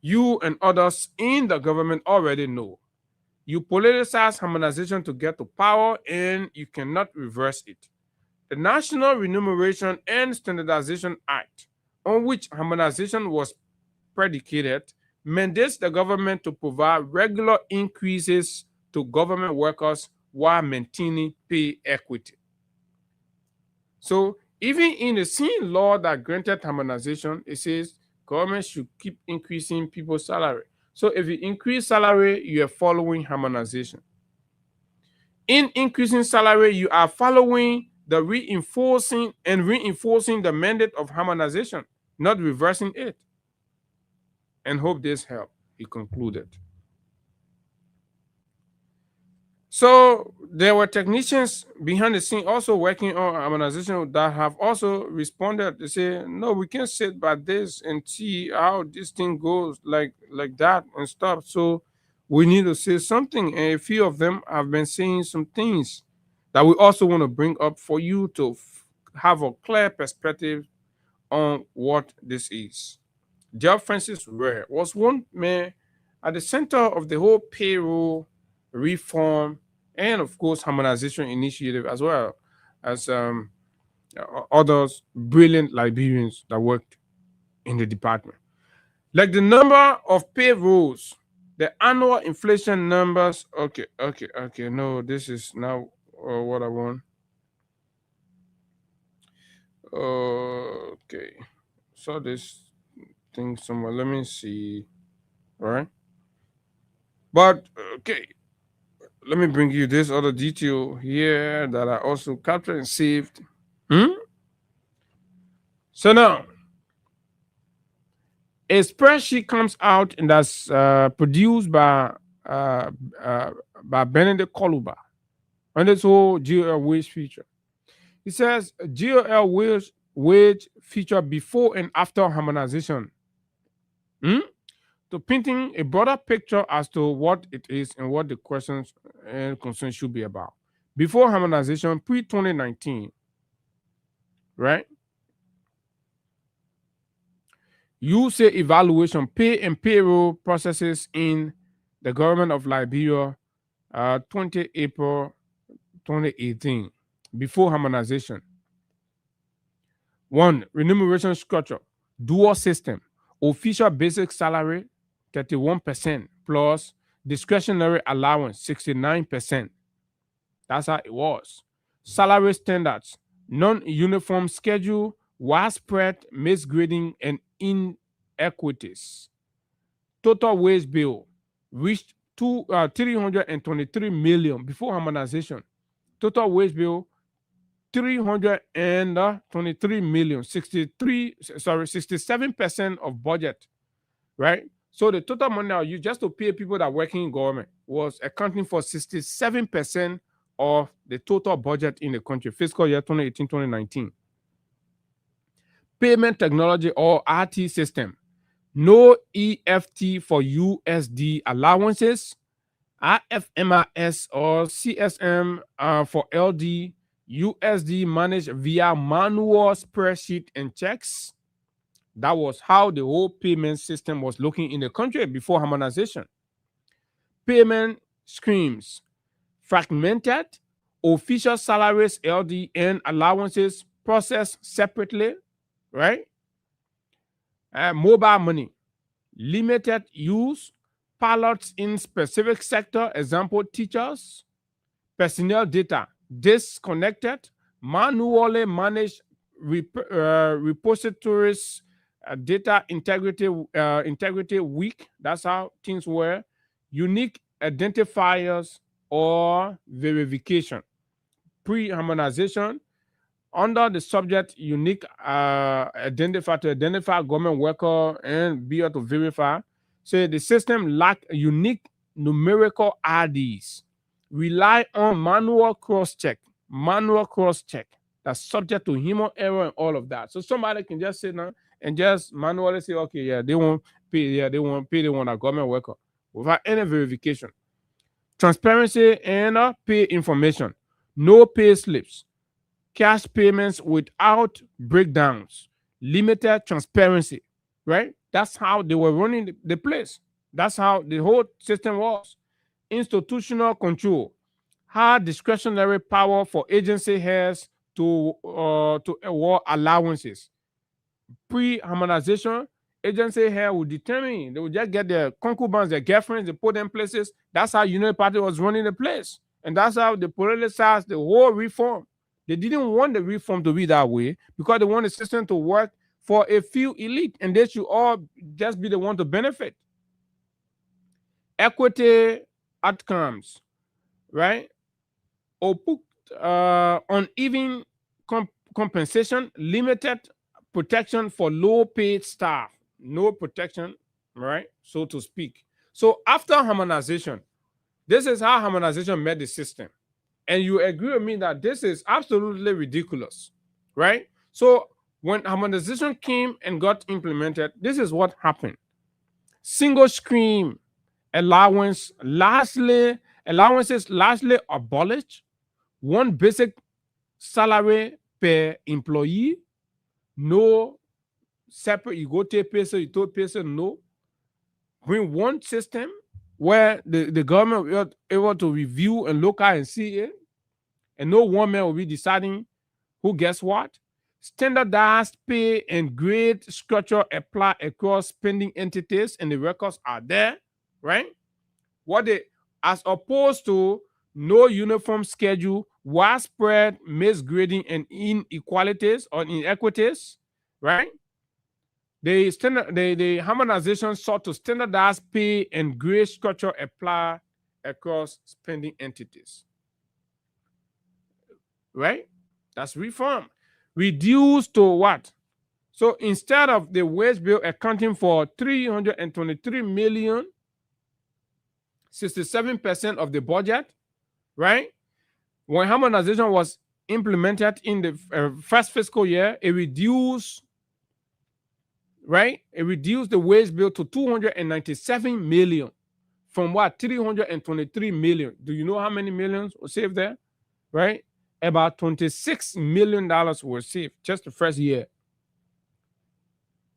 you and others in the government already know. You politicize harmonization to get to power, and you cannot reverse it. The National Remuneration and Standardization Act, on which harmonization was predicated, mandates the government to provide regular increases to government workers while maintaining pay equity. So even in the same law that granted harmonization, it says government should keep increasing people's salary. So if you increase salary, you are following harmonization. In increasing salary, you are following the reinforcing the mandate of harmonization, not reversing it. And hope this helped, he concluded. So there were technicians behind the scene also working on harmonization that have also responded to say, no, we can't sit by this and see how this thing goes like that and stuff. So we need to say something. And a few of them have been saying some things that we also want to bring up for you to have a clear perspective on what this is. Jeff Francis Ware was one man at the center of the whole payroll reform and, of course, harmonization initiative, as well as others brilliant Liberians that worked in the department. Like the number of payrolls, the annual inflation numbers. Okay. No, this is now what I want. Okay. Saw this thing somewhere. Let me see. All right. But, okay. Let me bring you this other detail here that I also captured and saved. So now, A spreadsheet comes out and that's produced uh, by Benedict Coluba on this whole GOL wage feature. He says GOL wage feature before and after harmonization. To painting a broader picture as to what it is and what the questions and concerns should be about. Before harmonization, pre-2019, right? You say evaluation, pay and payroll processes in the government of Liberia, 20 April 2018, before harmonization. 1. Remuneration structure, dual system, official basic salary, 31% plus discretionary allowance, 69%. That's how it was. Salary standards, non-uniform schedule, widespread misgrading and inequities. Total wage bill reached 323 million before harmonization. Total wage bill 323 million, 67% of budget, right? So the total money now you just to pay people that are working in government was accounting for 67% of the total budget in the country, fiscal year 2018-2019. Payment technology or RT system, no EFT for USD allowances, RFMIS or CSM for LD, USD managed via manual spreadsheet and checks. That was how the whole payment system was looking in the country before harmonization. Payment schemes, fragmented, official salaries, LD, and allowances processed separately, right? Mobile money, limited use, pilots in specific sector, example, teachers, personnel data, disconnected, manually managed repositories, data integrity weak. That's how things were. Unique identifiers or verification. Pre-harmonization, under the subject unique identifier to identify government worker and be able to verify. So the system lack unique numerical IDs, rely on manual cross-check that's subject to human error and all of that. So somebody can just sit down and just manually say, okay, yeah, they won't pay, they want a government worker without any verification. Transparency and pay information, no pay slips, cash payments without breakdowns, limited transparency, right? That's how they were running the place. That's how the whole system was. Institutional control, hard discretionary power for agency heads to award allowances. Pre-harmonization, agency head will determine, they will just get their concubines, their girlfriends, they put them places. That's how United Party was running the place. And that's how they politicized the whole reform. They didn't want the reform to be that way because they want the system to work for a few elite and they should all just be the one to benefit. Equity outcomes, right? Or put uneven compensation, limited protection for low paid staff, no protection, right? So to speak. So after harmonization, this is how harmonization made the system. And you agree with me that this is absolutely ridiculous, right? So when harmonization came and got implemented, this is what happened. Single stream allowances largely abolished. One basic salary per employee, no separate, you go take person, you take person, no. Bring one system where the government will be able to review and look at and see it, and no one man will be deciding who gets what. Standardized pay and grade structure apply across spending entities, and the records are there, right? As opposed to no uniform schedule, widespread misgrading and inequalities or inequities, right? The harmonization sought to standardize pay and grade structure apply across spending entities, right? That's reform. Reduce to what? So instead of the wage bill accounting for 323 million, 67% of the budget, right? When harmonization was implemented in the first fiscal year, it reduced, right? It reduced the wage bill to 297 million from what? 323 million. Do you know how many millions were saved there? Right? About $26 million were saved just the first year.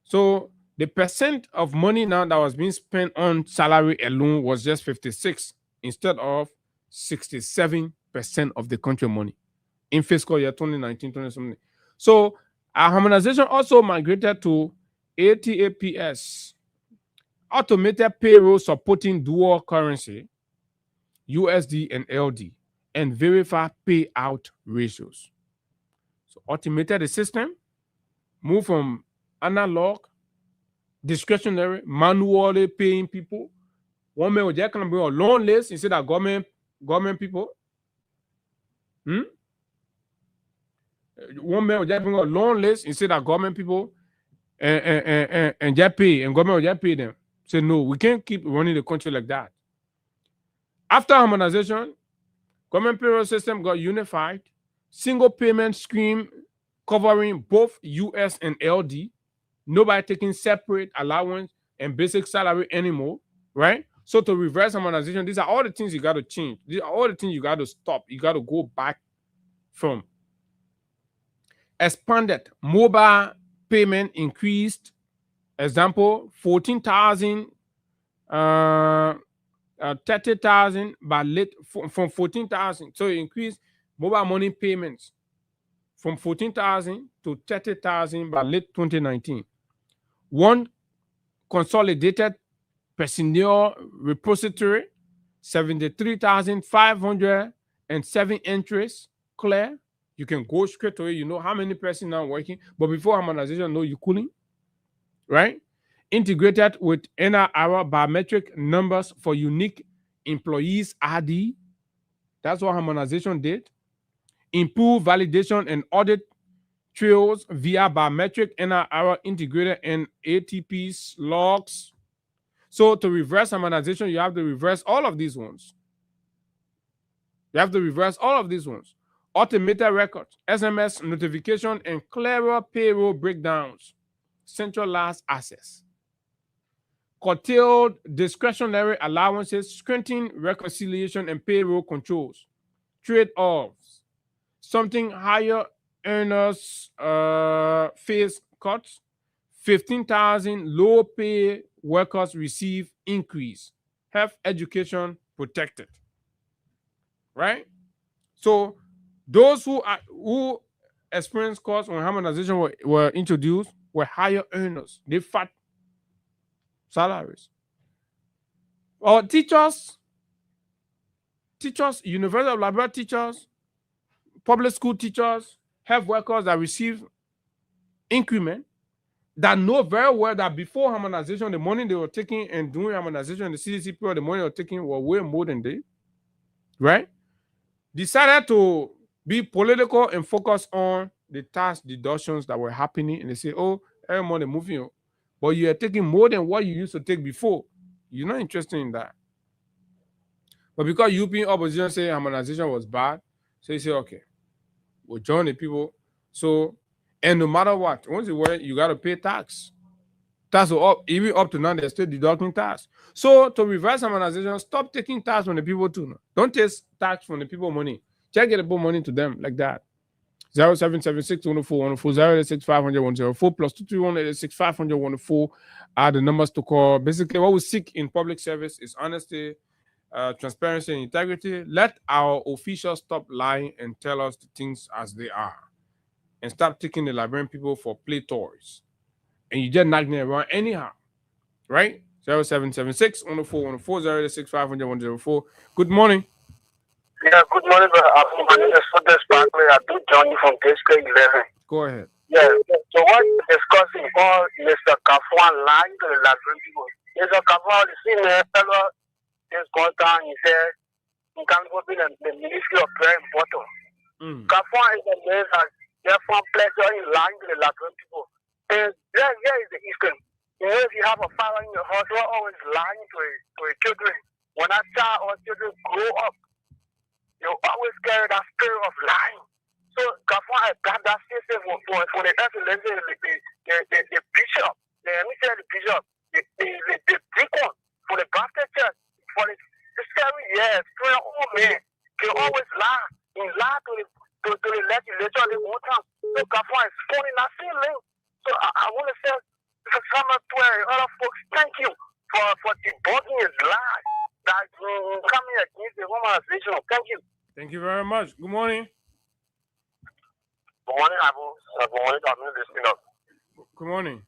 So the percent of money now that was being spent on salary alone was just 56 instead of 67% of the country money in fiscal year 2019-2020. So our harmonization also migrated to ATAPS, automated payroll supporting dual currency, USD and LD, and verify payout ratios. So automated the system, move from analog, discretionary, manually paying people. One man will just bring a loan list instead of government people. One man will just bring a loan list instead of government people and just pay, and government will just pay them. Say, no, we can't keep running the country like that. After harmonization, government payroll system got unified, single payment scheme covering both US and LD, nobody taking separate allowance and basic salary anymore, right? So to reverse harmonization, these are all the things you got to change. These are all the things you got to stop. You got to go back from. Expanded mobile payment increased. Example, 14,000, 30,000, but late from 14,000. So it increased mobile money payments from 14,000 to 30,000 by late 2019. One consolidated personnel repository, 73,507 entries clear. You can go straight to it. You know how many persons are working. But before harmonization, no, you couldn't. Right? Integrated with NRI biometric numbers for unique employees ID. That's what harmonization did. Improve validation and audit trails via biometric NRI integrated and ATP's logs. So to reverse harmonization, you have to reverse all of these ones. You have to reverse all of these ones. Automated records, SMS notification, and clearer payroll breakdowns. Centralized access. Curtailed discretionary allowances, strengthen reconciliation and payroll controls. Trade-offs. Something higher earners face cuts. 15,000 low pay workers receive increase. Health education protected. Right? So those who experience costs when harmonization were introduced were higher earners. They fat salaries. Or teachers, University of Liberia teachers, public school teachers, health workers that receive increment, that know very well that before harmonization, the money they were taking and doing harmonization in the CDC period, the money they were taking were way more than they, right? Decided to be political and focus on the tax deductions that were happening. And they say, oh, every money moving, but you are taking more than what you used to take before. You're not interested in that. But because you being opposition say harmonization was bad, so you say, okay, we'll join the people. So, and no matter what, once you work, you got to pay tax. Tax will up, even up to now, they're still deducting tax. So to reverse harmonization, stop taking tax from the people too. Don't take tax from the people money. Just get the money to them like that. 0776-104-104, plus 231-865-104 are the numbers to call. Basically, what we seek in public service is honesty, transparency, and integrity. Let our officials stop lying and tell us the things as they are, and stop taking the Liberian people for play toys. And you just knocking it around anyhow, right? 0776-104-104, Good morning. Yeah, good morning, brother. My name is Fodes Barkley. I do join you from District 11. Go ahead. Yeah, so what you're discussing all Mr. Kafuan lying to the Liberian people. Mr. Kafuan, you see, man, fellow just gone down, he said, he can't go be the Ministry of Prayer and Bottle. Kafuan is the man that therefore pleasure in lying to the Liberian people. And there is the Eastern. You know, if you have a father in your house who are always lying to his children, when that child or children grow up, you always carry that spirit of lying. So, Gafon has got that system for the excellence, the bishop, the bishop, the deacon, for the Baptist church, for the 7 years, for the old man, they always lie. They lie to the legislature the whole time. So, Gafon is falling that same lane. So, I want to say, Mr. Summer 12, other folks, thank you for debunking his lies. That coming against the womanization. Thank you. Thank you very much. Good morning. Good morning, Abu. Good morning, Good morning.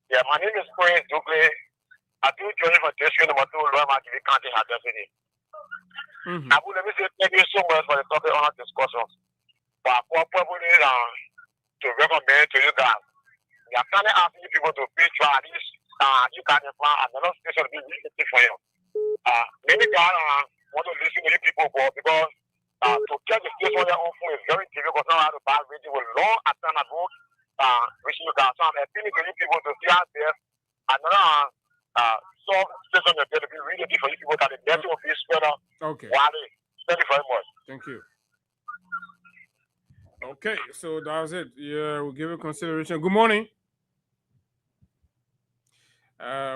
Yeah, my name is Prince Dugley. I do join for district number 2, Lower Market County, Haddonfield. Abu, let me say thank you so much for the topic on our discussion. But I probably to recommend to you guys. We are trying to ask people to please try this. You can find another station to be really for you. Many guys want to listen to you people, but because to get the station on your own phone is very difficult. Now I have to buy radio with long after I go reaching you guys. So I'm appealing to you people to see out there another song station on there to be really for you people that the message will be spread out. Okay. Thank you very much. Thank you. Okay, so that was it. Yeah, we'll give it consideration. Good morning.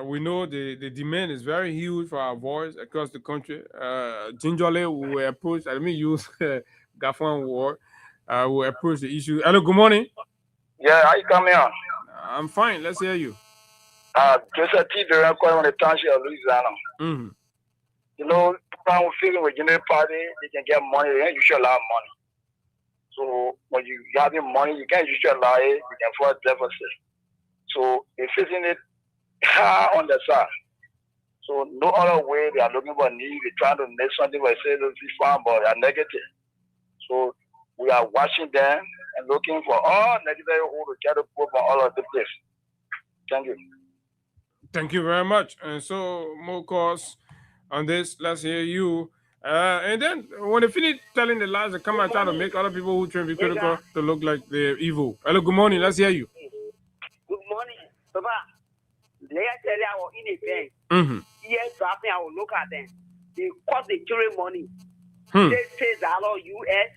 We know the demand is very huge for our voice across the country. Gingerly, we will approach, let me use Gafan word, we will approach the issue. Hello, good morning. Yeah, how you coming on? I'm fine. Let's hear you. Joseph T. Durant calling on the township of Louisiana. Mm-hmm. You know, people feeling with Union Party, they can get money, they can't usually allow money. So when you have money, you can't usually allow it, you can afford deficit. So they're facing it hard on the side. So no other way they are looking for need, they're trying to make something where say those farm, but they are negative. So we are watching them and looking for all negative who to get a book on all of the place. Thank you. Thank you very much. And so, more course on this, let's hear you. And then when they finish telling the lies, they come and try to make other people who try to be critical to look like they're evil. Hello, good morning. Let's hear you. Good morning, Baba. They tell you I was in a bank. Yes, I will look at them. They cost the children money. They say $US.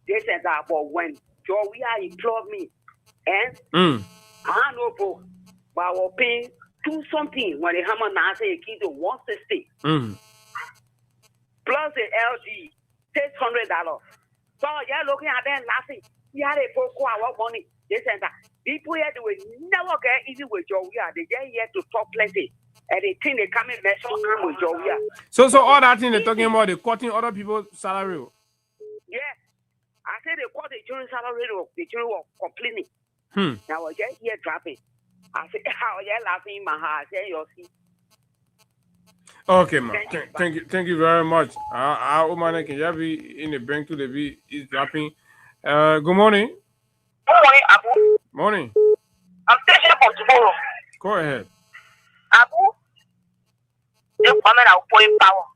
They said that, but when Joey employed me, and I know both, but I will pay 2 something when the hammer now say a kid to 160. Plus the LG, $600. So you're looking at them laughing. You had a poor money. They said that people here they will never get easy with Joey. They get here to talk plenty. And they think they come in mess up with Joey. So all that thing they're talking about, they're cutting other people's salary. Yeah. I said they cut the children's salary, the children were complaining. Now I just here dropping. I said, how are you laughing in my heart? I said, you'll see. Okay, man. Thank you very much. Our man can just be in the bank to the be is dropping. Good morning. Good morning, Abu. Morning. I'm taking from tomorrow. Go ahead. Abu, the women are putting power.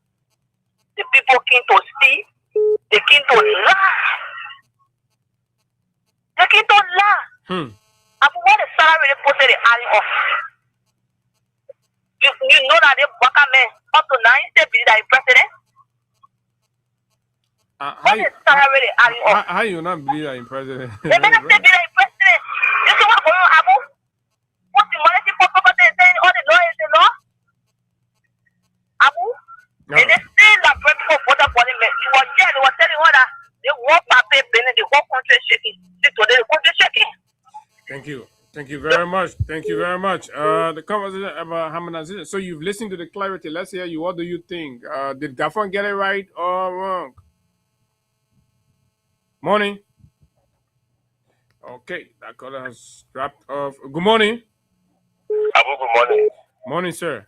The people came to see. They came to laugh. They came to laugh. Abu, what is salary they put the alley off? You know that they work a man up to 9 steps that is president. What is salary they alley off? How you not believe that in president? They may not say that in president. You see what's going on, Abu? What's the money for property saying all the law is the law? Abu? And they still that very people vote for parliament. You were there, they were telling her that they won't pay billing, the whole country is shaking. See today the country is shaking. Thank you. Thank you very much. Thank you very much. The conversation about harmonization. So you've listened to the clarity. Let's hear you. What do you think? Did Gafon get it right or wrong? Morning. Okay, that caller has dropped off. Good morning. Abu, good morning. Morning, sir.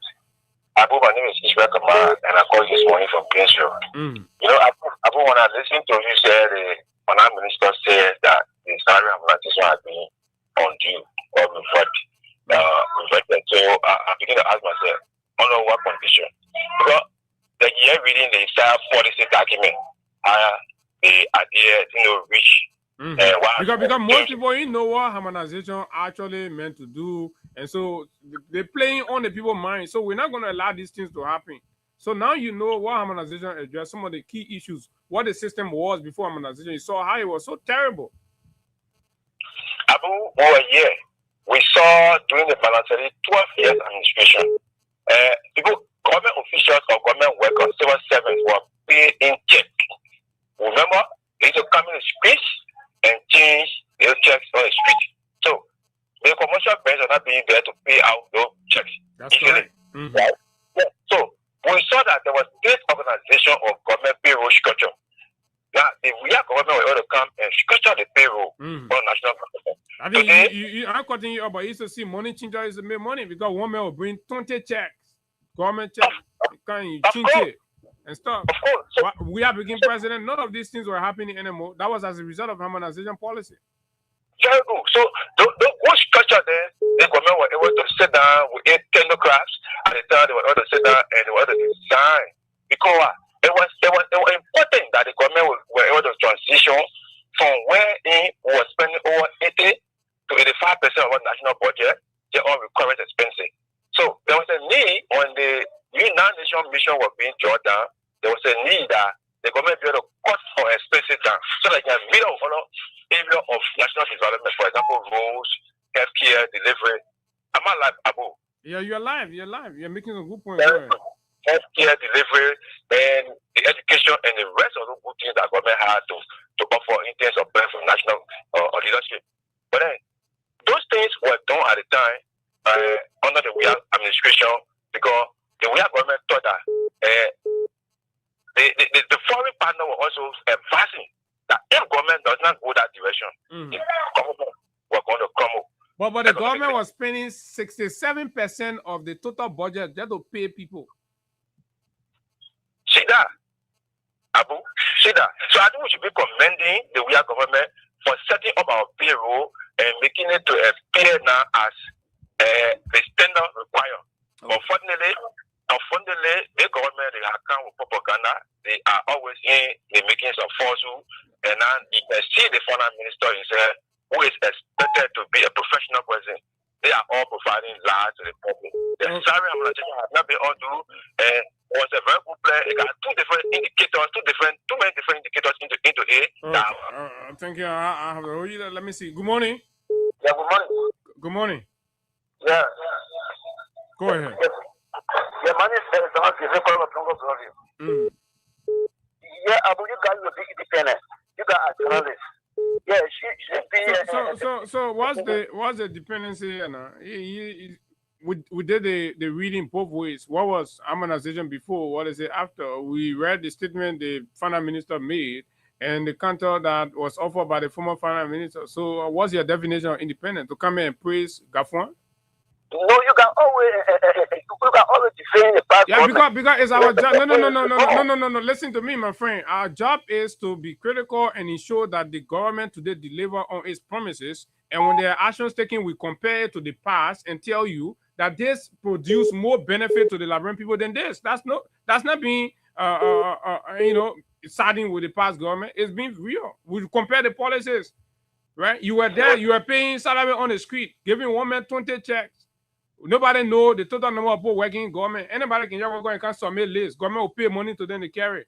Abu, my name is Ishmael Kamara, and I called this morning from Prince Road. You know, Abu, when I listened to you say when our minister said that the salary harmonization has been undue or reverted. So I began to ask myself, under what condition? Because the year reading the Isaiah 46 argument, the idea, reach. because most people know what harmonization actually meant to do, and so they're playing on the people's mind. So we're not going to allow these things to happen. So now you know what harmonization addressed, some of the key issues, what the system was before harmonization. You saw how it was so terrible. Abu, over a year, we saw during the Balanceri 12 years administration, people, government officials or government workers, civil servants were paid in check. Remember, they used to come in the streets and change their checks on the street. So the commercial banks are not being there to pay out those checks. That's correct. Mm-hmm. Right? Yeah. So we saw that there was this organization of government payroll structure. Now, if we are government, we ought to come and structure the payroll for national government. I think I'm cutting you up, but you used to see money changer is to make money because one man will bring 20 checks, government checks, can you change it and stuff. Of course. So, we are beginning president. None of these things were happening anymore. That was as a result of harmonization policy. Very good. So the whole structure there, the government were able to sit down with 8 technocrats at the time. They were able to sit down and they were able to design because it was important that the government were able to transition from where it was spending over 80 to 85% of our national budget, their own recurrent expenses. So there was a need when the United Nations mission was being drawn down. There was a need that the government be able to cut for expenses down so that they can meet all area of national development, for example, roads, healthcare, delivery. I'm alive, Abu. Yeah, you're alive. You're making a good point. Healthcare, delivery, and the education, and the rest of the good things that government had to offer in terms of from national leadership. But then, those things were done at the time under the WIA administration because the WIA government thought that the foreign partner were also advising that if government does not go that direction, the government were going to crumble. But the government was spending 67% of the total budget just to pay people. See that, Abu? See that. So I think we should be commending the WIA government for setting up our payroll and making it to appear now as the standard required. Unfortunately, the government, they account with propaganda. They are always in the makings of falsehood. And now you can see the foreign minister himself, who is expected to be a professional person. They are all providing lies to the public. The salary harmonization has not been undue. And was a very good player. It got two many different indicators into A. Thank you. I have to you. Let me see. Good morning. Yeah, good morning. Good morning. Yeah. Go ahead. Yeah, my name is Yeah, Abu, you got your big independent. You got a journalist. Yeah, So what's the dependency? We did the reading both ways. What was harmonization before? What is it after? We read the statement the finance minister made and the counter that was offered by the former finance minister. So what's your definition of independent? To come in and praise Gafwan? No, you got always defend the past. Yeah, because it's our job. No. Listen to me, my friend. Our job is to be critical and ensure that the government today deliver on its promises. And when there are actions taken, we compare it to the past and tell you that this produce more benefit to the Liberian people than this. That's not being siding with the past government. It's being real. We compare the policies, right? You were there. You were paying salary on the street, giving one man 20 checks. Nobody know the total number of people working in government. Anybody can just go and can submit list. Government will pay money to them to carry.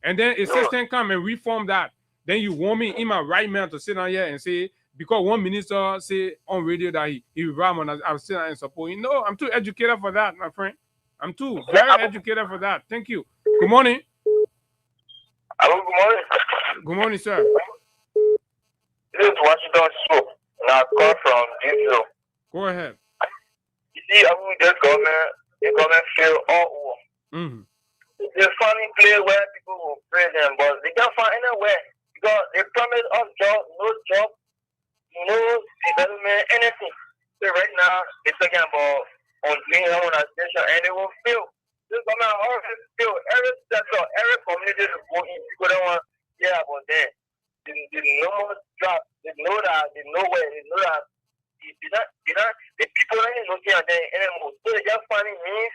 And then a system come and reform that. Then you want me in my right man to sit down here and say, because one minister say on radio that he ram and I'm sitting and supporting. No, I'm too educated for that, my friend. I'm too very educated for that. Thank you. Good morning. Hello, good morning. Good morning, sir. This is Washington Show. Now I call from Diesel. Go ahead. You see, I mean, the government fail all over. It's a funny place where people will pray them, but they can't find anywhere because they promise us job, no development, anything. So right now, they're talking about on doing harmonization and they will fail. This government always fail. Every sector, every community is going, people don't want to hear about that. They know more job. They know that, they know where, they know that. The people ain't looking at them anymore. So they just finding means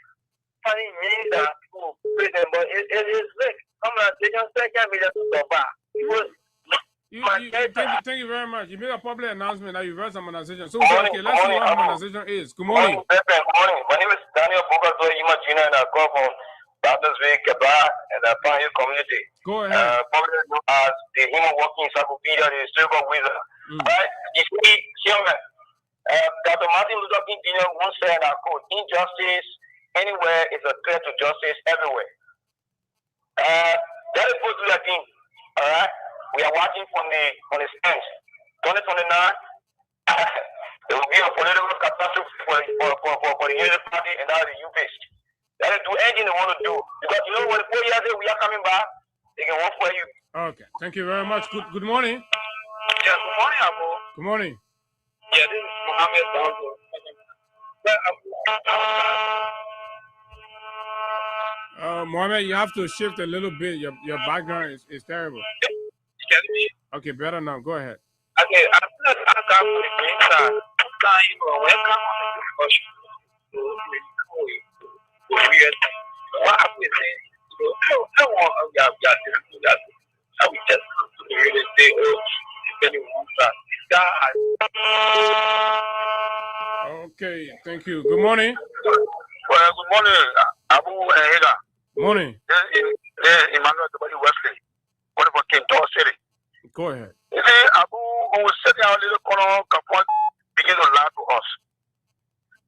that people pray them, but it is like, harmonization can't be just to survive. Thank you very much. You made a public announcement that you read harmonization. So we say, okay, let's see what harmonization is. Good morning. Good morning. My name is Daniel Bogato Yuma Jr. and I come from Battersville, Quebec, and I find your community. Go ahead. Probably known as the human working encyclopedia, the historical wizard. Right? You see, Dr. Martin Luther King Jr. once said, I quote, injustice anywhere is a threat to justice everywhere. That is supposed to be a thing. All right? We are watching from the stands. 2029, there will be a political catastrophe for the Unity Party and now the U-Base. That is do anything they want to do. Because you know what, 4 years ago we are coming back, they can work for you. Okay. Thank you very much. Good morning. Yeah, good morning, Abu. Good morning. Yeah, this is Mohammed Danzo. Mohammed, you have to shift a little bit. Your background is terrible. Okay, better now. Go ahead. Okay, I'm going to ask you the inside. Welcome on the discussion. What happened is, I want to I will just come to the real estate depending on that. Okay, thank you. Good morning. Well, good morning, Abu Hega. Morning. Emmanuel W. Wesley, one of Kintor City. Go ahead. You see, Abu, who was sitting out a little corner, can begin to lie to us.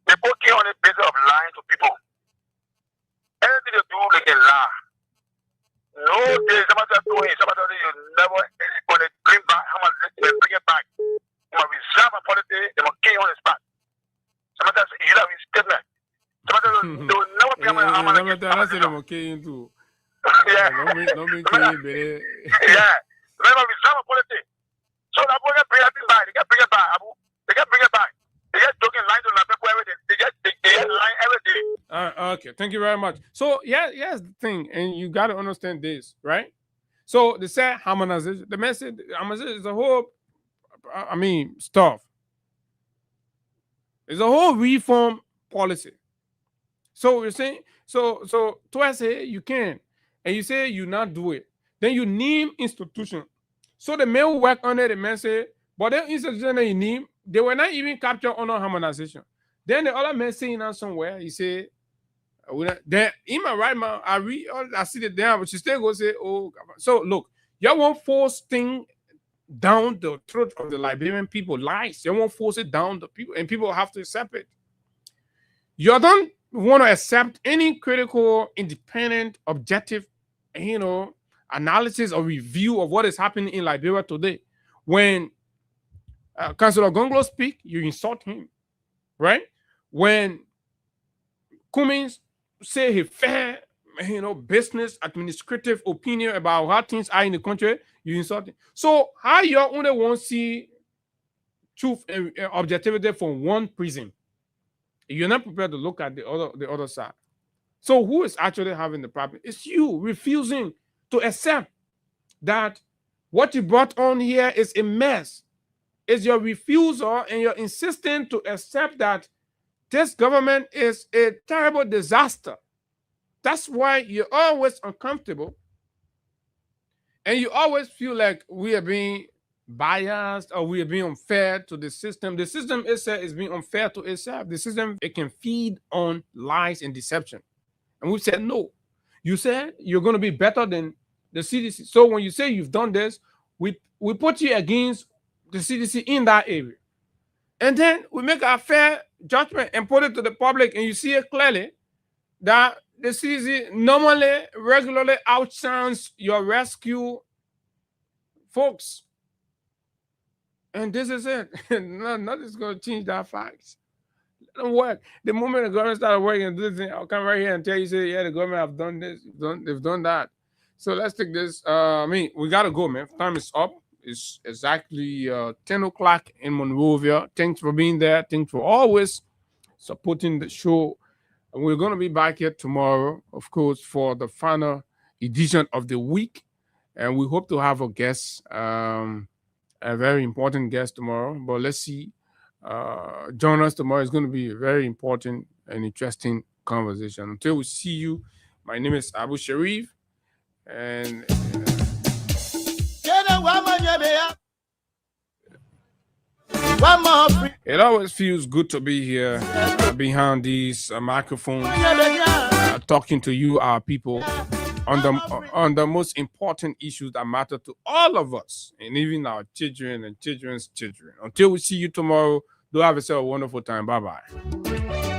They put you on the basis of lying to people. Anything they do, they can lie. No day, somebody doing you never going to bring back, how much they bring it back. You must reserve a policy, they must kill you on the spot. Sometimes you have a statement. Sometimes they will never be able to have a too. Yeah. Don't be kidding, baby. Yeah. Remember, reserve a policy. So that boy can bring it back. They can bring it back, Abu. They can bring it back. They get talking lying to the people every day. They get lying every day. Okay, thank you very much. So here's the thing, and you got to understand this, right? So they say harmonization. The message harmonization is a whole, stuff. It's a whole reform policy. So you're saying, so twice say you can, and you say you not do it. Then you name institution. So the men who work under the men say, but the institution that you name, they were not even captured under harmonization. Then the other man saying that somewhere, he said, then in my right man, I see it there, but she still go say, oh, so look, y'all won't force thing down the throat of the Liberian people, lies. You won't force it down the people, and people have to accept it. You don't want to accept any critical, independent, objective, analysis or review of what is happening in Liberia today. When Councillor Gonglo speak, you insult him, right? When Cummins say his fair, business, administrative opinion about how things are in the country, you insult him. So how you only want to see truth and objectivity from one prison? You're not prepared to look at the other side. So who is actually having the problem? It's you refusing to accept that what you brought on here is a mess. It's your refusal and your insisting to accept that this government is a terrible disaster. That's why you're always uncomfortable. And you always feel like we are being biased or we are being unfair to the system. The system itself is being unfair to itself. The system, it can feed on lies and deception. And we said, no. You said you're going to be better than the CDC. So when you say you've done this, we put you against the CDC in that area. And then we make a fair judgment and put it to the public, and you see it clearly that the CDC normally, regularly outshines your rescue folks. And this is it. Nothing's going to change that fact. It don't work. The moment the government started working, this thing, I'll come right here and tell you, say, yeah, the government have done this, they've done that. So let's take this. We got to go, man. Time is up. It's exactly 10 o'clock in Monrovia. Thanks for being there. Thanks for always supporting the show. And we're going to be back here tomorrow, of course, for the final edition of the week. And we hope to have a guest, a very important guest tomorrow. But let's see. Join us tomorrow. It's going to be a very important and interesting conversation. Until we see you, my name is Abu Sharif. And It always feels good to be here behind these microphones, talking to you, our people, on the most important issues that matter to all of us, and even our children and children's children. Until we see you tomorrow, do have yourself a wonderful time. Bye-bye.